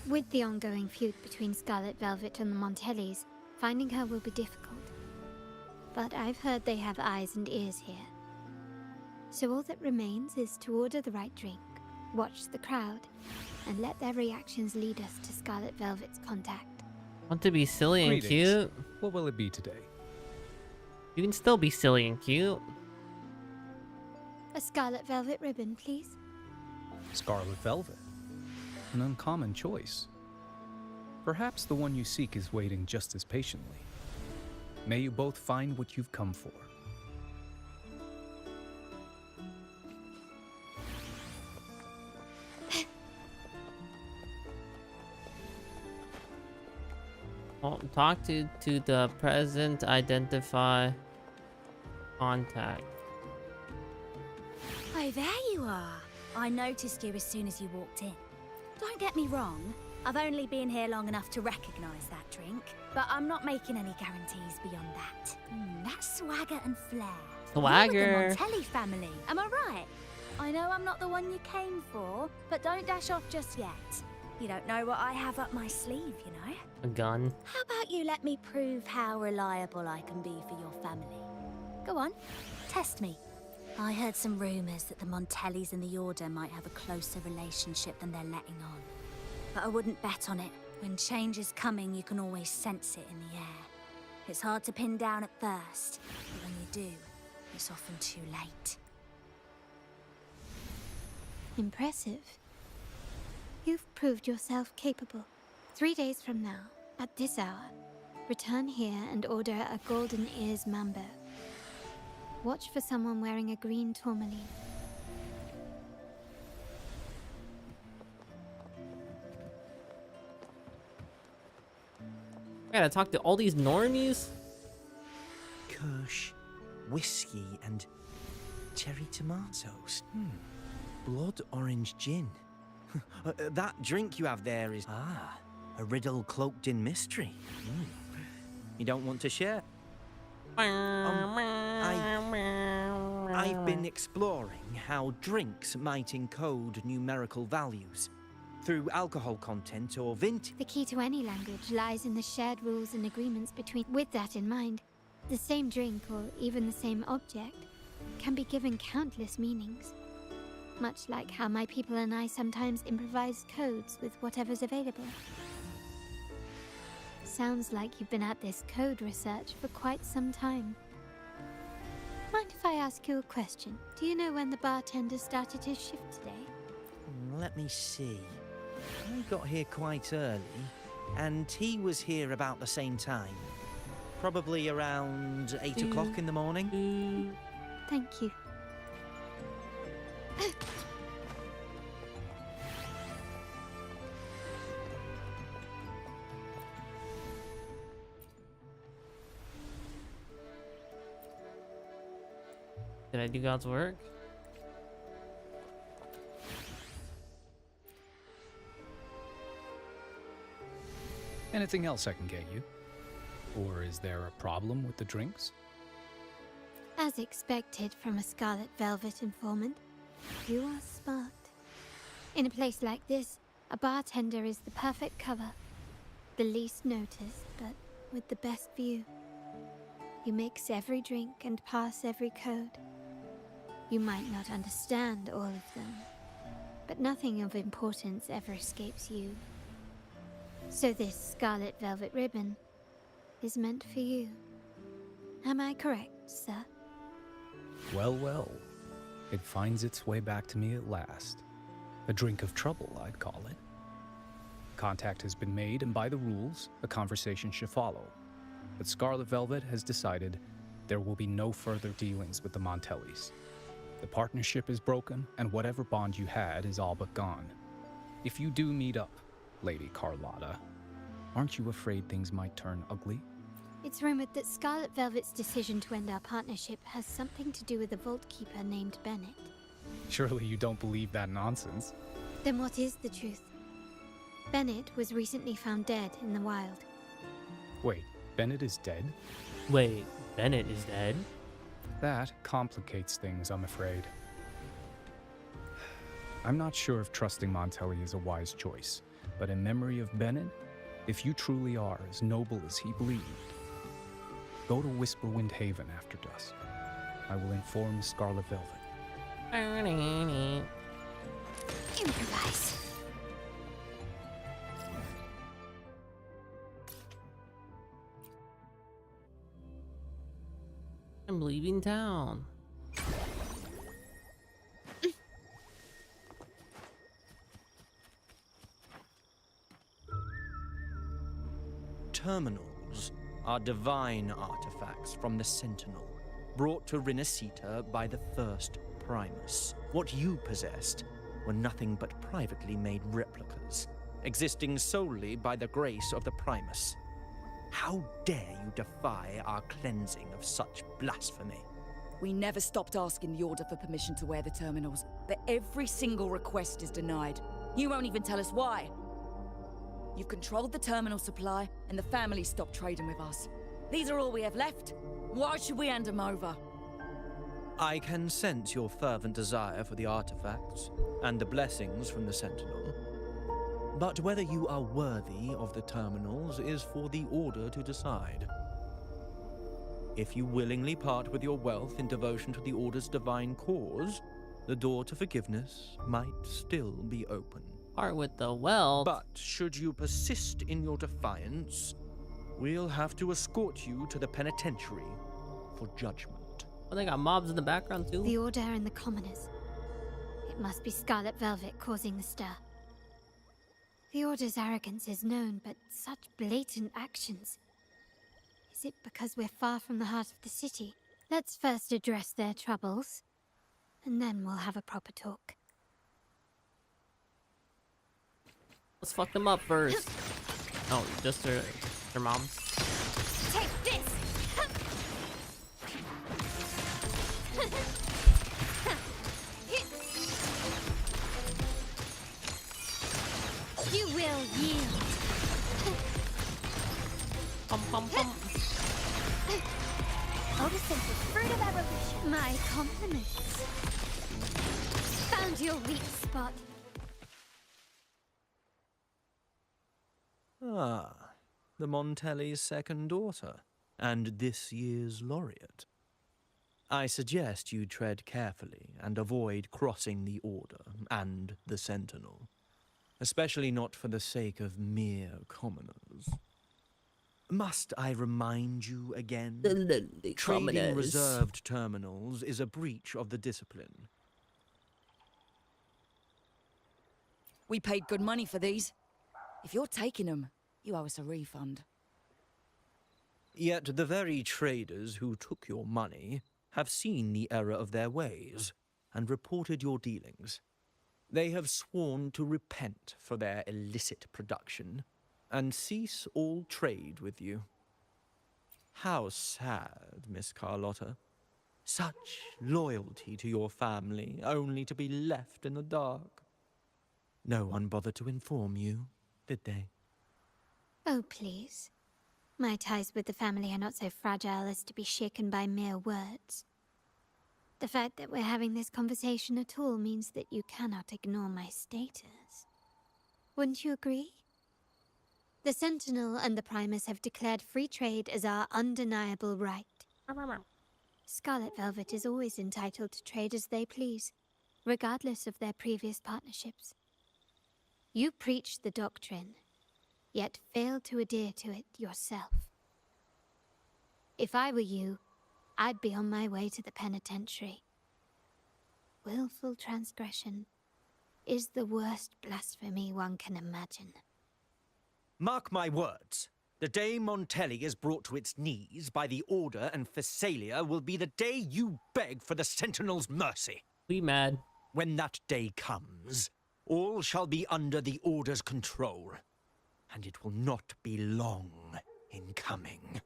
With the ongoing feud between Scarlet Velvet and the Montellis, finding her will be difficult. But I've heard they have eyes and ears here. So all that remains is to order the right drink, watch the crowd, and let their reactions lead us to Scarlet Velvet's contact. Want to be silly and Greetings. cute? What will it be today? You can still be silly and cute. A Scarlet Velvet ribbon, please. Scarlet Velvet. An uncommon choice. Perhaps the one you seek is waiting just as patiently. May you both find what you've come for. Well, talk to the present, identify contact. Oh, there you are. I noticed you as soon as you walked in. Don't get me wrong, I've only been here long enough to recognize that drink, but I'm not making any guarantees beyond that. That's swagger and flair. Swagger. You're with the Montelli family, am I right? I know I'm not the one you came for, but don't dash off just yet. You don't know what I have up my sleeve, you know? A gun. How about you let me prove how reliable I can be for your family? Go on, test me. I heard some rumors that the Montellis and the Order might have a closer relationship than they're letting on. But I wouldn't bet on it. When change is coming, you can always sense it in the air. It's hard to pin down at first, but when you do, it's often too late. Impressive. You've proved yourself capable. 3 days from now, at this hour, return here and order a golden ears mambo. Watch for someone wearing a green tourmaline. I gotta talk to all these normies? Kirsch, whiskey, and cherry tomatoes. Blood orange gin. That drink you have there is... a riddle cloaked in mystery. You don't want to share? I've been exploring how drinks might encode numerical values through alcohol content or vintage. The key to any language lies in the shared rules and agreements between. With that in mind, the same drink or even the same object can be given countless meanings. Much like how my people and I sometimes improvise codes with whatever's available. Sounds like you've been at this code research for quite some time. Mind if I ask you a question? Do you know when the bartender started his shift today? Let me see. I got here quite early, and he was here about the same time. Probably around 8 o'clock in the morning. Thank you. Did I do God's work? Anything else I can get you? Or is there a problem with the drinks? As expected from a Scarlet Velvet informant, you are smart. In a place like this, a bartender is the perfect cover. The least noticed, but with the best view. You mix every drink and pass every code. You might not understand all of them, but nothing of importance ever escapes you. So this Scarlet Velvet ribbon is meant for you. Am I correct, sir? Well, well. It finds its way back to me at last. A drink of trouble, I'd call it. Contact has been made, and by the rules, a conversation should follow. But Scarlet Velvet has decided there will be no further dealings with the Montellis. The partnership is broken, and whatever bond you had is all but gone. If you do meet up, Lady Carlotta, aren't you afraid things might turn ugly? It's rumored that Scarlet Velvet's decision to end our partnership has something to do with a vault keeper named Bennett. Surely you don't believe that nonsense. Then what is the truth? Bennett was recently found dead in the wild. Wait, Bennett is dead? Wait, Bennett is dead? That complicates things, I'm afraid. I'm not sure if trusting Montelli is a wise choice, but in memory of Bennett, if you truly are as noble as he believed, go to Whisperwind Haven after dusk. I will inform Scarlet Velvet. Improvise. I'm leaving town. Terminals are divine artifacts from the Sentinel, brought to Rinasita by the first Primus. What you possessed were nothing but privately made replicas, existing solely by the grace of the Primus. How dare you defy our cleansing of such blasphemy? We never stopped asking the Order for permission to wear the terminals, but every single request is denied. You won't even tell us why. You've controlled the terminal supply, and the family stopped trading with us. These are all we have left. Why should we hand them over? I can sense your fervent desire for the artifacts and the blessings from the Sentinel. But whether you are worthy of the terminals is for the Order to decide. If you willingly part with your wealth in devotion to the Order's divine cause, the door to forgiveness might still be open. Part with the wealth. But should you persist in your defiance, we'll have to escort you to the penitentiary for judgment. Oh, they got mobs in the background too? The Order and the commoners. It must be Scarlet Velvet causing the stir. The Order's arrogance is known, but such blatant actions. Is it because we're far from the heart of the city? Let's first address their troubles, and then we'll have a proper talk. Let's fuck them up first. Oh, just their moms. Take this! You will yield. Pum, pum, pum. Odyssey for fruit of evolution. My compliments. Found your weak spot. Ah, the Montelli's second daughter, and this year's laureate. I suggest you tread carefully and avoid crossing the Order and the Sentinel, especially not for the sake of mere commoners. Must I remind you again? The Trading commoners. reserved terminals is a breach of the discipline. We paid good money for these. If you're taking them, you owe us a refund. Yet the very traders who took your money have seen the error of their ways and reported your dealings. They have sworn to repent for their illicit production and cease all trade with you. How sad, Miss Carlotta. Such loyalty to your family, only to be left in the dark. No one bothered to inform you, did they? Oh, please. My ties with the family are not so fragile as to be shaken by mere words. The fact that we're having this conversation at all means that you cannot ignore my status. Wouldn't you agree? The Sentinel and the Primus have declared free trade as our undeniable right. Scarlet Velvet is always entitled to trade as they please, regardless of their previous partnerships. You preach the doctrine, yet fail to adhere to it yourself. If I were you, I'd be on my way to the penitentiary. Willful transgression is the worst blasphemy one can imagine. Mark my words. The day Montelli is brought to its knees by the Order and Phasalia will be the day you beg for the Sentinel's mercy. Be mad. When that day comes, all shall be under the Order's control, and it will not be long in coming.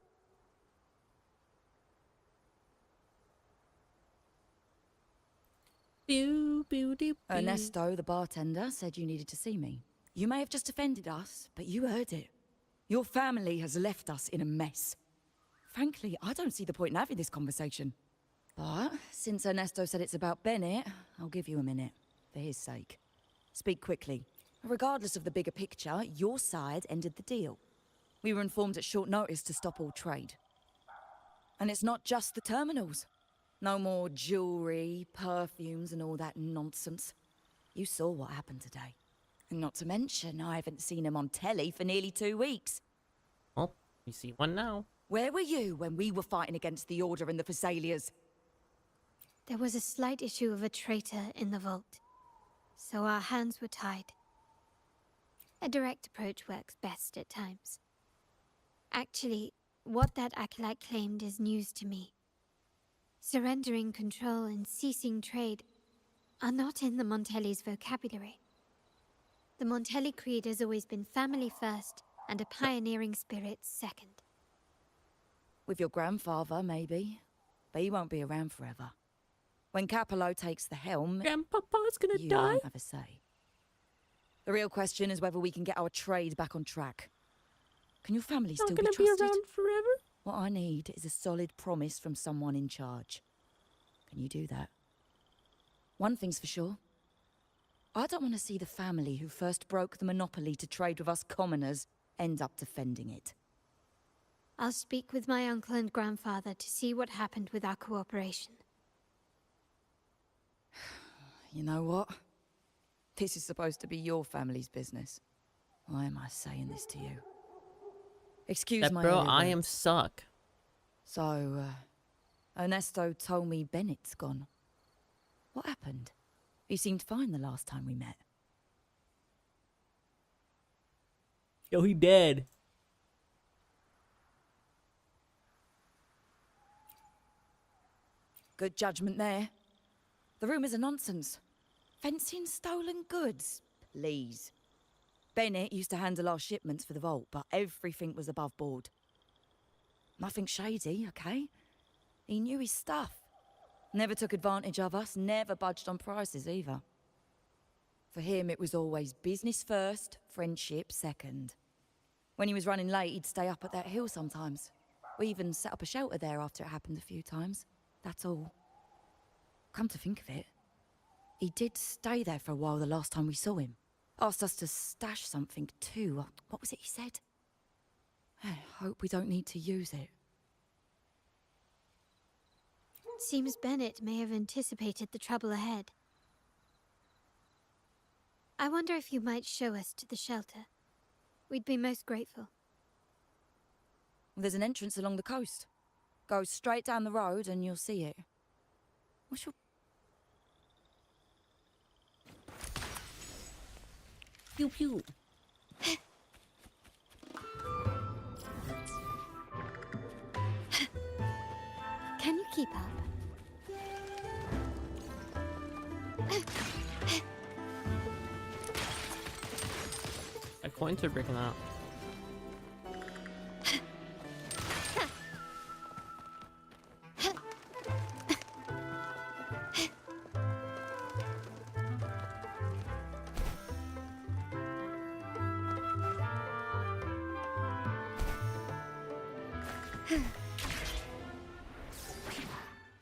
Ernesto, the bartender, said you needed to see me. You may have just offended us, but you heard it. Your family has left us in a mess. Frankly, I don't see the point in having this conversation. But since Ernesto said it's about Bennett, I'll give you a minute, for his sake. Speak quickly. Regardless of the bigger picture, your side ended the deal. We were informed at short notice to stop all trade. And it's not just the terminals. No more jewelry, perfumes, and all that nonsense. You saw what happened today. And not to mention, I haven't seen a Montelli for nearly 2 weeks. Well, you see one now. Where were you when we were fighting against the Order and the Phasalias? There was a slight issue of a traitor in the vault, so our hands were tied. A direct approach works best at times. Actually, what that acolyte claimed is news to me. Surrendering control and ceasing trade are not in the Montelli's vocabulary. The Montelli creed has always been family first and a pioneering spirit second. With your grandfather, maybe. But he won't be around forever. When Capello takes the helm, Grandpapa's gonna you die. won't have a say. The real question is whether we can get our trade back on track. Can your family Not still gonna be trusted? be around forever. What I need is a solid promise from someone in charge. Can you do that? One thing's for sure. I don't want to see the family who first broke the monopoly to trade with us commoners end up defending it. I'll speak with my uncle and grandfather to see what happened with our cooperation. You know what? This is supposed to be your family's business. Why am I saying this to you? Excuse That my bro, early I am words. suck. So, Ernesto told me Bennett's gone. What happened? He seemed fine the last time we met. Yo, he dead. Good judgment there. The rumours are nonsense. Fencing stolen goods, please. Bennett used to handle our shipments for the vault, but everything was above board. Nothing shady, okay? He knew his stuff. Never took advantage of us, never budged on prices either. For him, it was always business first, friendship second. When he was running late, he'd stay up at that hill sometimes. We even set up a shelter there after it happened a few times. That's all. Come to think of it, he did stay there for a while the last time we saw him. Asked us to stash something too. What was it he said? I hope we don't need to use it. Seems Bennett may have anticipated the trouble ahead. I wonder if you might show us to the shelter. We'd be most grateful. There's an entrance along the coast. Go straight down the road and you'll see it. What's your... Pew pew. Can you keep up? My coins are breaking out.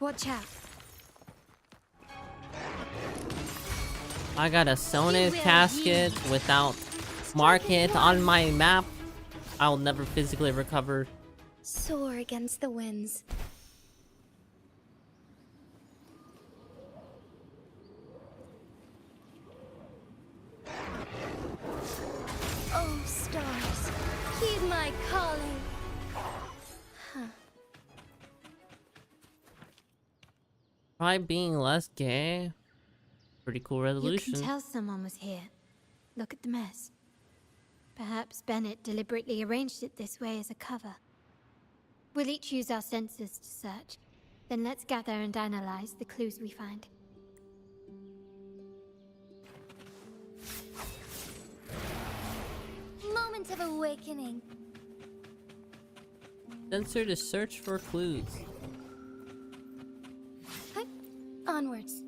Watch out. I got a Sonic casket without mark it on my map. I'll never physically recover. Soar against the winds. Oh, stars, heed my calling. Huh. Try being less gay. Pretty cool resolution. You can tell someone was here. Look at the mess. Perhaps Bennett deliberately arranged it this way as a cover. We'll each use our senses to search. Then let's gather and analyze the clues we find. Moment of awakening. Sensor to search for clues. Onwards.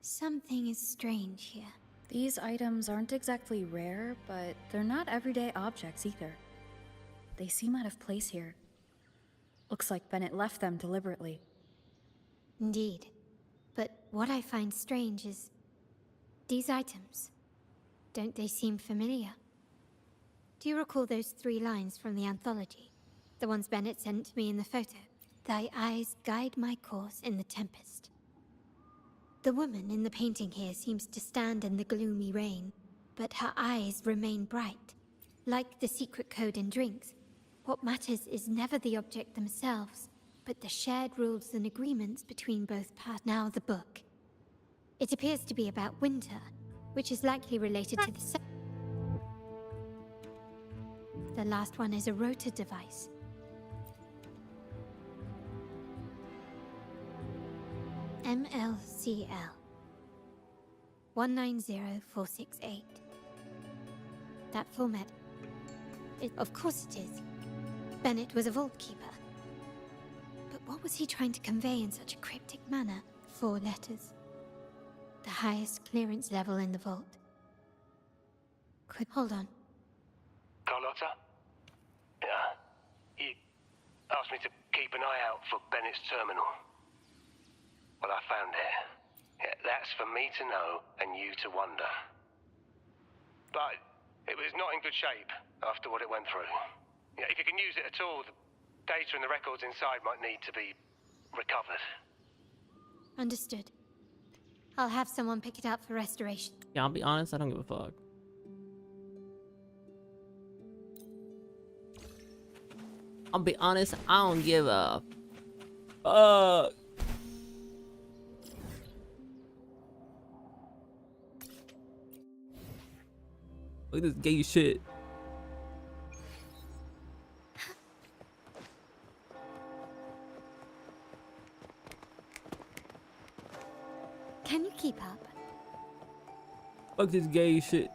Something is strange here. These items aren't exactly rare, but they're not everyday objects either. They seem out of place here. Looks like Bennett left them deliberately. Indeed. But what I find strange is... these items. Don't they seem familiar? Do you recall those 3 lines from the anthology? The ones Bennett sent to me in the photo? Thy eyes guide my course in the tempest. The woman in the painting here seems to stand in the gloomy rain, but her eyes remain bright. Like the secret code in drinks, what matters is never the object themselves, but the shared rules and agreements between both parties. Now the book. It appears to be about winter, which is likely related to the... The last one is a rotor device. MLCL 190468. That format. Of course it is. Bennett was a vault keeper. But what was he trying to convey in such a cryptic manner? 4 letters. The highest clearance level in the vault. Hold on. Carlotta? Yeah. He asked me to keep an eye out for Bennett's terminal. Well, I found it. Yeah, that's for me to know and you to wonder. But it was not in good shape after what it went through. Yeah, if you can use it at all, the data and the records inside might need to be recovered. Understood. I'll have someone pick it up for restoration. Yeah, I'll be honest, I don't give a fuck. I'll be honest, I don't give a fuck. Look at this gay shit. Can you keep up? Fuck this gay shit.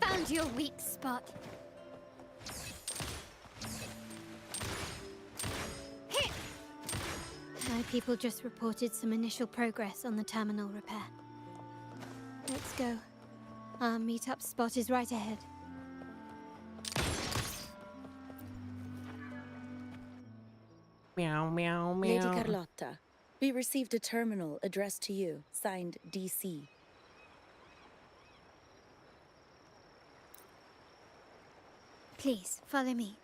Found your weak spot. My people just reported some initial progress on the terminal repair. Let's go. Our meetup spot is right ahead. Meow, meow, meow. Lady Carlotta, we received a terminal addressed to you, signed DC. Please, follow me.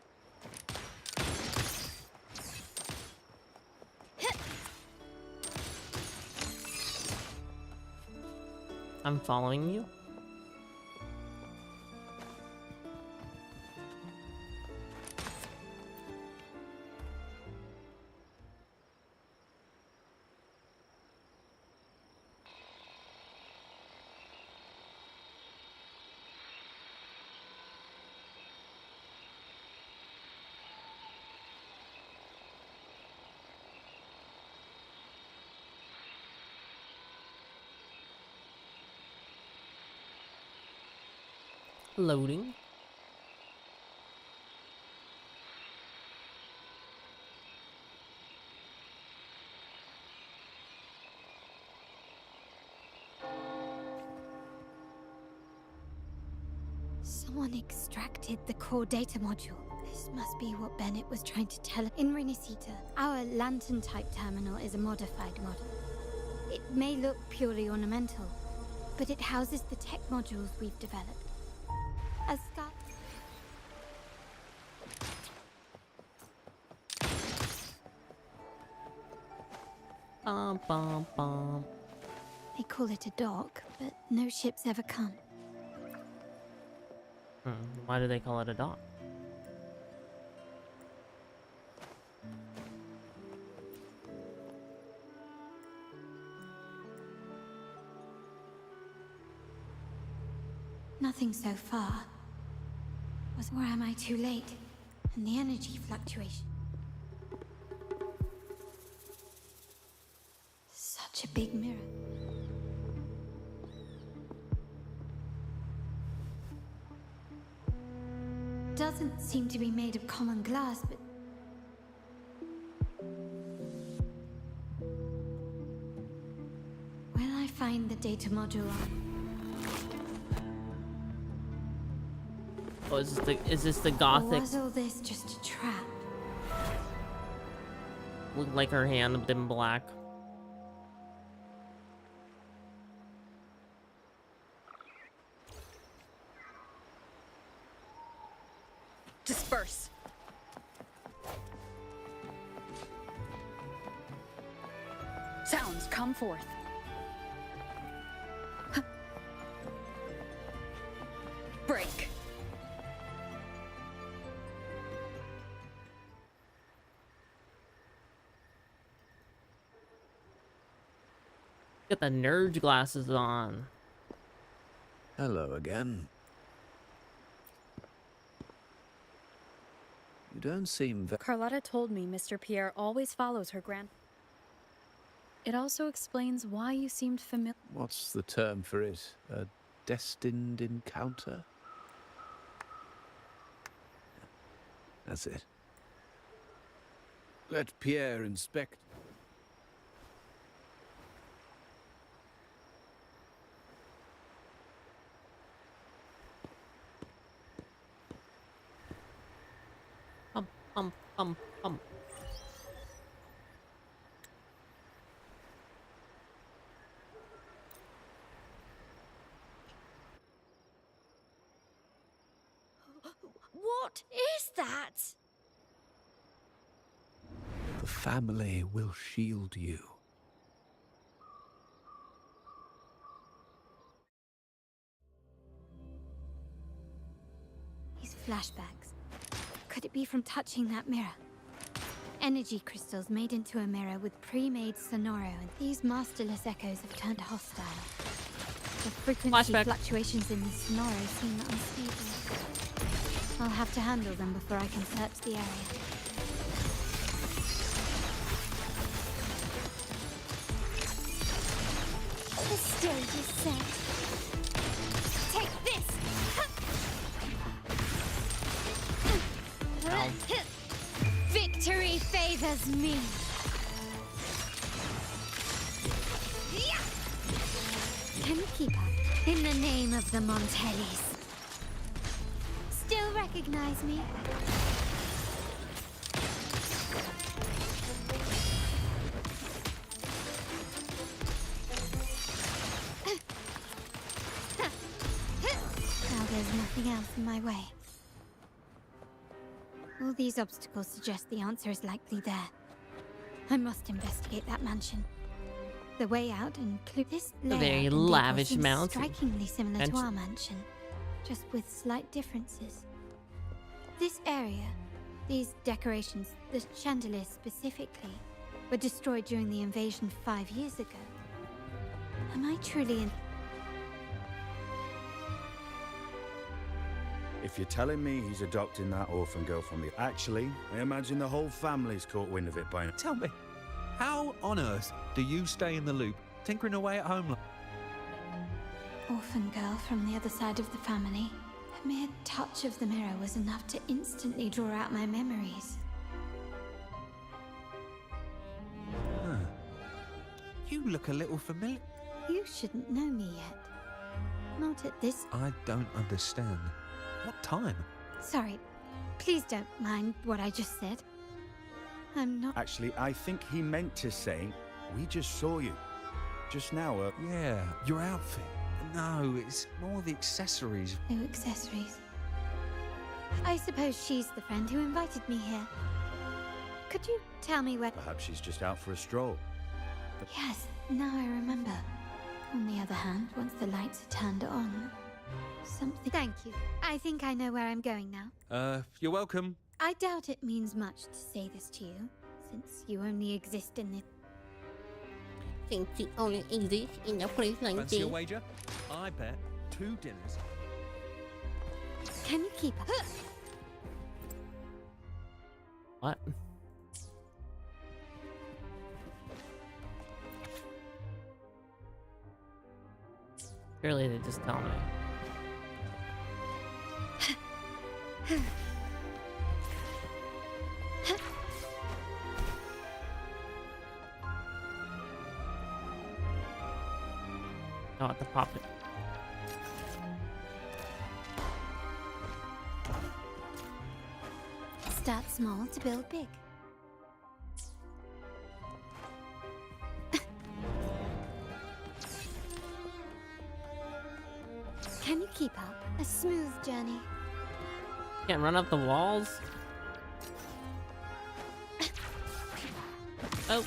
I'm following you. Loading. Someone extracted the core data module. This must be what Bennett was trying to tell us. In Renacita, our lantern-type terminal is a modified model. It may look purely ornamental, but it houses the tech modules we've developed. As Scott... Bum, bum, bum. They call it a dock, but no ships ever come. Why do they call it a dock? Nothing so far. Or am I too late? And the energy fluctuation. Such a big mirror. Doesn't seem to be made of common glass, but... Will I find the data module on? Oh, is this the Or gothic? was all this just a trap? Look like her hand in black. Disperse. Sounds, come forth. Break. Got the nerd glasses on. Hello again. You don't seem very... Carlotta told me Mr. Pierre always follows her grand... It also explains why you seemed familiar. What's the term for it? A destined encounter? That's it. Let Pierre inspect. Pump. What is that? The family will shield you. These flashbacks. Could it be from touching that mirror? Energy crystals made into a mirror with pre-made sonoro, and these masterless echoes have turned hostile. The frequency fluctuations in the sonoro seem unstable. I'll have to handle them before I can search the area. The stage is set. Take this! Victory favors me. Can you keep up? In the name of the Montellis. Still recognize me? Now there's nothing else in my way. All these obstacles suggest the answer is likely there. I must investigate that mansion. The way out includes this layout very and decor lavish seems mountain. strikingly similar to Mansion. our mansion, just with slight differences. This area, these decorations, the chandeliers specifically, were destroyed during the invasion 5 years ago. Am I truly in? If you're telling me he's adopting that orphan girl from the... Actually, I imagine the whole family's caught wind of it by now. Tell me, how on earth do you stay in the loop, tinkering away at home? Orphan girl from the other side of the family. A mere touch of the mirror was enough to instantly draw out my memories. Huh. You look a little familiar. You shouldn't know me yet. Not at this... I don't understand. What time? Sorry. Please don't mind what I just said. I'm not... Actually, I think he meant to say, we just saw you. Just now, Yeah, your outfit. No, it's more the accessories. No accessories. I suppose she's the friend who invited me here. Could you tell me where... Perhaps she's just out for a stroll. But Yes, now I remember. On the other hand, once the lights are turned on... Something... Thank you. I think I know where I'm going now. You're welcome. I doubt it means much to say this to you, since you only exist in the... Think you only exist in a place like Fancy this? a wager? I bet 2 dinners. Can you keep up? What? Surely they just tell me. Not the pop it. Start small to build big. Can you keep up? A smooth journey. Can't run up the walls? Oh.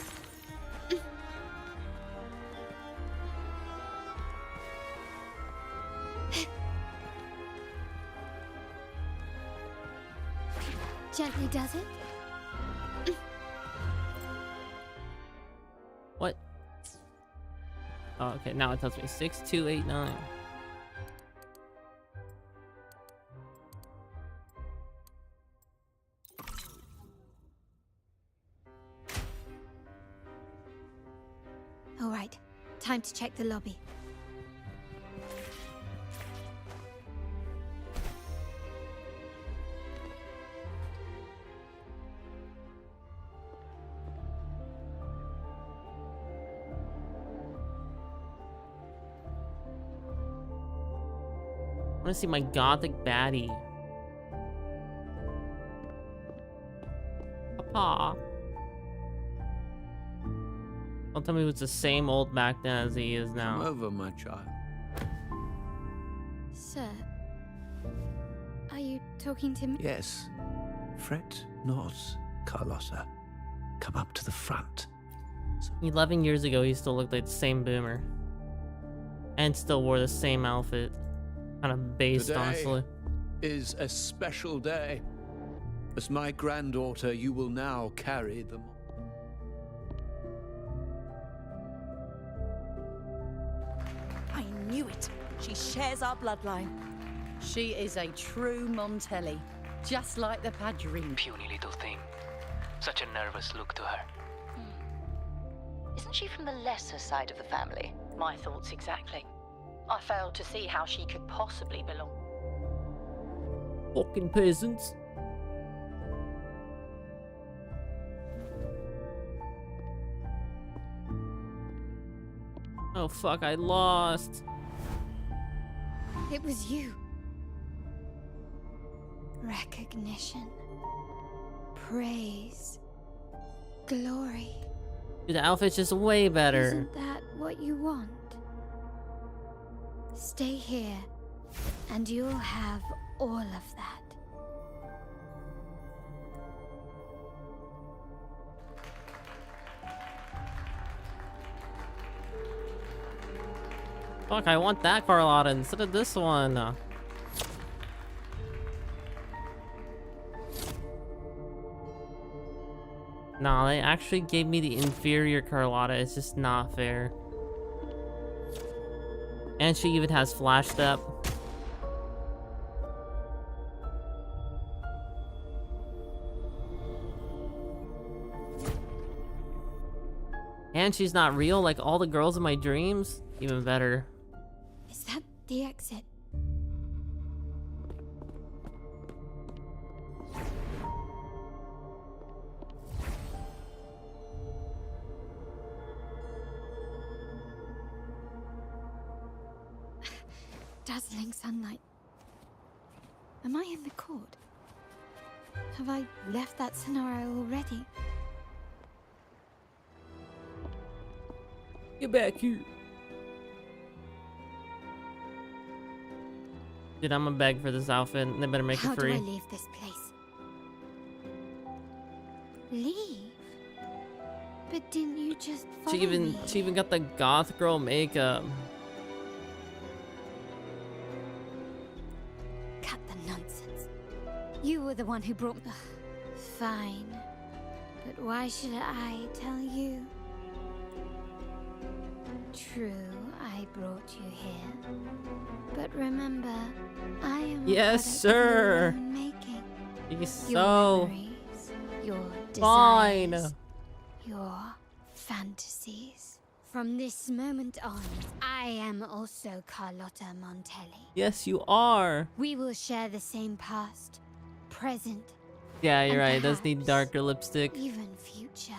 Gently does it? What? Oh, okay, now it tells me 6289. All right, time to check the lobby. I want to see my gothic baddie. Papa. Don't tell me it was the same old back then as he is now. Come over, my child. Sir, are you talking to me? Yes. Fret not, Carlotta. Come up to the front. 11 years ago, he still looked like the same boomer. And still wore the same outfit. Kind of based, Today honestly. is a special day. As my granddaughter, you will now carry them. I knew it. She shares our bloodline. She is a true Montelli, just like the Padrine. Puny little thing. Such a nervous look to her. Isn't she from the lesser side of the family? My thoughts exactly. I failed to see how she could possibly belong. Fucking peasants. Oh fuck, I lost. It was you. Recognition. Praise. Glory. Dude, the outfit's just way better. Isn't that what you want? Stay here, and you'll have all of that. Fuck, I want that Carlotta instead of this one. Nah, they actually gave me the inferior Carlotta. It's just not fair. And she even has flash step. And she's not real like all the girls in my dreams. Even better. Is that the exit? Dazzling sunlight. Am I in the court? Have I left that scenario already? Get back here. Dude, I'm gonna beg for this outfit. They better make How it free. do I leave this place? Leave? But didn't you just follow me? She even got the goth girl makeup. Cut the nonsense. You were the one who brought me. Fine. But why should I tell you? True, I brought you here. But remember, I am Yes, a product of your sir. own making. He's Your so memories, your fine. desires, your fantasies. From this moment on, I am also Carlotta Montelli. Yes, you are. We will share the same past, present, Yeah, you're and right. It does need perhaps darker lipstick. even future.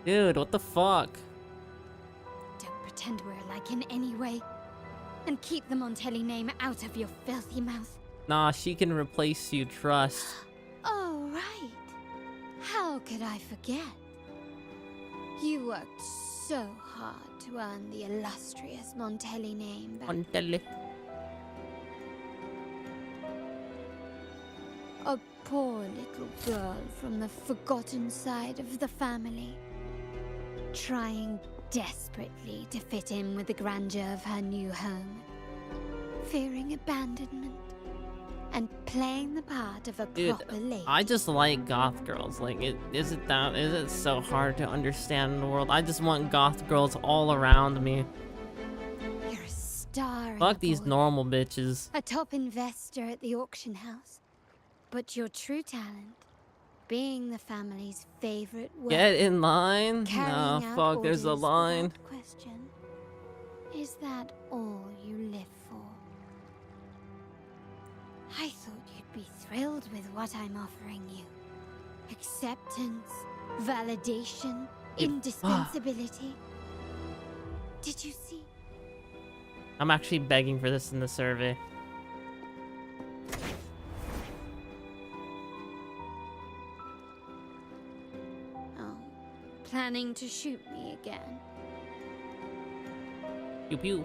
Dude, what the fuck? Don't pretend we're alike in any way. And keep the Montelli name out of your filthy mouth. Nah, she can replace you, trust. Oh, right. How could I forget? You worked so hard to earn the illustrious Montelli name back. Montelli. A poor little girl from the forgotten side of the family. Trying desperately to fit in with the grandeur of her new home. Fearing abandonment. And playing the part of a Dude, proper lady. I just like goth girls. Like, is it so hard to understand in the world? I just want goth girls all around me. You're a star. in Fuck the these board. normal bitches. A top investor at the auction house. But your true talent, being the family's favorite work, Get in line? carrying Nah, out fuck, there's a orders line. without question. Is that all you live for? I thought you'd be thrilled with what I'm offering you. Acceptance, validation, indispensability. Did you see? I'm actually begging for this in the survey. Oh, planning to shoot me again? Pew pew.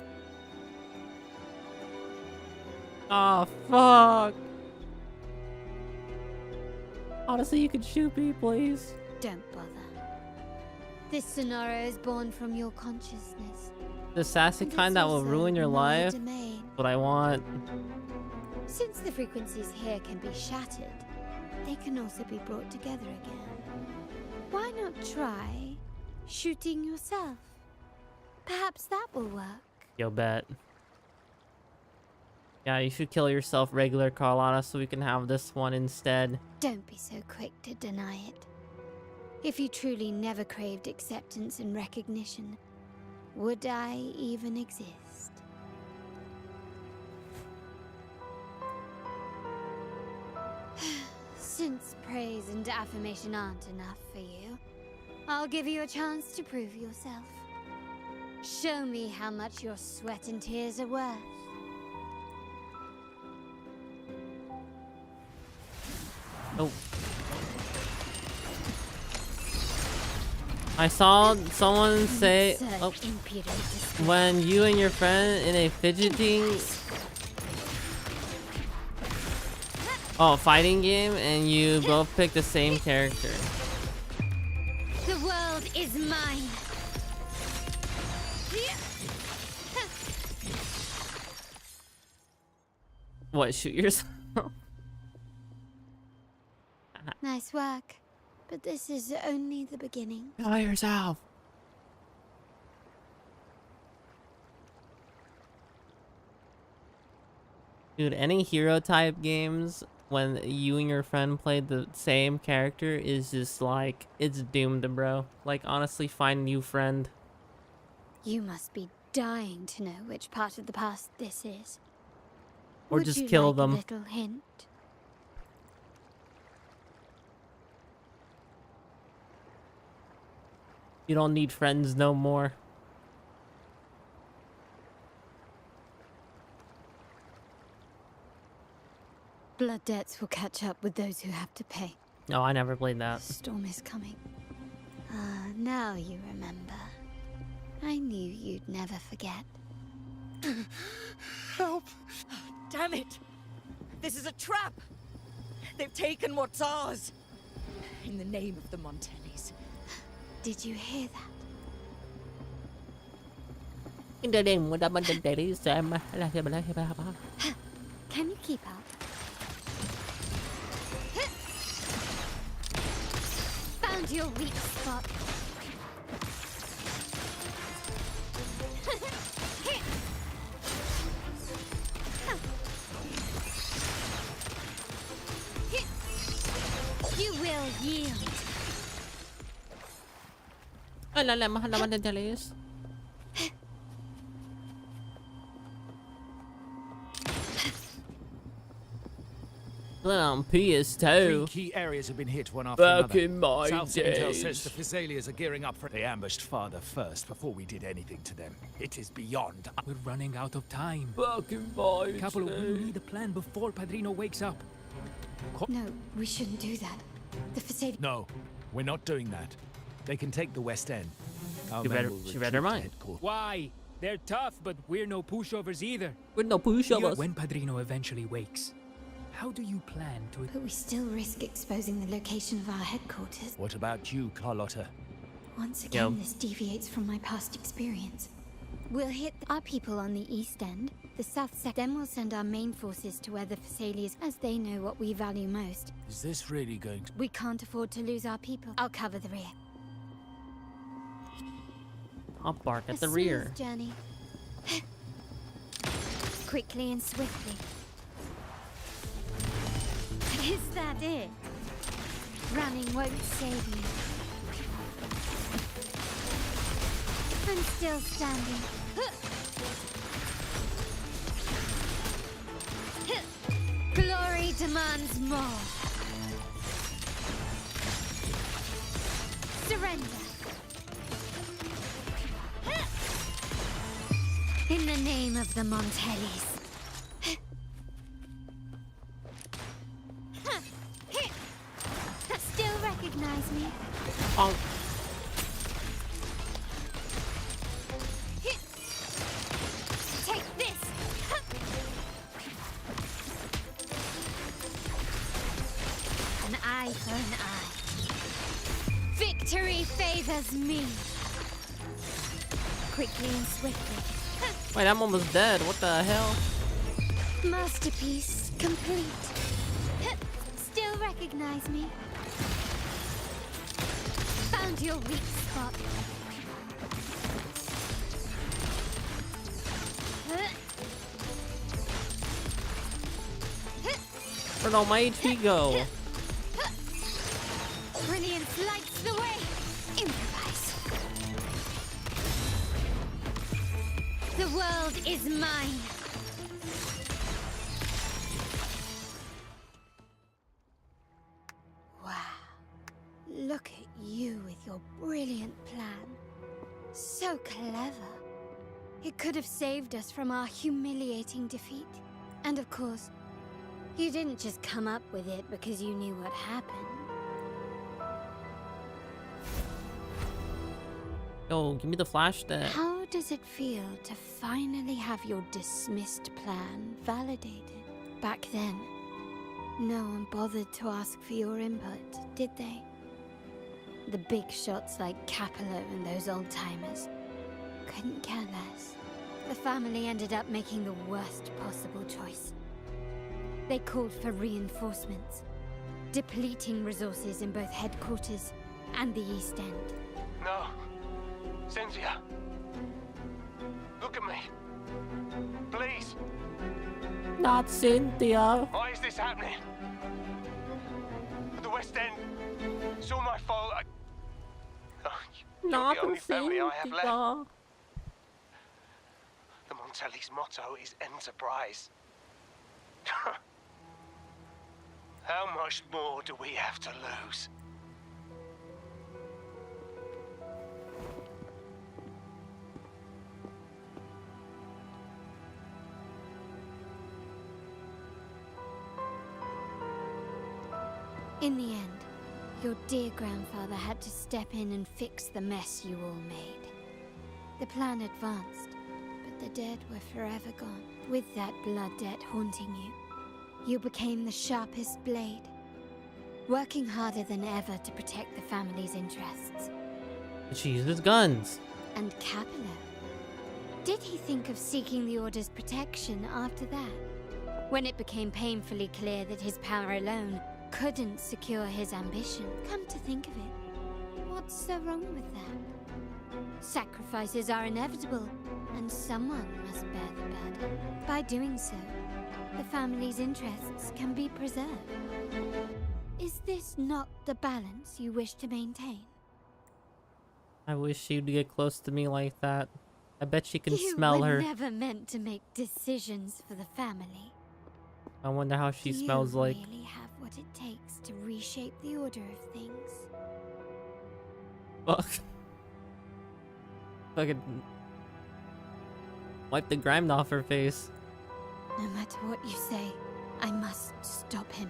Oh, fuck. Honestly, you could shoot me, please. Don't bother. This scenario is born from your consciousness. The sassy And kind it's that will also ruin your my life. domain. What I want. Since the frequencies here can be shattered, they can also be brought together again. Why not try shooting yourself? Perhaps that will work. Yo, bet. Yeah, you should kill yourself, regular Carlotta, so we can have this one instead. Don't be so quick to deny it. If you truly never craved acceptance and recognition, would I even exist? Since praise and affirmation aren't enough for you, I'll give you a chance to prove yourself. Show me how much your sweat and tears are worth. Oh. I saw someone say, oh, when you and your friend in a fidgeting fighting game and you both pick the same character. The world is mine. What, shoot yourself? Nice work, but this is only the beginning. Kill yourself. Dude, any hero type games when you and your friend played the same character is just like, it's doomed, bro. Like, honestly, find a new friend. You must be dying to know which part of the past this is. Or Would just you kill like them. A little hint? You don't need friends no more. Blood debts will catch up with those who have to pay. No, I never played that. Storm is coming. Ah, now you remember. I knew you'd never forget. Help! Damn it! This is a trap! They've taken what's ours! In the name of the Montellis. Did you hear that? In the name of the Can you keep up? Found your weak spot. You will yield. On PS2. 3 key areas have been hit one after Back another. in my South days. Intel says the Physaelias are gearing up for. They ambushed Father first before we did anything to them. It is beyond. We're running out of time. Back in my Capo, we days. need a plan before Padrino wakes up. No, we shouldn't do that. The facility. No, we're not doing that. They can take the West End. Our She men read- will she read her retreat to mind. headquarters. Why? They're tough, but we're no pushovers either. We're no pushovers. When Padrino eventually wakes, how do you plan to... But we still risk exposing the location of our headquarters. What about you, Carlotta? Once again, this deviates from my past experience. We'll hit our people on the east end, the south sector. Then we'll send our main forces to where the Physaelias, as they know what we value most. Is this really going to... We can't afford to lose our people. I'll cover the rear. I'll bark at A the rear. smooth journey. Quickly and swiftly. Is that it? Running won't save you. I'm still standing. Glory demands more. Surrender. In the name of the Montellis. Still recognize me? Oh. Take this! An eye for an eye. Victory favors me. Quickly and swiftly. Wait, I'm almost dead. What the hell? Masterpiece complete. Still recognize me? Found your weak spot. Where'd all my HP go? Brilliance lights the way. The world is mine. Wow. Look at you with your brilliant plan. So clever. It could have saved us from our humiliating defeat. And of course, you didn't just come up with it because you knew what happened. Yo, give me the flash then. How does it feel to finally have your dismissed plan validated? Back then, no one bothered to ask for your input, did they? The big shots like Capello and those old-timers couldn't care less. The family ended up making the worst possible choice. They called for reinforcements, depleting resources in both headquarters and the East End. No. Cynthia. Look at me. Please. Not Cynthia. Why is this happening? The West End. It's all my fault. You're Not the only family I have left. Cynthia. The Montelli's motto is enterprise. How much more do we have to lose? In the end, your dear grandfather had to step in and fix the mess you all made. The plan advanced, but the dead were forever gone. With that blood debt haunting you, you became the sharpest blade, working harder than ever to protect the family's interests. She uses guns. And Capello? Did he think of seeking the Order's protection after that? When it became painfully clear that his power alone couldn't secure his ambition. Come to think of it, what's so wrong with that? Sacrifices are inevitable, and someone must bear the burden. By doing so, the family's interests can be preserved. Is this not the balance you wish to maintain? I wish she'd get close to me like that. I bet she can smell her. You were never meant to make decisions for the family. I wonder how she smells like. You really have what it takes to reshape the order of things. Fuck. Fucking wipe the grime off her face. No matter what you say, I must stop him.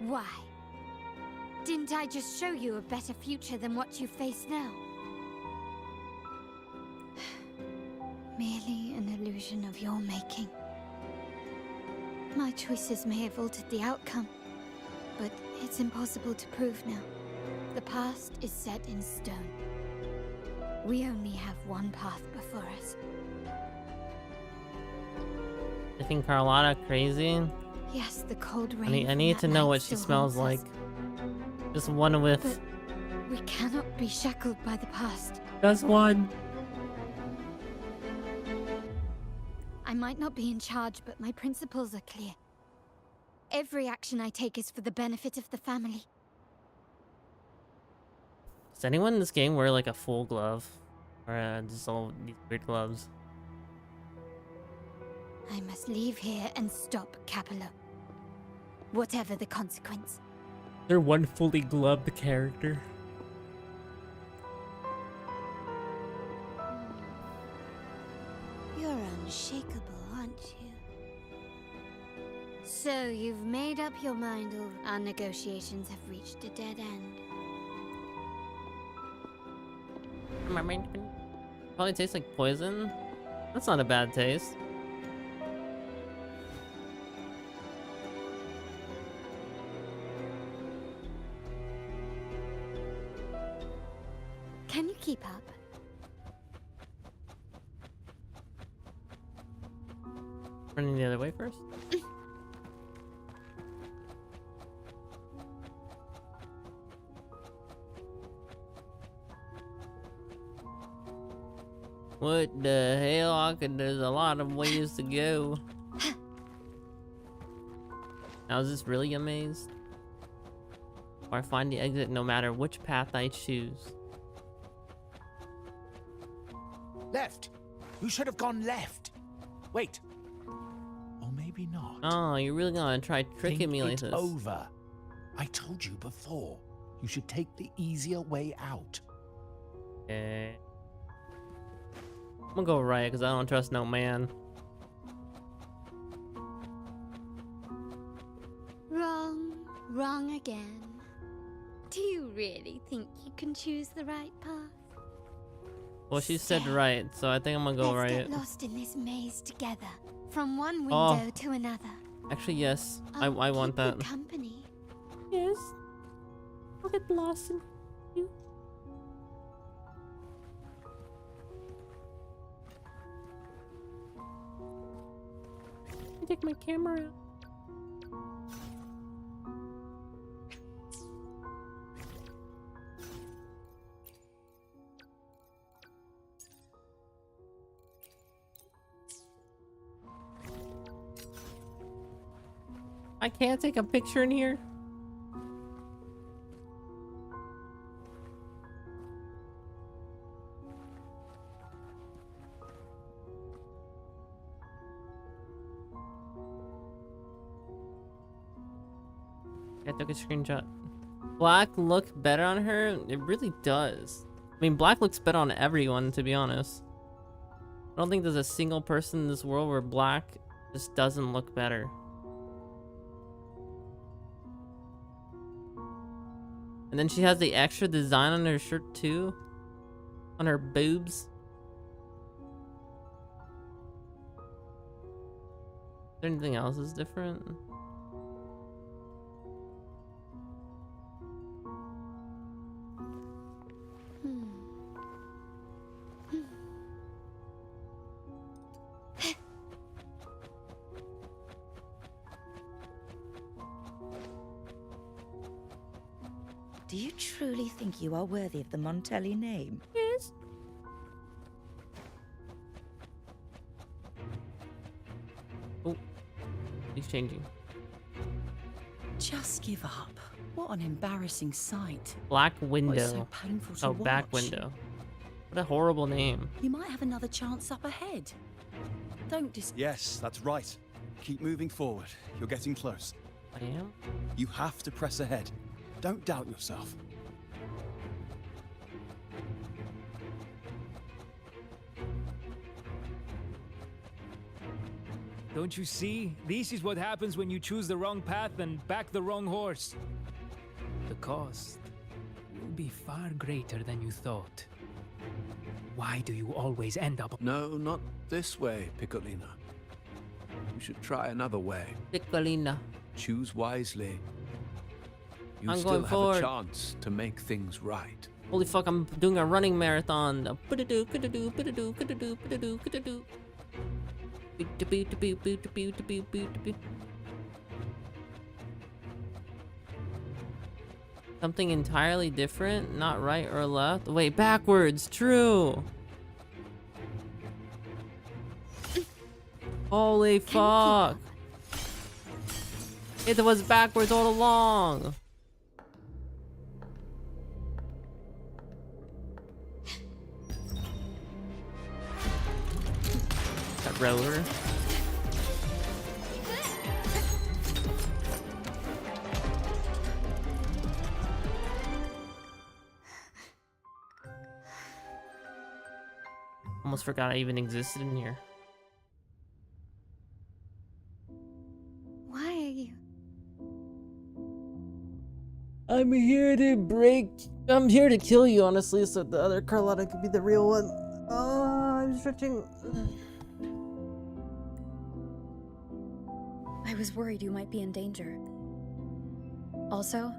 Why? Didn't I just show you a better future than what you face now? Merely an illusion of your making. My choices may have altered the outcome, but it's impossible to prove now. The past is set in stone. We only have one path before us. I think Carlotta crazy. Yes, the cold rain. I need to know what she smells like. Just one whiff. But we cannot be shackled by the past. Just one. I might not be in charge, but my principles are clear. Every action I take is for the benefit of the family. Does anyone in this game wear like a full glove? Or just all these weird gloves? I must leave here and stop Capello. Whatever the consequence. They're one fully gloved character. You're unshakable, aren't you? So you've made up your mind, or our negotiations have reached a dead end. Probably tastes like poison. That's not a bad taste. Can you keep up? Running the other way first? What the hell? There's a lot of ways to go. Now is this really a maze? Or I find the exit no matter which path I choose. Left! You should have gone left! Wait. Or maybe not. Oh, you're really gonna try tricking Think me like it this. over. I told you before. You should take the easier way out. Okay. I'm gonna go right, because I don't trust no man. Wrong. Wrong again. Do you really think you can choose the right path? Well, she said right, so I think I'm gonna go Let's right. get lost in this maze together, from one Oh. window to another. Actually, yes. I I'll want keep you that. company. Yes. I'll get lost in you. I take my camera out. I can't take a picture in here. I took a screenshot. Black look better on her? It really does. I mean, black looks better on everyone, to be honest. I don't think there's a single person in this world where black just doesn't look better. And then she has the extra design on her shirt too. On her boobs. Is there anything else that's different? Do you truly think you are worthy of the Montelli name? Yes. Oh, he's changing. Just give up. What an embarrassing sight. Black What window. is so painful to Oh, back watch? window. What a horrible name. You might have another chance up ahead. Don't Yes, that's right. Keep moving forward. You're getting close. I am? You have to press ahead. Don't doubt yourself. Don't you see? This is what happens when you choose the wrong path and back the wrong horse. The cost will be far greater than you thought. Why do you always end up... No, not this way, Piccolina. You should try another way. Piccolina. Choose wisely. You I'm still going have forward. a chance to make things right. Holy fuck, I'm doing a running marathon. Put-a-doo, put-a-doo, put-a-doo, put-a-doo, put-a-doo, put-a-doo. Something entirely different? Not right or left? Wait, backwards. True. Holy fuck. It was backwards all along. That rower. Almost forgot I even existed in here. Why are you? I'm here to break. I'm here to kill you, honestly, so the other Carlotta could be the real one. Oh, I'm stretching. I was worried you might be in danger. Also,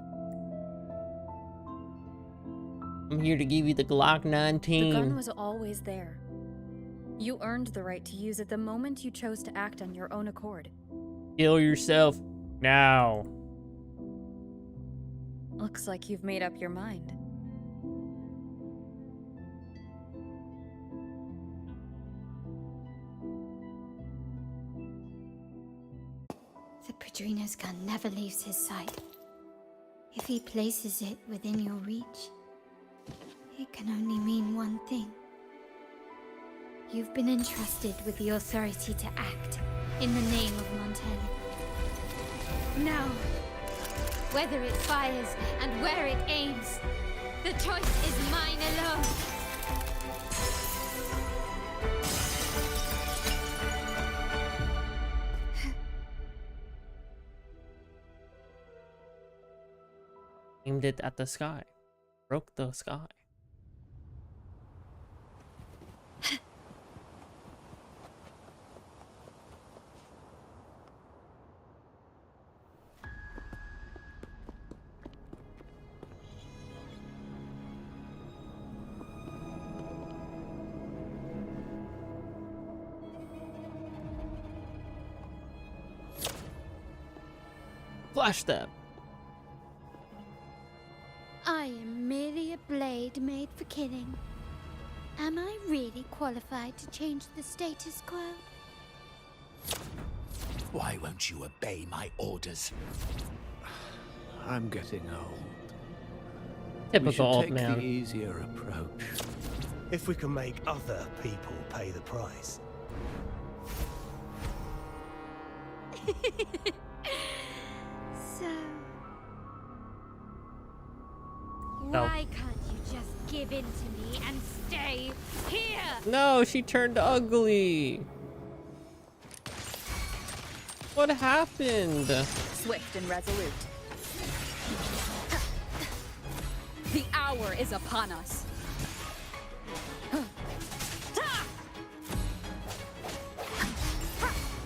I'm here to give you the Glock the 19. gun was always there. You earned the right to use it the moment you chose to act on your own accord. Kill yourself now. Looks like you've made up your mind. The Padrino's gun never leaves his sight. If he places it within your reach, it can only mean one thing. You've been entrusted with the authority to act in the name of Montelli. Now, whether it fires and where it aims, the choice is mine alone. Aimed it at the sky. Broke the sky. Flash step. I am merely a blade made for killing. Am I really qualified to change the status quo? Why won't you obey my orders? I'm getting old. Typical we should old take man. the easier approach. If we can make other people pay the price. So... why can't you just give in to me and stay here? No, she turned ugly. What happened? Swift and resolute. The hour is upon us.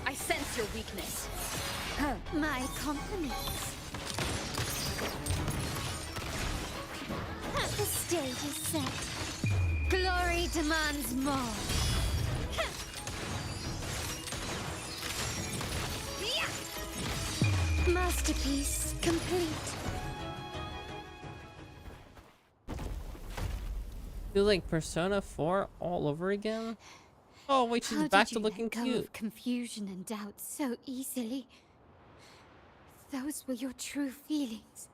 I sense your weakness. My compliments. The stage is set. Glory demands more. Masterpiece complete. Do like Persona 4 all over again? Oh wait, she's How back did to you looking let go cute. of confusion and doubt so easily? Those were your true feelings.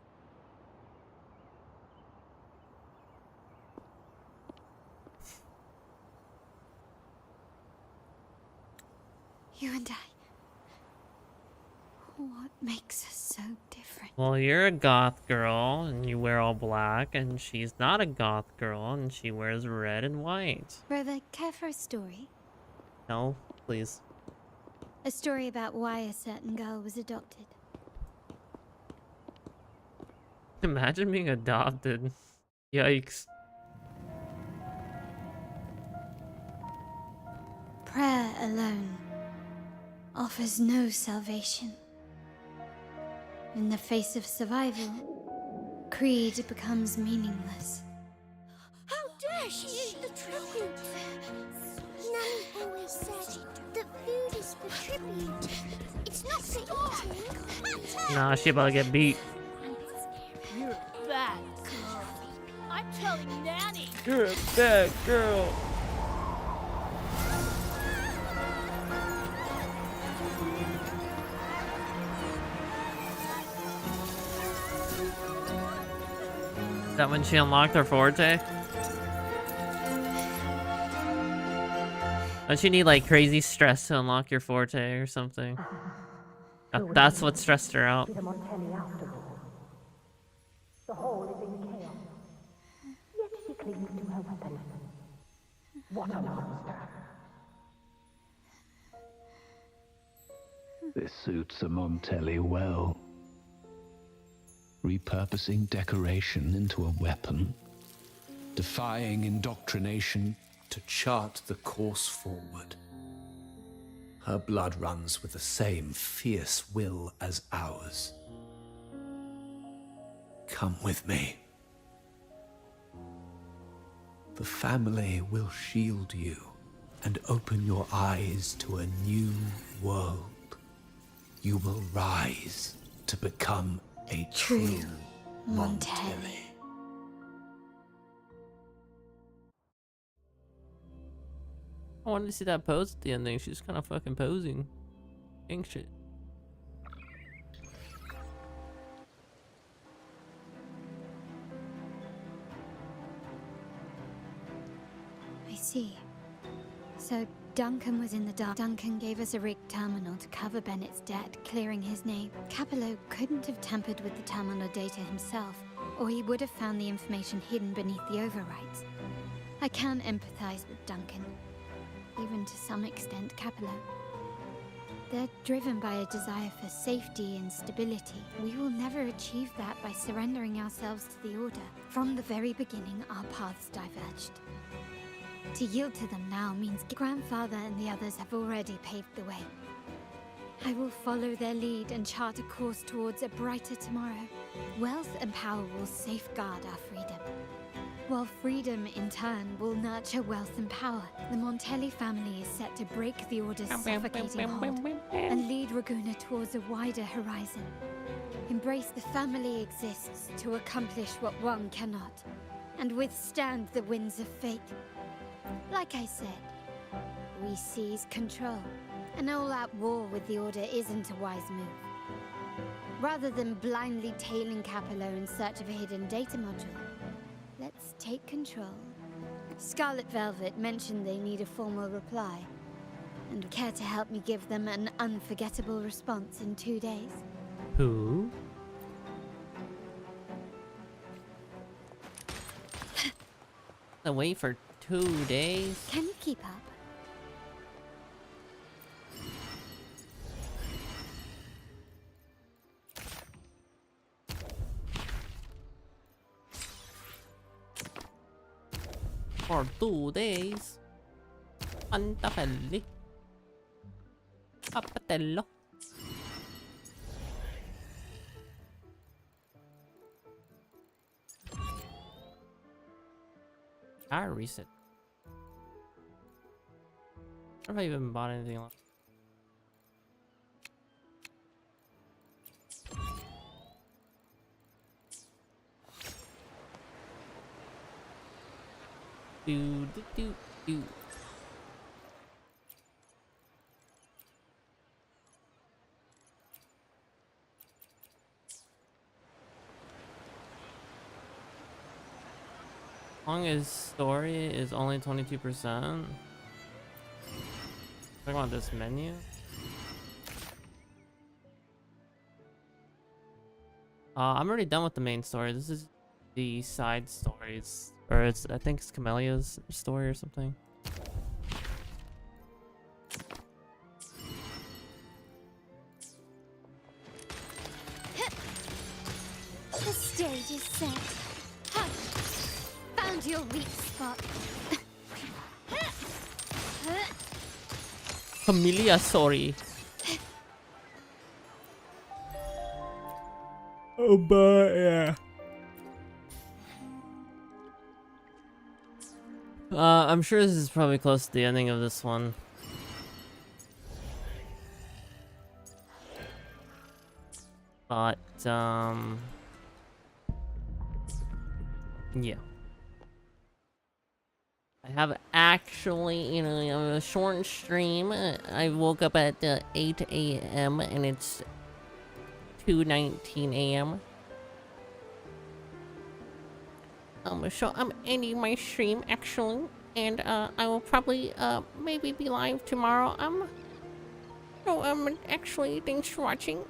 You and I. What makes us so different? Well, you're a goth girl and you wear all black, and she's not a goth girl and she wears red and white. Brother, care for a story? No, please. A story about why a certain girl was adopted. Imagine being adopted. Yikes. Prayer alone offers no salvation. In the face of survival, creed becomes meaningless. How dare she eat the tribute? Nanny always said that food is for tribute. It's not for eating. Nah, she about to get beat. You're a bad girl. I'm telling Nanny. You're a bad girl. Is that when she unlocked her forte? Don't you need like crazy stress to unlock your forte or something? That's what stressed her out. The Montelli after all. The hall is in chaos. Yet she clings to her weapon. What a monster. This suits a Montelli well. Repurposing decoration into a weapon. Defying indoctrination to chart the course forward. Her blood runs with the same fierce will as ours. Come with me. The family will shield you and open your eyes to a new world. You will rise to become a true Montelli. I wanted to see that pose at the ending. She's kind of fucking posing. Ink shit. I see. So Duncan was in the dark. Duncan gave us a rigged terminal to cover Bennett's debt, clearing his name. Capello couldn't have tampered with the terminal data himself, or he would have found the information hidden beneath the overwrites. I can empathize with Duncan, even to some extent Capello. They're driven by a desire for safety and stability. We will never achieve that by surrendering ourselves to the Order. From the very beginning, our paths diverged. To yield to them now means Grandfather and the others have already paved the way. I will follow their lead and chart a course towards a brighter tomorrow. Wealth and power will safeguard our freedom, while freedom, in turn, will nurture wealth and power. The Montelli family is set to break the Order's suffocating hold and lead Raguna towards a wider horizon. Embrace the family exists to accomplish what one cannot, and withstand the winds of fate. Like I said, we seize control. An all-out war with the Order isn't a wise move. Rather than blindly tailing Capello in search of a hidden data module, let's take control. Scarlet Velvet mentioned they need a formal reply, and care to help me give them an unforgettable response in 2 days? Who? Wait for 2 days? Can you keep up? For 2 days. Pantafelli. Papatello. I reset. I don't know if I even bought anything else. Do. Long as story is only 22%. I want this menu. I'm already done with the main story. This is the side stories, or I think it's Camellia's story or something. The stage is set. Ha! Found your weak spot. Camellia, sorry. Oh, but yeah. I'm sure this is probably close to the ending of this one. But, yeah. I have actually, a short stream. I woke up at 8 a.m. and it's 2:19 a.m. So I'm ending my stream actually, and I will probably maybe be live tomorrow. So actually, thanks for watching.